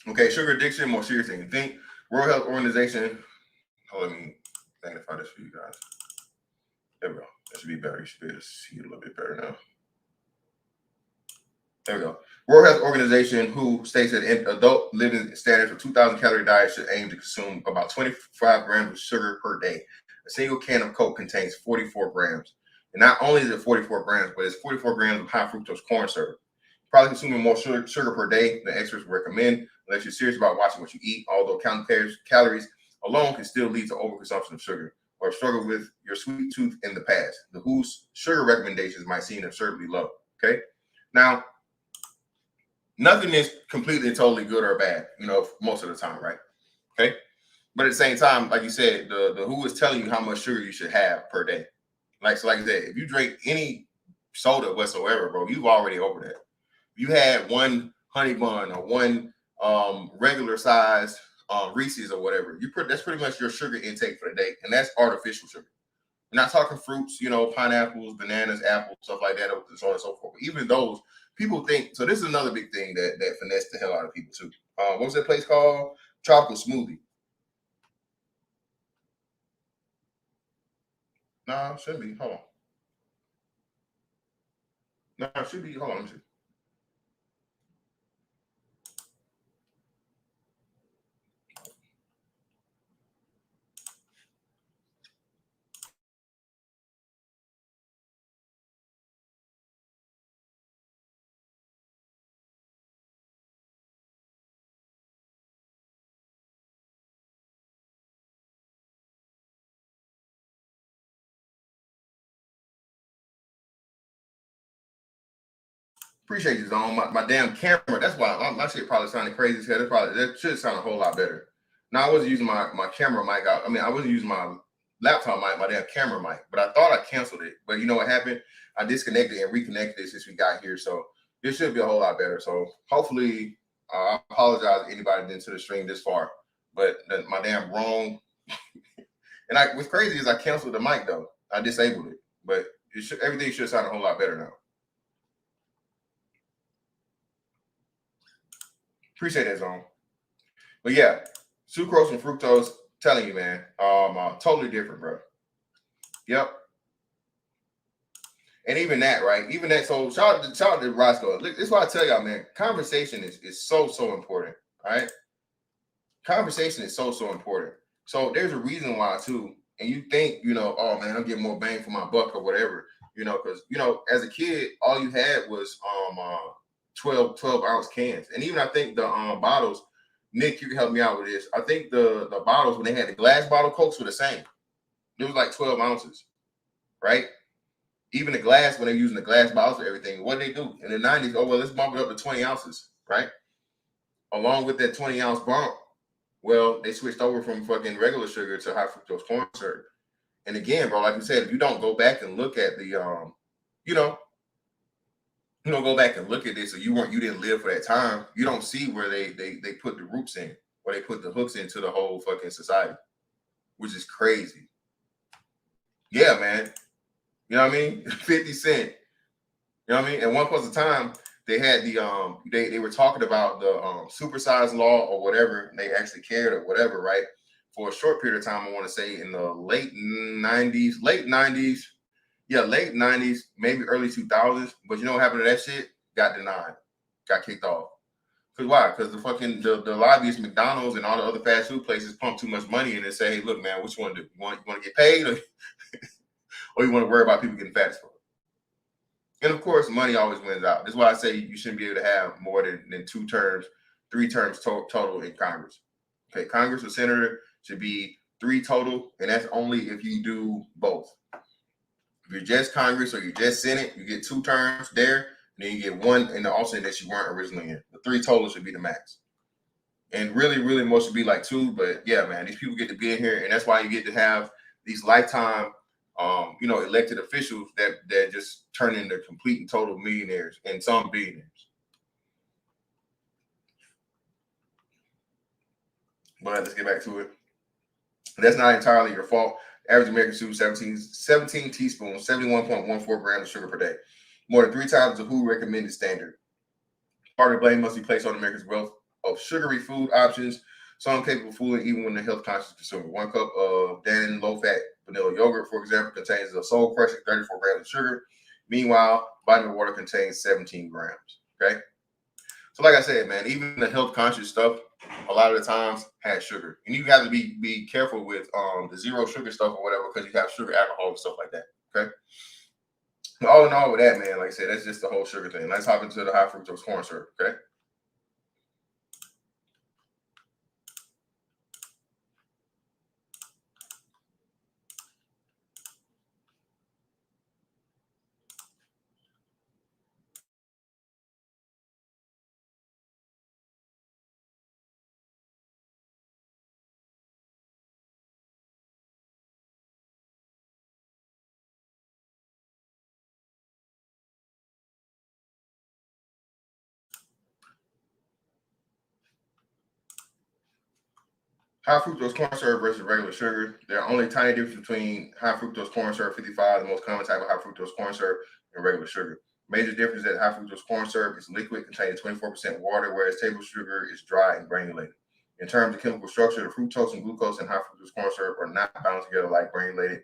Okay, sugar addiction, more serious than you think. World Health Organization. Let me magnify this for you guys. There we go. That should be better. You should be able to see it a little bit better now. There we go. World Health Organization, WHO states that adult living standards for 2,000 calorie diet should aim to consume about 25 grams of sugar per day. A single can of Coke contains 44 grams. And not only is it 44 grams, but it's 44 grams of high fructose corn syrup. Probably consuming more sugar per day than experts recommend, unless you're serious about watching what you eat, although counting calories alone can still lead to overconsumption of sugar or struggle with your sweet tooth in the past. The WHO's sugar recommendations might seem absurdly low. Okay. Now, nothing is completely and totally good or bad, most of the time, right? Okay. But at the same time, like you said, the WHO is telling you how much sugar you should have per day. Like I said, if you drink any soda whatsoever, bro, you've already over that. You had one honey bun or one regular size Reese's or whatever. That's pretty much your sugar intake for the day, and that's artificial sugar. We're not talking fruits, pineapples, bananas, apples, stuff like that, and so on and so forth. But even those, people think. So this is another big thing that finessed the hell out of people too. What was that place called? Tropical Smoothie. No, shouldn't be. Hold on. No, it should be. Hold on. Let me see. Appreciate you, Zone. My damn camera. That's why my shit probably sounded crazy as hell. That should sound a whole lot better. Now, I wasn't using my camera mic. I wasn't using my laptop mic, my damn camera mic. But I thought I canceled it. But you know what happened? I disconnected and reconnected it since we got here. So this should be a whole lot better. So hopefully, I apologize to anybody that's into the stream this far. But my damn wrong. And what's crazy is I canceled the mic though. I disabled it. But everything should sound a whole lot better now. Appreciate that, Zone. But yeah, sucrose and fructose, telling you, man, totally different, bro. Yep. And even that, right? Even that. So shout out to Roscoe. Look, this is why I tell y'all, man. Conversation is so important. All right. Conversation is so important. So there's a reason why too. And you think, oh man, I'm getting more bang for my buck or whatever, because as a kid, all you had was 12 ounce cans. And even I think the bottles, Nick, you can help me out with this. I think the bottles, when they had the glass bottle Cokes, were the same. It was like 12 ounces, right? Even the glass, when they're using the glass bottles for everything, what did they do? In the 90s, oh, well, let's bump it up to 20 ounces, right? Along with that 20 ounce bump, well, they switched over from fucking regular sugar to high fructose corn syrup. And again, bro, like you said, if you don't go back and look at the, go back and look at this, or you didn't live for that time, you don't see where they put the roots in, or they put the hooks into the whole fucking society, which is crazy. Yeah, man. You know what I mean? 50 Cent. You know what I mean? At one point in time, they had the they were talking about the supersize law or whatever, and they actually cared or whatever, right? For a short period of time, I want to say in the late 90s, maybe early 2000s. But you know what happened to that shit? Got denied, got kicked off. Because why? Because the fucking the lobbyists, McDonald's and all the other fast food places pump too much money in and say, hey, look, man, what you want to do? You want to get paid, or you want to worry about people getting fat as fuck? And of course, money always wins out. That's why I say you shouldn't be able to have more than 2 terms, 3 terms total in Congress. Okay, Congress or senator should be 3 total, and that's only if you do both. If you're just Congress or you're just Senate, you get 2 terms there, and then you get 1 in the alternate that you weren't originally in. The 3 total should be the max. And really, most should be like 2. But yeah, man, these people get to be in here, and that's why you get to have these lifetime elected officials that just turn into complete and total millionaires and some billionaires. But let's get back to it. That's not entirely your fault. Average American consumes 17 teaspoons, 71.14 grams of sugar per day, more than 3 times the WHO recommended standard. Part of the blame must be placed on America's wealth of sugary food options. Some capable of fooling even when the health conscious consumer. 1 cup of Dannon low-fat vanilla yogurt, for example, contains a soul-crushing 34 grams of sugar. Meanwhile, vitamin water contains 17 grams. Okay. So like I said, man, even the health conscious stuff, a lot of the times has sugar. And you have to be careful with the zero sugar stuff or whatever, because you have sugar, alcohol, and stuff like that. Okay. But all in all with that, man, like I said, that's just the whole sugar thing. Let's hop into the high fructose corn syrup. Okay. High fructose corn syrup versus regular sugar. There are only tiny differences between high fructose corn syrup 55, the most common type of high fructose corn syrup, and regular sugar. Major difference is that high fructose corn syrup is liquid, containing 24% water, whereas table sugar is dry and granulated. In terms of chemical structure, the fructose and glucose in high fructose corn syrup are not bound together like granulated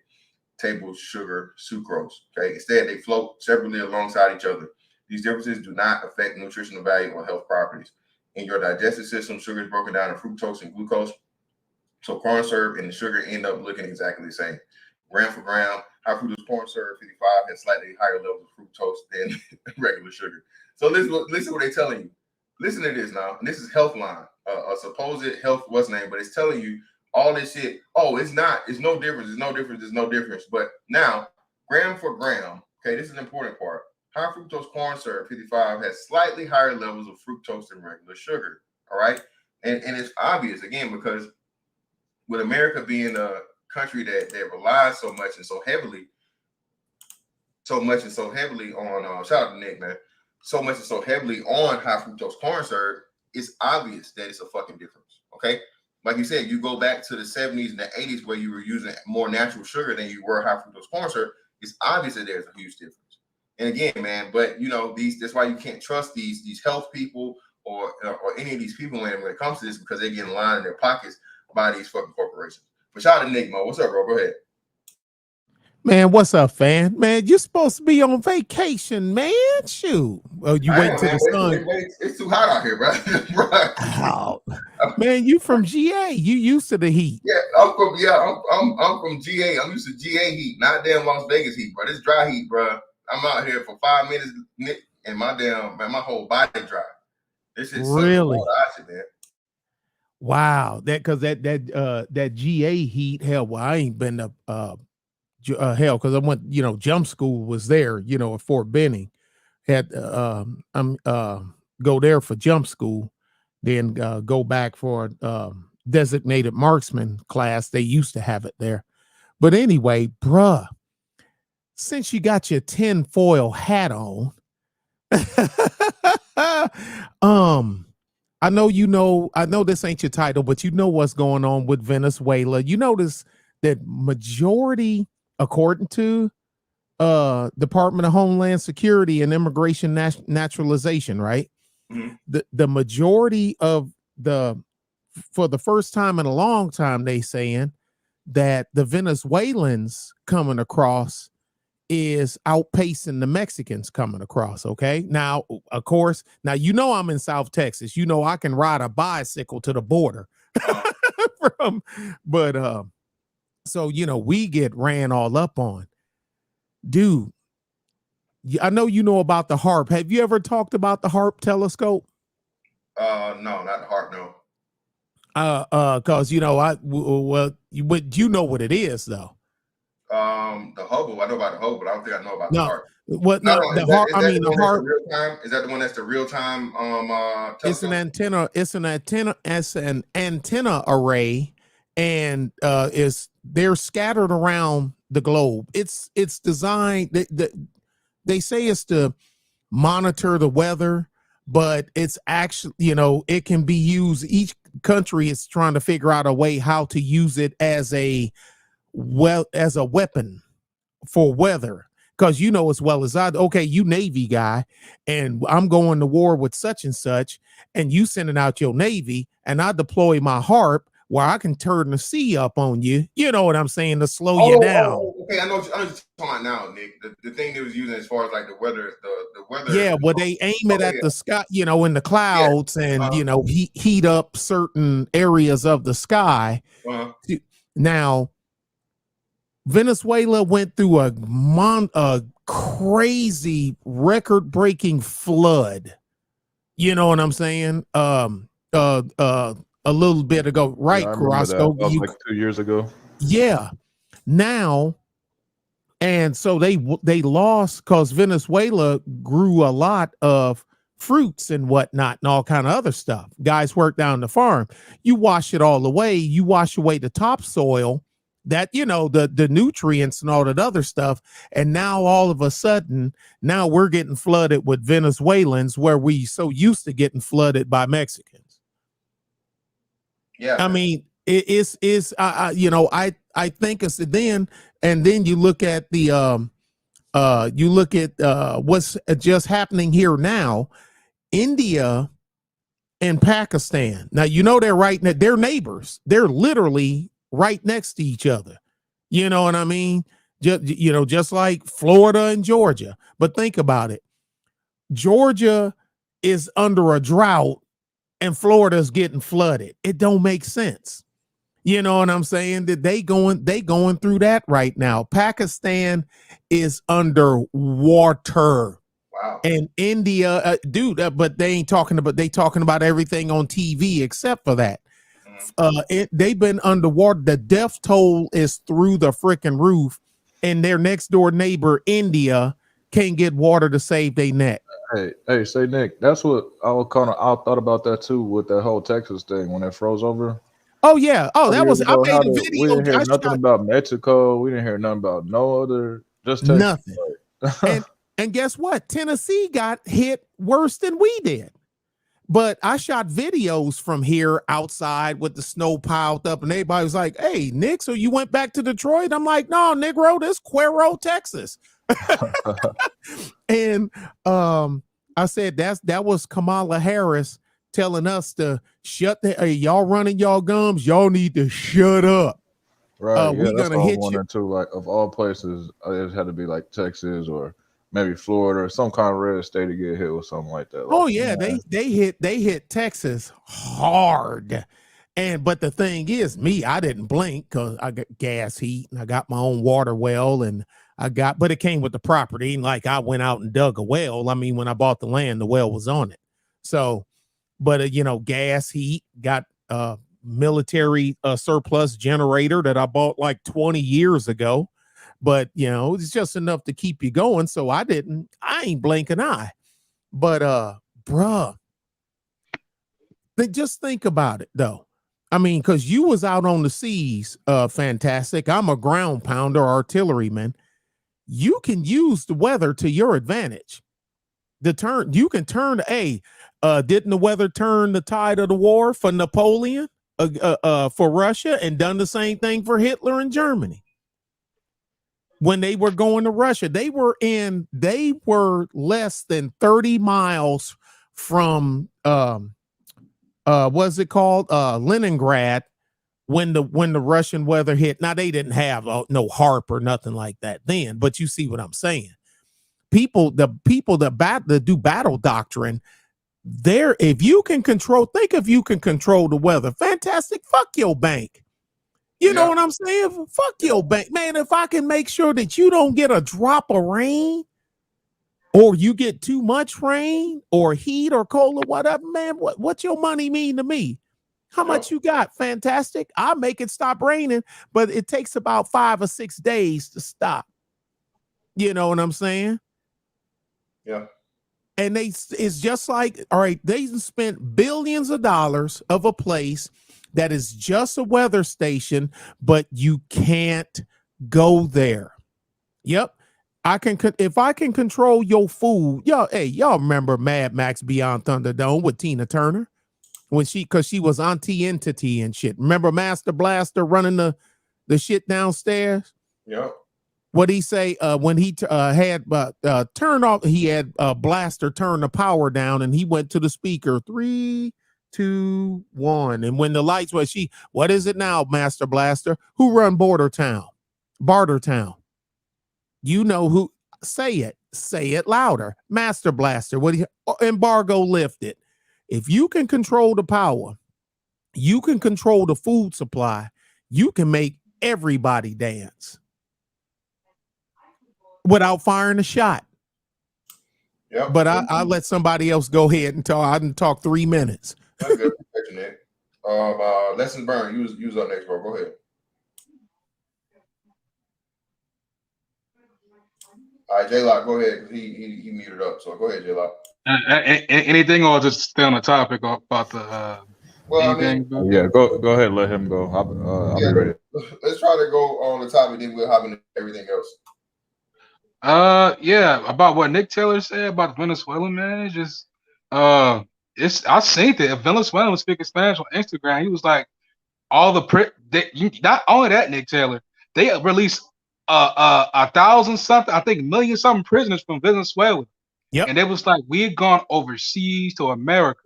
table sugar sucrose. Okay, instead they float separately alongside each other. These differences do not affect nutritional value or health properties. In your digestive system, sugar is broken down in fructose and glucose. So corn syrup and the sugar end up looking exactly the same. Gram for gram, high fructose corn syrup 55 has slightly higher levels of fructose than regular sugar. So listen to what they're telling you. Listen to this now. And this is Healthline, a supposed health what's name, but it's telling you all this shit. Oh, it's not. It's no difference. There's no difference. There's no difference. But now, gram for gram. Okay, this is an important part. High fructose corn syrup 55 has slightly higher levels of fructose than regular sugar. All right, and it's obvious again because with America being a country that relies so much and so heavily on shout out to Nick, man, so much and so heavily on high fructose corn syrup, it's obvious that it's a fucking difference. Okay, like you said, you go back to the 70s and the 80s where you were using more natural sugar than you were high fructose corn syrup. It's obvious that there's a huge difference. And again, man, but you know that's why you can't trust these health people or any of these people when it comes to this, because they get in line in their pockets by these fucking corporations. But shout out to Nick Mo. What's up, bro? Go ahead. Man, what's up, fan? Man, you're supposed to be on vacation, man. Shoot. Oh, you wait till the sun. It's too hot out here, bro. Oh, man, you from GA. You used to the heat. Yeah, I'm from GA. I'm used to GA heat, not damn Las Vegas heat, bro. This dry heat, bro. I'm out here for 5 minutes, Nick, and my whole body dry. This is really acid, man. Wow, that GA heat, hell, well, I ain't been to hell, because I went, jump school was there, at Fort Benning. Had go there for jump school, then go back for designated marksman class. They used to have it there. But anyway, bruh, since you got your tinfoil hat on, I know this ain't your title, but you know what's going on with Venezuela. You notice that majority, according to Department of Homeland Security and Immigration Naturalization, right? Mm-hmm. The majority of for the first time in a long time, they saying that the Venezuelans coming across is outpacing the Mexicans coming across. Okay. Now, of course, I'm in South Texas. I can ride a bicycle to the border so we get ran all up on. Dude, I know you know about the HARP. Have you ever talked about the HARP telescope? No, not the HARP, no. Because you know what it is though. The Hubble, I know about the Hubble, but I don't think I know about the HARP. What? No, the HARP. I mean, the HARP. Is that the one that's the real time? It's an antenna. It's an antenna array, and they're scattered around the globe. It's designed. They say it's to monitor the weather, but it's actually, it can be used. Each country is trying to figure out a way how to use it as a weapon for weather. Because you know as well as I, okay, you Navy guy, and I'm going to war with such and such, and you sending out your Navy, and I deploy my harp where I can turn the sea up on you. You know what I'm saying, to slow you down. Okay, I know what you're talking about now, Nick. The thing they was using as far as like the weather, the weather. Yeah, well, they aim it at the sky, you know, in the clouds, and you know, heat up certain areas of the sky. Now, Venezuela went through a crazy record-breaking flood. You know what I'm saying? A little bit ago, right, I remember Carrasco? that was like 2 years ago. Yeah. Now, and so they lost because Venezuela grew a lot of fruits and whatnot and all kind of other stuff. Guys work down the farm. You wash it all away. You wash away the topsoil, that, you know, the nutrients and all that other stuff. And now all of a sudden, now we're getting flooded with Venezuelans where we so used to getting flooded by Mexicans. Yeah, I mean, it's you know, I think it's then, and then you look at the what's just happening here now, India and Pakistan. Now, you know, they're neighbors. They're literally right next to each other. You know what I mean? You know, just like Florida and Georgia. But think about it. Georgia is under a drought and Florida's getting flooded. It don't make sense. You know what I'm saying? That they going through that right now. Pakistan is under water. Wow. And India, but they talking about everything on TV except for that. They've been underwater. The death toll is through the freaking roof, and their next door neighbor, India, can't get water to save their neck. Hey, say Nick, that's what I thought about that too with that whole Texas thing when it froze over. Oh yeah. Oh, that was, I made a video. We didn't hear nothing about Mexico. We didn't hear nothing about no other, just Texas. Nothing. and guess what? Tennessee got hit worse than we did. But I shot videos from here outside with the snow piled up, and everybody was like, "Hey, Nick, so you went back to Detroit?" I'm like, "No, Negro, this Cuero, Texas." And I said that was Kamala Harris telling us to shut hey, y'all running y'all gums, y'all need to shut up. Right. We're gonna hit you too. Like of all places, it had to be like Texas or maybe Florida or some kind of red state to get hit with something like that. Oh yeah, they hit Texas hard. But the thing is, I didn't blink because I got gas heat and I got my own water well, and but it came with the property. And like I went out and dug a well. I mean, when I bought the land, the well was on it. So, but you know, gas heat, got military surplus generator that I bought like 20 years ago. But you know, it's just enough to keep you going. So I ain't blink an eye. But bruh, just think about it though. I mean, because you was out on the seas, fantastic. I'm a ground pounder, artilleryman. You can use the weather to your advantage. You can turn. Didn't the weather turn the tide of the war for Napoleon, for Russia, and done the same thing for Hitler and Germany? When they were going to Russia, they were less than 30 miles from what's it called? Leningrad, when the Russian weather hit. Now they didn't have no harp or nothing like that then, but you see what I'm saying. The people that do battle doctrine, if you can control the weather, fantastic. Fuck your bank. You know what I'm saying? Fuck your bank, man. If I can make sure that you don't get a drop of rain, or you get too much rain or heat or cold or whatever, man, what your money mean to me? How much you got? Fantastic. I'll make it stop raining, but it takes about 5 or 6 days to stop. You know what I'm saying? Yeah. And it's just like, all right, they spent billions of dollars of a place that is just a weather station, but you can't go there. Yep. If I can control your food, y'all remember Mad Max Beyond Thunderdome with Tina Turner because she was Auntie Entity and shit. Remember Master Blaster running the shit downstairs? Yep. What he say when he had turned off, he had Blaster turn the power down, and he went to the speaker 3, 2, 1, and when the lights were, what is it now, Master Blaster? Who run Bartertown? You know who? Say it louder, Master Blaster. What embargo lifted? If you can control the power, you can control the food supply. You can make everybody dance without firing a shot. Yep. But I'll let somebody else go ahead and talk. I can talk 3 minutes. That's good. Lessons Burn, you was up next, bro. Go ahead. All right, J-Lock, go ahead. He muted up, so go ahead, J-Lock. Anything, or just stay on the topic about the anything? Yeah, go ahead, let him go. I'll be ready. Let's try to go on the topic, then we'll hop into everything else. Yeah, about what Nick Taylor said about Venezuela, man. It's just I seen that Venezuela was speaking Spanish on Instagram. He was like, all the not only that, Nick Taylor, they released 1,000 something, I think million something prisoners from Venezuela. Yep. And it was like, we had gone overseas to America.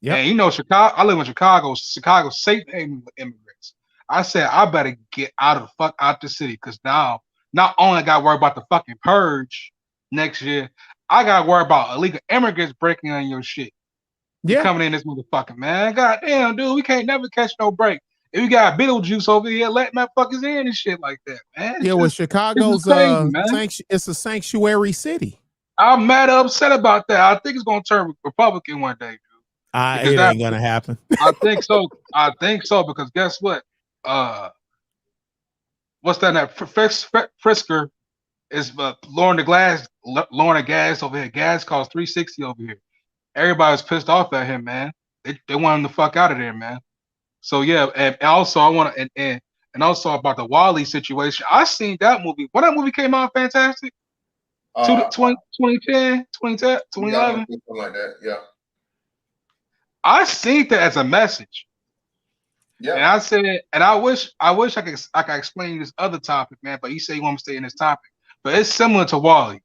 Yep. And you know, Chicago, I live in Chicago. Chicago's safe haven with immigrants. I said, I better get out of the fuck out the city, because now not only I got to worry about the fucking purge next year, I got to worry about illegal immigrants breaking on your shit. Yeah. Coming in this motherfucker, man. God damn, dude, we can't never catch no break. If we got Beetlejuice over here, let motherfuckers in and shit like that, man. Yeah, well, Chicago's crazy, man. It's a sanctuary city. I'm mad upset about that. I think it's gonna turn Republican one day, dude. It ain't gonna happen. I think so. I think so, because guess what? What's that? Frisker is lowering the gas over here. Gas costs $3.60 over here. Everybody's pissed off at him, man. They want him the fuck out of there, man. So yeah, and also I want to and also about the Wally situation. I seen that movie. When that movie came out, fantastic. 2010, 2011. Something like that. Yeah. I seen that as a message. Yeah. And I said, and I wish I could explain this other topic, man. But he said he want me to stay in this topic. But it's similar to Wally.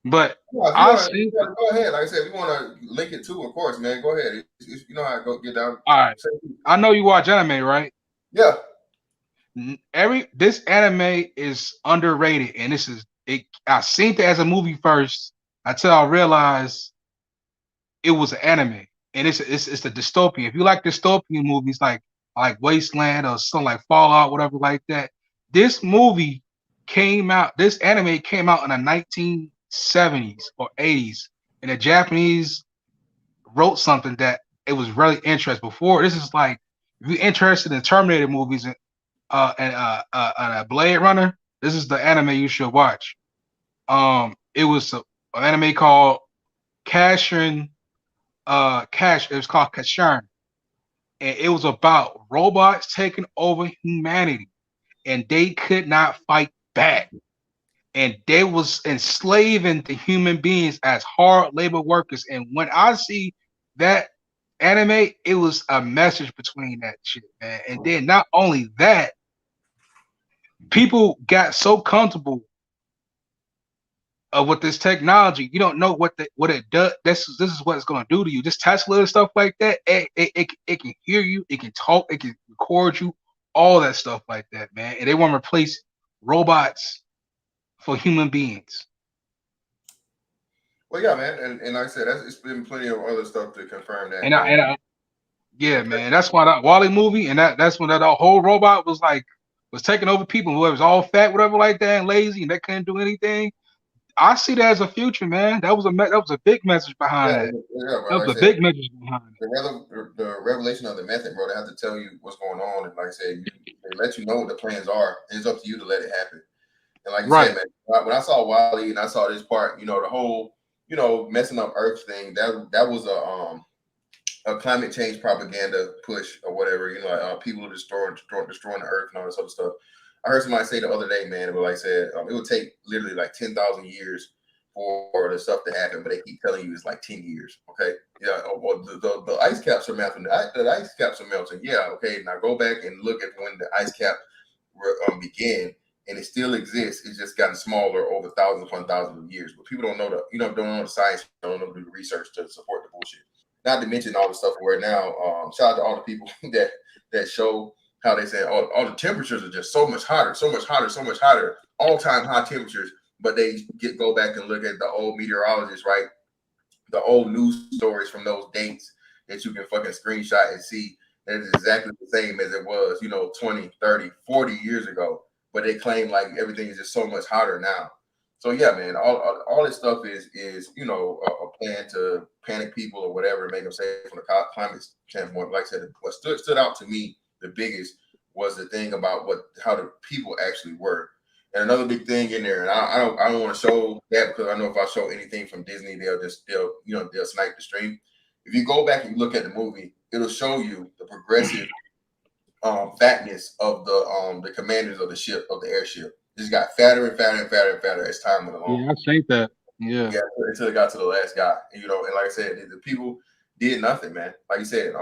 But go ahead. Like I said, we want to link it to, of course, man. Go ahead. You know how to go get down. All right. I know you watch anime, right? Yeah. This anime is underrated, and this is it. I seen it as a movie first until I realized it was an anime, and it's the dystopian. If you like dystopian movies like Wasteland or something like Fallout, whatever like that, this movie came out. This anime came out in the 1970s or 80s, and the Japanese wrote something that it was really interesting. Before this is like, if you're interested in Terminator movies and a Blade Runner, this is the anime you should watch. It was an anime called It was called Kashin, and it was about robots taking over humanity, and they could not fight back, and they was enslaving the human beings as hard labor workers. And when I see that anime, it was a message between that shit, man. And then not only that, people got so comfortable with this technology. You don't know what it does. This is what it's going to do to you. This Tesla and stuff like that, it can hear you, it can talk, it can record you, all that stuff like that, man. And they want to replace robots for human beings. Well, yeah, man, and like I said, it's been plenty of other stuff to confirm that. Yeah, man, that's why that Wally movie, and that's when that whole robot was taking over people who was all fat, whatever like that, and lazy, and they couldn't do anything. I see that as a future, man. That was a big message behind that. Yeah, that was a big message behind it. The revelation of the method, bro. They have to tell you what's going on, and like I said, they let you know what the plans are. And it's up to you to let it happen. And like you said, man, when I saw Wally and I saw this part, the whole, messing up Earth thing, that was a climate change propaganda push or whatever. People are destroying the Earth and all this other stuff. I heard somebody say the other day, man, but like I said, it would take literally like 10,000 years for the stuff to happen, but they keep telling you it's like 10 years. Okay, yeah. Well, the ice caps are melting. The ice caps are melting. Yeah. Okay. Now go back and look at when the ice cap began, and it still exists. It's just gotten smaller over thousands upon thousands of years. But people don't know don't know the science, don't know the research to support the bullshit. Not to mention all the stuff where now, shout out to all the people that show how they say all the temperatures are just so much hotter, all-time high temperatures. But they go back and look at the old meteorologists, right? The old news stories from those dates that you can fucking screenshot and see that it's exactly the same as it was, 20, 30, 40 years ago. But they claim like everything is just so much hotter now. So yeah, man, all this stuff is a plan to panic people or whatever, make them say from the climate standpoint. Like I said, what stood out to me the biggest was the thing about how the people actually were. And another big thing in there, and I don't want to show that because I know if I show anything from Disney, they'll snipe the stream. If you go back and look at the movie, it'll show you the progressive fatness of the commanders of the airship. Just got fatter and fatter and fatter and fatter as time went along. Yeah, I think that. Yeah, until it got to the last guy. And like I said, the people did nothing, man. Like you said,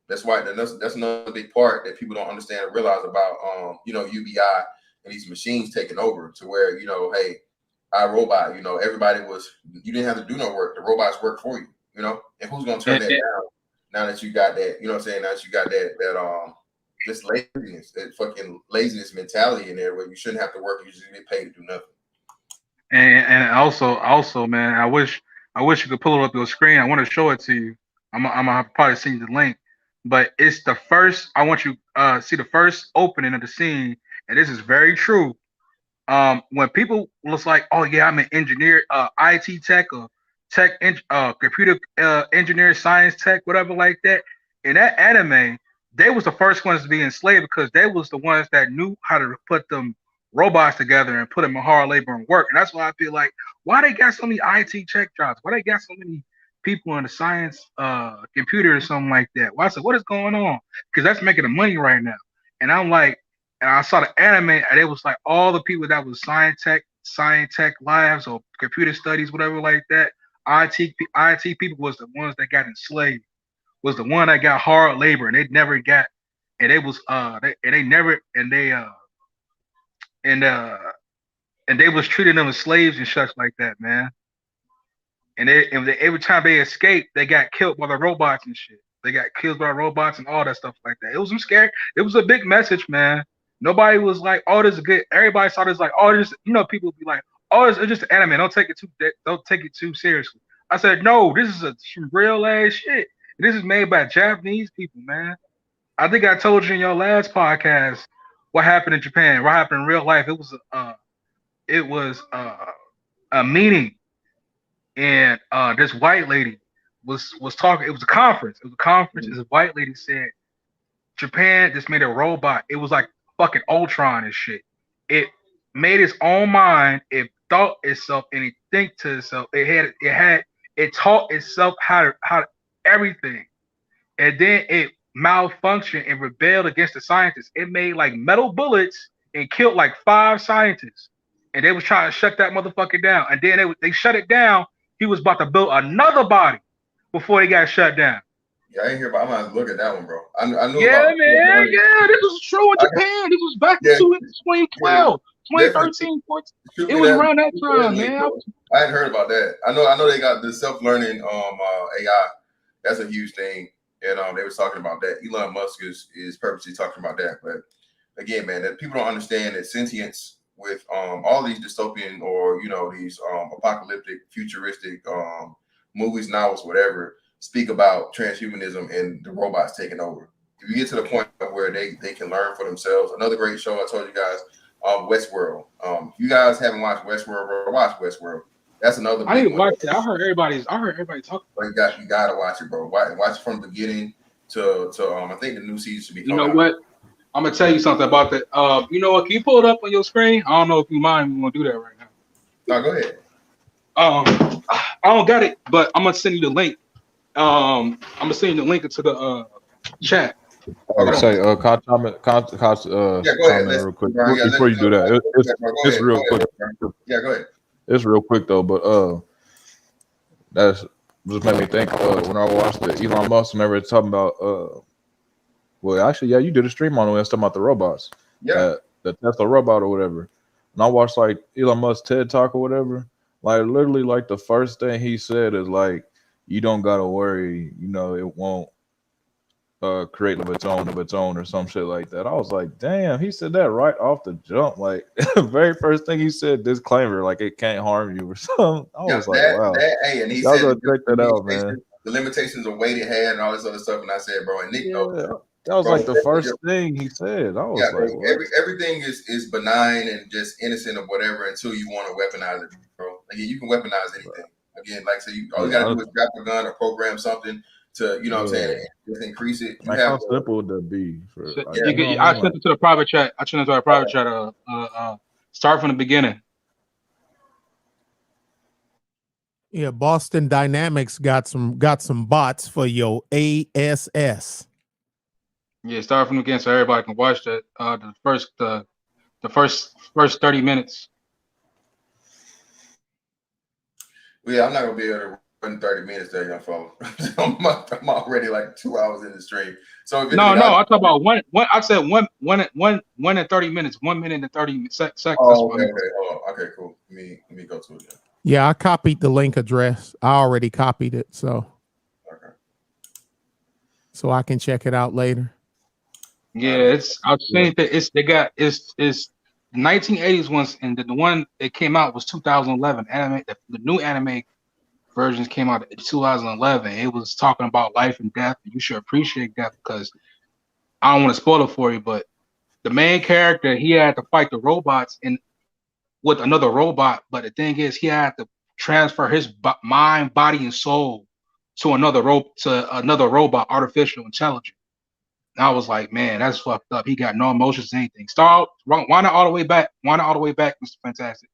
that's why that's another big part that people don't understand or realize about UBI and these machines taking over to where, hey, iRobot, everybody you didn't have to do no work. The robots work for you, and who's going to turn that down now that you got that, now that you got that just laziness, that fucking laziness mentality in there where you shouldn't have to work. You just get paid to do nothing. And also, man, I wish you could pull it up your screen. I want to show it to you. I'm gonna probably send you the link, but it's the first. I want you see the first opening of the scene, and this is very true. When people was like, "Oh yeah, I'm an engineer, IT tech, or computer engineer, science tech, whatever like that," in that anime, they was the first ones to be enslaved because they was the ones that knew how to put them robots together and put them in hard labor and work. And that's why I feel like, why they got so many IT tech jobs? Why they got so many people in the science computer or something like that? Well, I said, what is going on? Because that's making the money right now. And I'm like, and I saw the anime and it was like all the people that was science tech labs or computer studies, whatever like that. IT people was the ones that got enslaved, was the one that got hard labor, and they never got, and they was and they was treating them as slaves and such like that, man. And every time they escaped, they got killed by the robots and shit. They got killed by robots and all that stuff like that. It was scary. It was a big message, man. Nobody was like, "Oh, this is good." Everybody saw this like, "Oh, this." People would be like, "Oh, it's just an anime. Don't take it too seriously." I said, "No, this is some real ass shit. This is made by Japanese people, man." I think I told you in your last podcast what happened in Japan. What happened in real life? It was a meeting, and this white lady was talking. It was a conference. And this white lady said, Japan just made a robot. It was like fucking Ultron and shit. It made its own mind. It thought itself and it think to itself. It taught itself how to everything. And then it malfunctioned and rebelled against the scientists. It made like metal bullets and killed like 5 scientists. And they was trying to shut that motherfucker down. And then they shut it down. He was about to build another body before they got shut down. Yeah, I ain't hear about. I'm gonna look at that one, bro. I knew yeah, about. Man. Yeah, this was true in Japan. This was back in 2012, 2013, 14. It was around that time, man. I hadn't heard about that. I know they got the self-learning AI. That's a huge thing, and they was talking about that. Elon Musk is purposely talking about that. But again, man, that people don't understand that sentience with all these dystopian or these apocalyptic, futuristic movies, novels, whatever, speak about transhumanism and the robots taking over. If you get to the point where they can learn for themselves, another great show I told you guys, Westworld. If you guys haven't watched Westworld, bro, watch Westworld. That's another. I didn't watch it. I heard everybody talking. You gotta watch it, bro. Watch it from the beginning to I think the new season should be coming out. You know what? I'm gonna tell you something about that. You know what? Can you pull it up on your screen? I don't know if you mind. We gonna do that right now. No, go ahead. I don't got it, but I'm gonna send you the link. I'm gonna send you the link into the chat. Okay, say, yeah, go ahead. Real quick before you do that. It's real quick. Yeah, go ahead. It's real quick though, but that's just made me think when I watched the Elon Musk and everything talking about well, actually, yeah, you did a stream on it. Talking about the robots. Yeah, the Tesla robot or whatever. and I watched like Elon Musk TED Talk or whatever. Like literally, like the first thing he said is like, "You don't gotta worry. You know, it won't create of its own or some shit like that." I was like, damn, he said that right off the jump. Like very first thing he said, disclaimer, like it can't harm you or something. I was like, wow. Hey, and he Y'all said gotta check that out, man. the limitations of weight it had and all this other stuff. And I said, bro, and Nick knows. That was Bro, like the first thing he said. I was yeah, like, bro, what? everything is benign and just innocent or whatever until you want to weaponize it, bro. Again, you can weaponize anything. Again, like I said, all you gotta do is grab a gun or program something to, you know what I'm saying, just increase it. You like have how simple would that be? For, like, I sent it to the private chat. I sent it to our private chat. Start from the beginning. Yeah, Boston Dynamics got some bots for your ASS. Yeah, start from the beginning so everybody can watch that. The first 30 minutes. Well, yeah, I'm not gonna be able to run 30 minutes there, young fella. I'm already like 2 hours in the stream. So if No, I talk about one. I said one and 30 minutes. 1 minute and 30 seconds. Oh, okay, hold on. Okay, cool. Let me go to it then. Yeah, I copied the link address. I already copied it, so I can check it out later. Yeah, I'm saying that it's 1980s ones, and the one that came out was 2011. The new anime versions came out in 2011. It was talking about life and death. And you should appreciate that because I don't want to spoil it for you, but the main character, he had to fight the robots with another robot. But the thing is, he had to transfer his mind, body, and soul to another robot, artificial intelligence. And I was like, man, that's fucked up. He got no emotions, anything. Why not all the way back? Why not all the way back, Mr. Fantastic?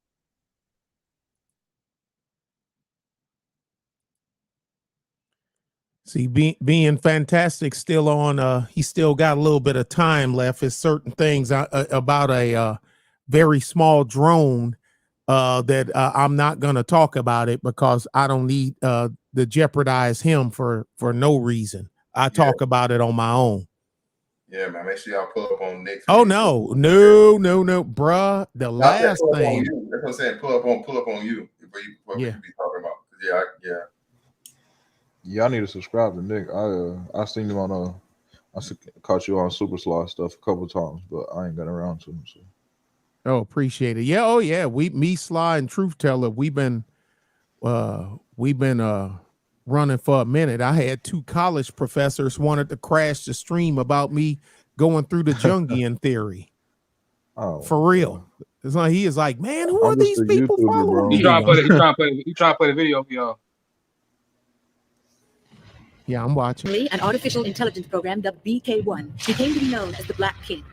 See, being fantastic still on. He still got a little bit of time left. There's certain things about a very small drone that I'm not going to talk about it because I don't need to jeopardize him for no reason. I talk about it on my own. Yeah, man. Make sure y'all pull up on Nick. Oh no, bruh. The last thing. That's what I'm saying. Pull up on you. What you be talking about? Yeah. Yeah, I need to subscribe to Nick. I seen him on caught you on Super Slaw stuff a couple of times, but I ain't got around to him. So. Oh, appreciate it. Yeah, oh yeah. Me, Sly, and Truth Teller, we've been running for a minute. I had 2 college professors wanted to crash the stream about me going through the Jungian theory. Oh, for real. It's like he is like, man, who are these people following me? He trying to play the video for y'all. Yeah, I'm watching. An artificial intelligence program dubbed BK-1 became to be known as the Black King.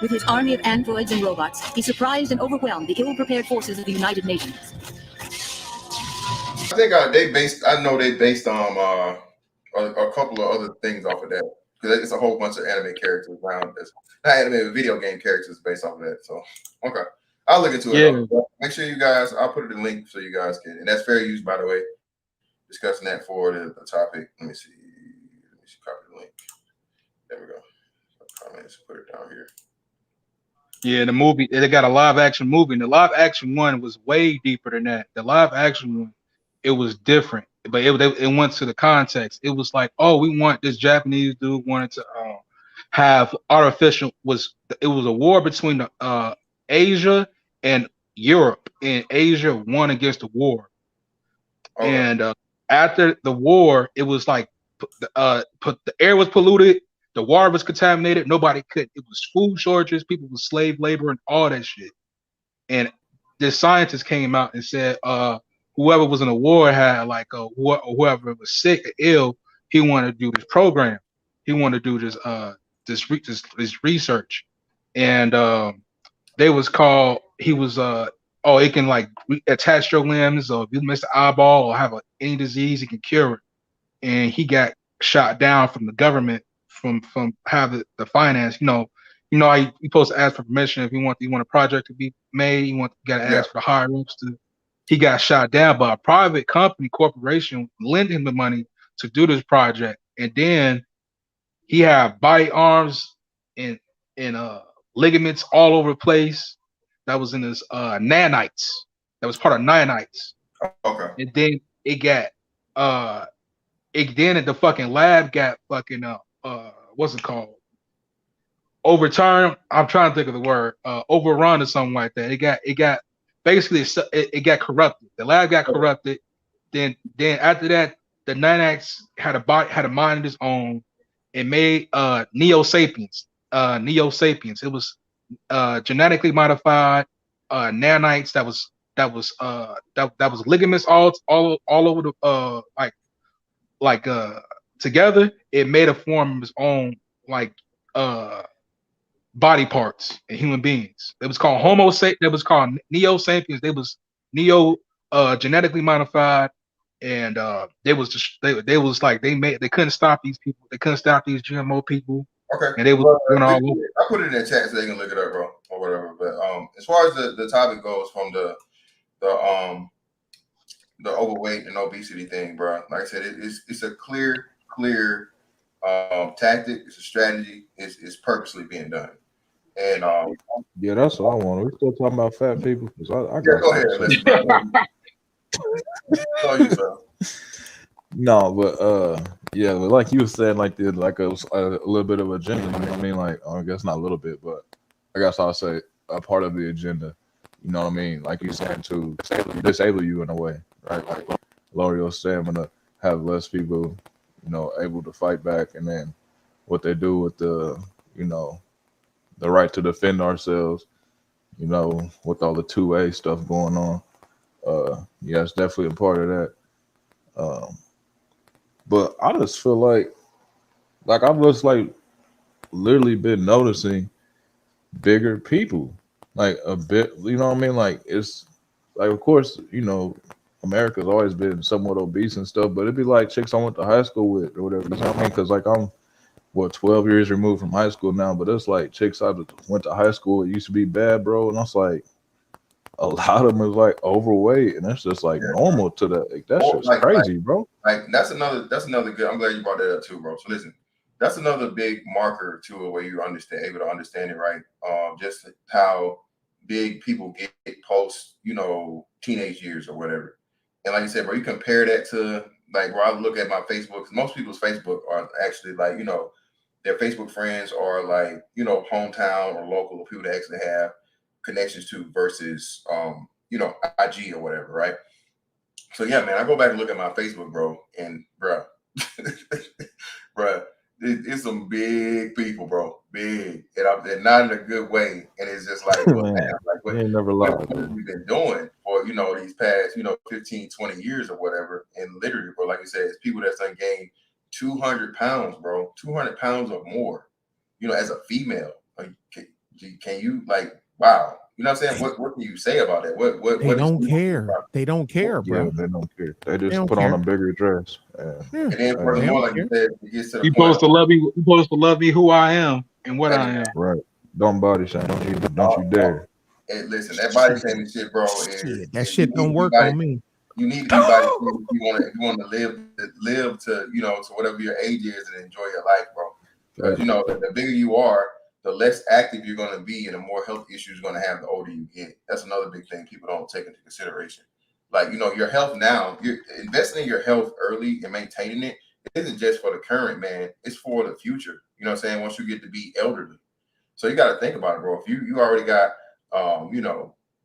With his army of androids and robots, he surprised and overwhelmed the ill-prepared forces of the United Nations. I think I know they based on a couple of other things off of that because it's a whole bunch of anime characters around this. Not anime, video game characters based off of that. So okay, I'll look into it. Yeah. Make sure you guys. I'll put it in the link so you guys can. And that's fair use, by the way. Discussing that for the topic. Let me see. Copy the link. There we go. Comments. Put it down here. Yeah, the movie, they got a live action movie. And the live action one was way deeper than that. The live action one, it was different, but it went to the context. It was like, oh, we want this Japanese dude wanted to have artificial it was a war between Asia and Europe, and Asia won against the war. Okay. And after the war, it was like the air was polluted. The water was contaminated. Nobody could. It was food shortages. People was slave labor and all that shit. And this scientist came out and said, whoever was in the war had like whoever was sick or ill, he wanted to do this program. He wanted to do this research. And they was called. He was it can like attach your limbs, or if you miss the eyeball or have any disease, it can cure it. And he got shot down from the government. From have the finance, you know how you're supposed to ask for permission if you want a project to be made. You got to ask for the higher ups to. He got shot down by a private corporation, lent him the money to do this project, and then he had body arms and and ligaments all over the place. That was in his nanites. That was part of nanites. Okay. And then it got then at the fucking lab got fucking what's it called? Overturned. I'm trying to think of the word. Overrun or something like that. It got basically it got corrupted. The lab got corrupted. Then after that, the nanites had a mind of its own. It made Neo Sapiens. It was genetically modified nanites that was ligaments all over the together. It made a form of its own body parts in human beings. It was called that was called Neo Sapiens. They was Neo genetically modified, and they was like they couldn't stop these people. They couldn't stop these GMO people. Okay. And they was going all over. I put it in the chat so they can look it up, bro, or whatever. But as far as the topic goes, from the overweight and obesity thing, bro, like I said, it's a clear tactic. It's a strategy. It's purposely being done. And yeah, that's what I want. We're still talking about fat people. I go ahead. No, but yeah, but like you were saying, like a little bit of agenda. You know what I mean? Like, I guess not a little bit, but I guess I'll say a part of the agenda. You know what I mean? Like you saying, to disable you in a way, right? Like lower your stamina, have less people, able to fight back, and then what they do with the right to defend ourselves, with all the 2A stuff going on. Yeah, it's definitely a part of that. But I just feel like I've just literally been noticing bigger people, like a bit, you know what I mean? Like, it's like, of course, America's always been somewhat obese and stuff, but it'd be like chicks I went to high school with or whatever, you know what I mean? Because like I'm 12 years removed from high school now, but it's like chicks I went to high school, it used to be bad, bro, and it's like a lot of them is like overweight, and that's just like normal to that. Like, that's just crazy, bro. Like that's another good. I'm glad you brought that up too, bro. So listen, that's another big marker to it where you're able to understand it, right? Just how big people get post, teenage years or whatever. And like you said, bro, you compare that to like where I look at my Facebook, because most people's Facebook are actually like, their Facebook friends are like, hometown or local, or people that actually have connections to, versus IG or whatever, right? So yeah, man, I go back and look at my Facebook, bro, and bro, it's some big people, bro, big, and not in a good way. And it's just like, what we've been doing for these past 15, 20 years or whatever. And literally, bro, like you said, it's people that's done gained 200 pounds, bro, 200 pounds or more, as a female. Like, can you, like, wow. You know what I'm saying? What can you say about that? They don't care. They don't care, bro. Yeah, they don't care. They just put on a bigger dress. And then furthermore, like you said, it gets to the You supposed to love me. You supposed to love me who I am and what I am. Right. Don't body shame. Don't you dare. Hey, listen, that body shaming shit, bro. That shit don't work on me. You need to be body shamed if you want to live to to whatever your age is and enjoy your life, bro. Because the bigger you are, the less active you're going to be, and the more health issues you're going to have the older you get. That's another big thing people don't take into consideration. Like, your health now, you're investing in your health early and maintaining it. It isn't just for the current, man. It's for the future. You know what I'm saying? Once you get to be elderly. So you got to think about it, bro. If you already got,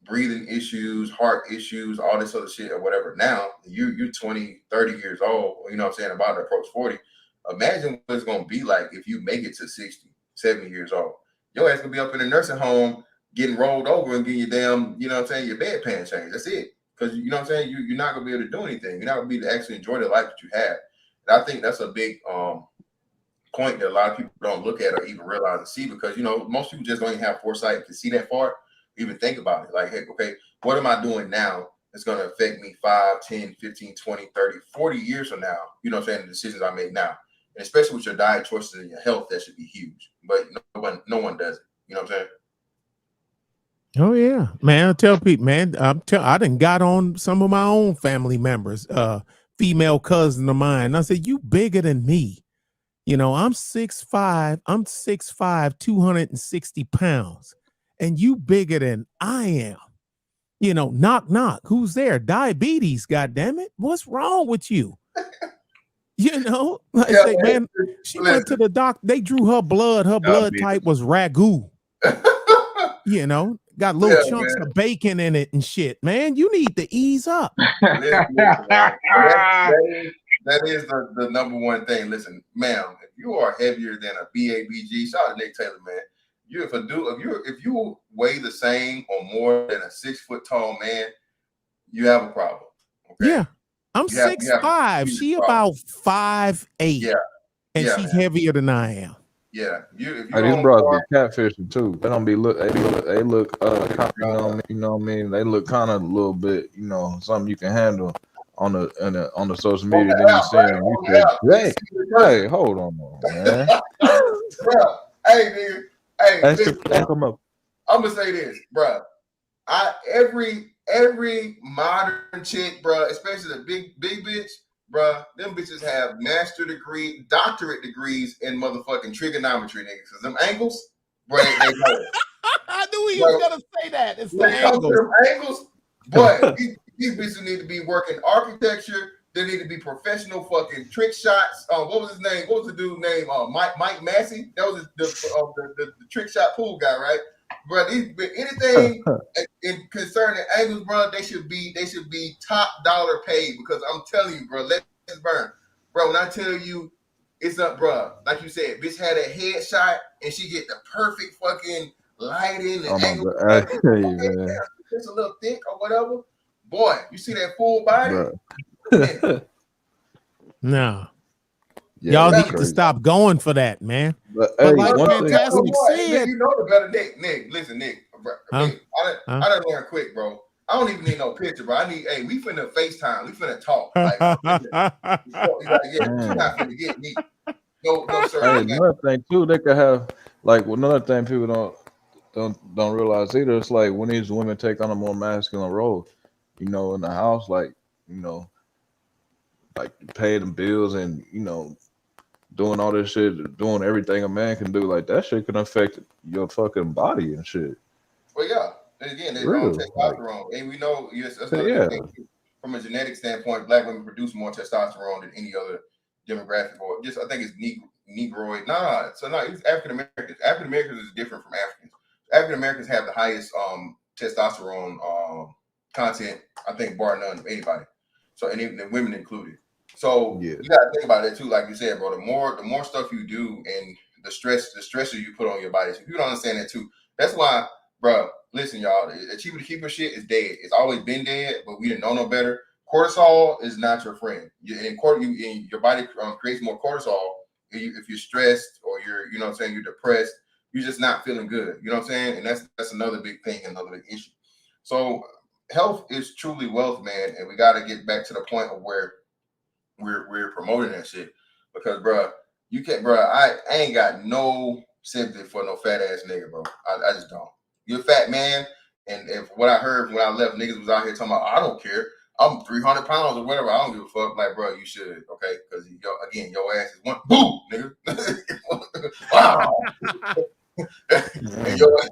breathing issues, heart issues, all this other shit or whatever, now you're 20, 30 years old, you know what I'm saying, about to approach 40. Imagine what it's going to be like if you make it to 60. 70 years old. Your ass gonna be up in a nursing home getting rolled over and getting your damn, your bedpan changed. That's it. Because you know what I'm saying, you're not gonna be able to do anything. You're not gonna be able to actually enjoy the life that you have. And I think that's a big point that a lot of people don't look at or even realize and see, because most people just don't even have foresight to see that far, even think about it. Like, hey, okay, what am I doing now that's gonna affect me 5, 10, 15, 20, 30, 40 years from now? You know what I'm saying? The decisions I make now. And especially with your diet choices and your health, that should be huge. But no one does it. You know what I'm saying? Oh yeah, man. I tell people, man, I done got on some of my own family members, female cousin of mine. I said, you bigger than me. You know, I'm 6'5", 260 pounds, and you bigger than I am. You know, knock, knock. Who's there? Diabetes, goddammit. What's wrong with you? You know, I say, man, she went to the doc. They drew her blood. Her blood type was ragu. You know, got little chunks of bacon in it and shit. Man, you need to ease up. That is the number one thing. Listen, ma'am, if you are heavier than a BABG, shout out to Nick Taylor, man. If you weigh the same or more than a 6 foot tall man, you have a problem. Okay? Yeah, I'm 6'5". She about 5'8". Yeah, and she's heavier than I am. Yeah, these bros be catfishing too. They don't be they look you know what I mean? They look kind of a little bit, you know, something you can handle on the social media. Then you saying hey, hold on, man. Bro, hey, nigga, come up. I'm gonna say this, bro. Every modern chick, bro, especially the big bitch, bro, them bitches have doctorate degrees in motherfucking trigonometry, niggas. Cause them angles, bro, they know. I knew he was gonna say that. It's the angles. But these bitches need to be working architecture. They need to be professional fucking trick shots. What was his name? What was the dude's name? Mike Massey. That was the trick shot pool guy, right? Bro, anything concerning angles, bro, they should be top dollar paid, because I'm telling you, bro, let this burn. Bro, when I tell you it's up, bro, like you said, bitch had a headshot and she get the perfect fucking lighting and angle. It's a little thick or whatever. Boy, you see that full body? No. Y'all need to stop going for that, man. But like Fantastic said, you know the better, Nick. Listen, Nick. I done learn quick, bro. I don't even need no picture, bro. We finna FaceTime. We finna talk. Like, you're not finna get me. No, sir. Hey, another thing too, they could have another thing people don't realize either. It's like when these women take on a more masculine role, you know, in the house, like, you know, like paying them bills and, you know, doing all this shit, doing everything a man can do, like that shit can affect your fucking body and shit. Well, yeah. And again, there's testosterone, and we know from a genetic standpoint, black women produce more testosterone than any other demographic, or just I think it's Negroid. It's African Americans. African Americans is different from Africans. African Americans have the highest testosterone content, I think, bar none of anybody. So, and even the women included. So you gotta think about it too, like you said, bro. The more stuff you do, and the stressor you put on your body. So if you don't understand that too, that's why, bro. Listen, y'all, the cheaper to keep shit is dead. It's always been dead, but we didn't know no better. Cortisol is not your friend. Your body creates more cortisol if you're stressed or you're depressed. You're just not feeling good. You know what I'm saying? And that's another big thing, another big issue. So health is truly wealth, man, and we got to get back to the point of where we're promoting that shit, because, bro, you can't, bro. I ain't got no sympathy for no fat ass nigga, bro. I just don't. You're a fat man, and if what I heard when I left, niggas was out here talking about, I don't care, I'm 300 pounds or whatever, I don't give a fuck. Like, bro, you should, okay? Because your ass is one boo, nigga. Wow. And your ass,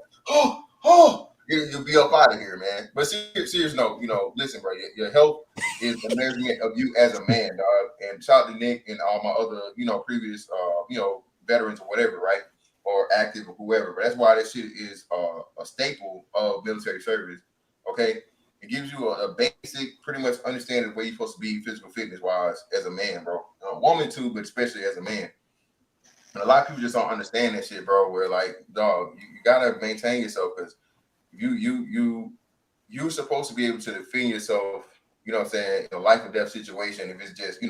you'll be up out of here, man. But serious note, listen, bro, your health is a measurement of you as a man, dog. And shout out to Nick and all my other, previous, veterans or whatever, right? Or active or whoever. But that's why this shit is a staple of military service, okay? It gives you a basic, pretty much understanding of where you're supposed to be physical fitness wise as a man, bro. A woman too, but especially as a man. And a lot of people just don't understand that shit, bro. Where, like, dog, you gotta maintain yourself, because you're supposed to be able to defend yourself, you know what I'm saying, in a life or death situation, if it's just,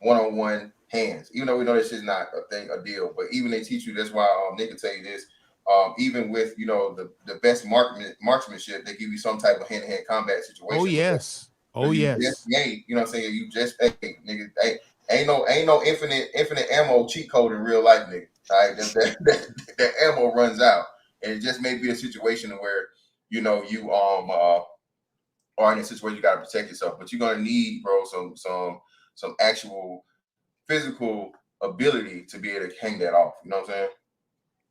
one-on-one hands. Even though we know that shit's not a deal, but even they teach you, that's why Nick can tell you this, even with, the best marksmanship, they give you some type of hand-to-hand combat situation. Oh, yes. Oh, yes. You know what I'm saying? You just, nigga, ain't no infinite ammo cheat code in real life, nigga. All right? That ammo runs out. And it just may be a situation where, you are in a situation you gotta protect yourself. But you're gonna need, bro, some actual physical ability to be able to hang that off. You know what I'm saying?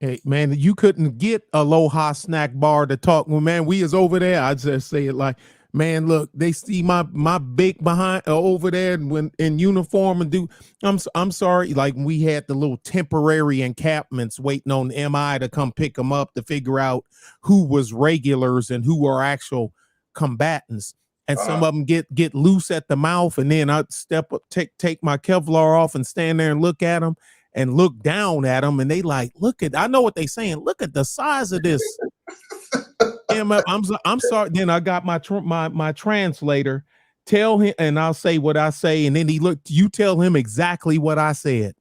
Hey, man, you couldn't get Aloha snack bar to talk. Well, man, we is over there. I just say it like, man, look, they see my big behind over there when in uniform and do. I'm sorry, like we had the little temporary encampments waiting on MI to come pick them up to figure out who was regulars and who are actual combatants. And some of them get loose at the mouth, and then I step up, take my Kevlar off, and stand there and look at them. And look down at them, and they like, look at, I know what they saying. Look at the size of this. I'm sorry. Then I got my translator. Tell him, and I'll say what I say, and then he looked. You tell him exactly what I said.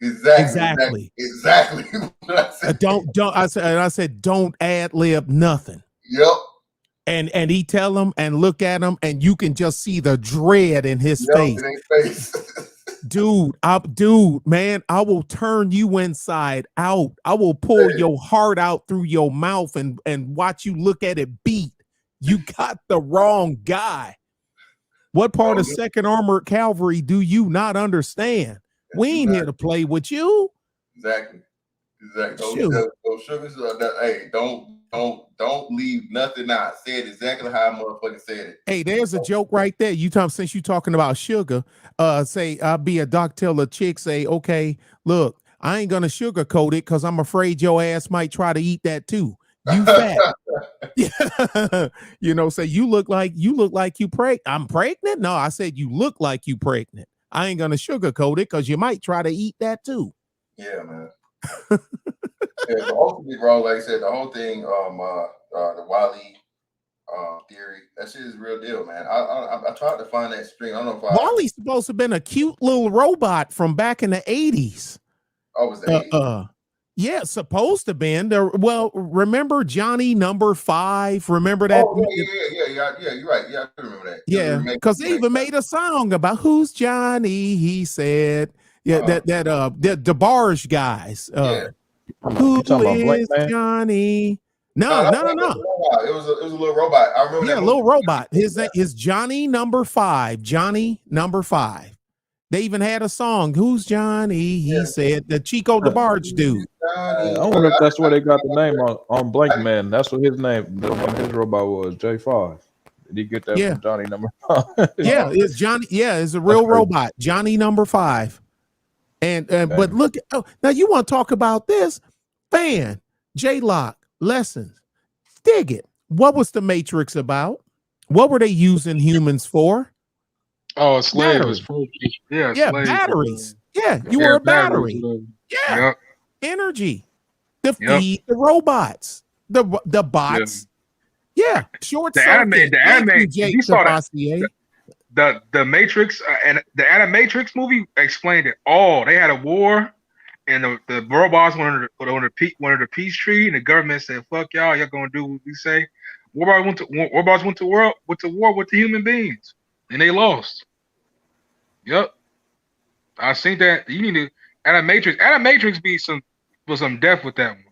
Exactly. Don't. I said don't ad lib nothing. Yep. And he tell him and look at him, and you can just see the dread in his face. Dude, man, I will turn you inside out. I will pull your heart out through your mouth and watch you look at it beat. You got the wrong guy. What part of 2nd Armored Cavalry do you not understand? We ain't here to play with you. Exactly. Hey, don't leave nothing out. Say it exactly how I motherfucking said it. Hey, there's a joke right there. Since you talking about sugar, say I'll be a doc, tell a chick, say, okay, look, I ain't gonna sugarcoat it because I'm afraid your ass might try to eat that too. You fat. Say you look like you pregnant. I'm pregnant? No, I said you look like you pregnant. I ain't gonna sugarcoat it because you might try to eat that too. Yeah, man. Yeah, ultimately, bro, like I said, the whole thing, the Wally theory, that shit is real deal, man. I tried to find that string. I don't know if Wally's supposed to have been a cute little robot from back in the 80s. Oh, was it? Yeah, supposed to been there. Well, remember Johnny number 5? Remember that? Oh, yeah, you're right. Yeah, I remember that. Yeah, because they even made a song about who's Johnny, he said. Yeah, that the DeBarge guys. Who is Johnny? No. It was a little robot. I remember that. Yeah, little robot. His name is Johnny number 5. Johnny number 5. They even had a song. Who's Johnny? He said the Chico DeBarge dude. I wonder if that's where they got the name on Blank Man. That's what his name, his robot was, J5. Did he get that from Johnny number 5? Yeah, it's Johnny. Yeah, it's a real robot. Johnny number 5. And but look, now you want to talk about this? Fan, J-Lock, lessons. Dig it. What was the Matrix about? What were they using humans for? Oh, slaves. Yeah, batteries. Yeah, you were a battery. Yeah, energy to feed the robots, the bots. Yeah, short circuit. The anime. You saw that. The Matrix and the Animatrix movie explained it all. They had a war, and the robots wanted the peace treaty, and the government said, "Fuck y'all, y'all gonna do what we say." Robots went to war with the human beings, and they lost. Yep, I seen that. You need to Animatrix. Animatrix be some depth with that one.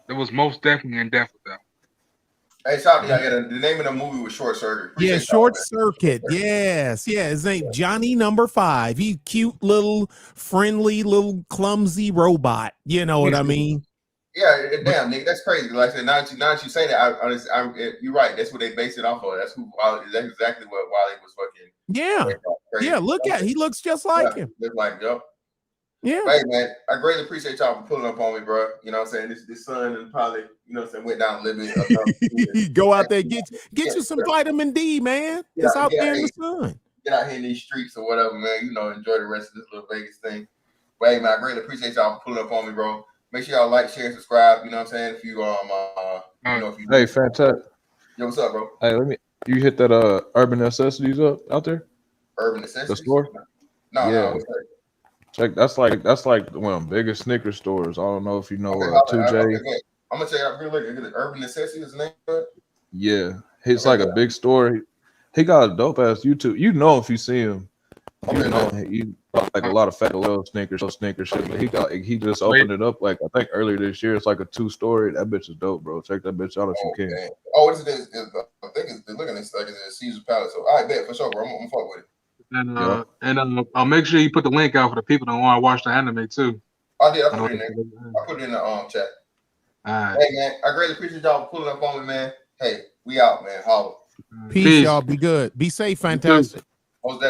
There was most definitely in depth with that one. Hey, Shop, the name of the movie was Short Circuit. Yeah, Short Circuit. Yes. Yeah, his name Johnny number 5. He's cute little friendly little clumsy robot. You know what I mean? Yeah, damn, nigga, that's crazy. Like I said, now that you say that, you're right. That's what they based it off of. That's exactly what Wally was fucking. Yeah, yeah. Look at he looks just like him. Just like yep. Yeah. Hey man, I greatly appreciate y'all for pulling up on me, bro. You know what I'm saying? This son and probably, you know what I'm saying, went down a little bit. Go out there, get you some vitamin D, man. It's out there in the sun. Get out here in these streets or whatever, man. You know, enjoy the rest of this little Vegas thing. But hey, man, I greatly appreciate y'all for pulling up on me, bro. Make sure y'all like, share, and subscribe. You know what I'm saying? If you if you hey, fantastic. Yo, what's up, bro? Hey, you hit that Urban Necessities out there? Urban Necessities? The store? No, what's that? Check, that's like one of the biggest Snickers stores. I don't know if you know 2J. I'm gonna tell you, I really look at Urban Necessities name. Yeah, he's like a big store. He got a dope ass YouTube. You know if you see him, you know he like a lot of fat little Snickers shit. But he just opened it up like I think earlier this year. It's like a 2-story. That bitch is dope, bro. Check that bitch out if you can. Damn. Oh, what is this? I think it's looking at this like it's a Caesar Palace. So I bet for sure, bro. I'm gonna fuck with it. And I'll make sure you put the link out for the people that want to watch the anime too. I did. I put it in there. I put it in the chat. All right. Hey man, I greatly appreciate y'all for pulling up on me, man. Hey, we out, man. Holla. Peace, y'all. Be good. Be safe. Fantastic.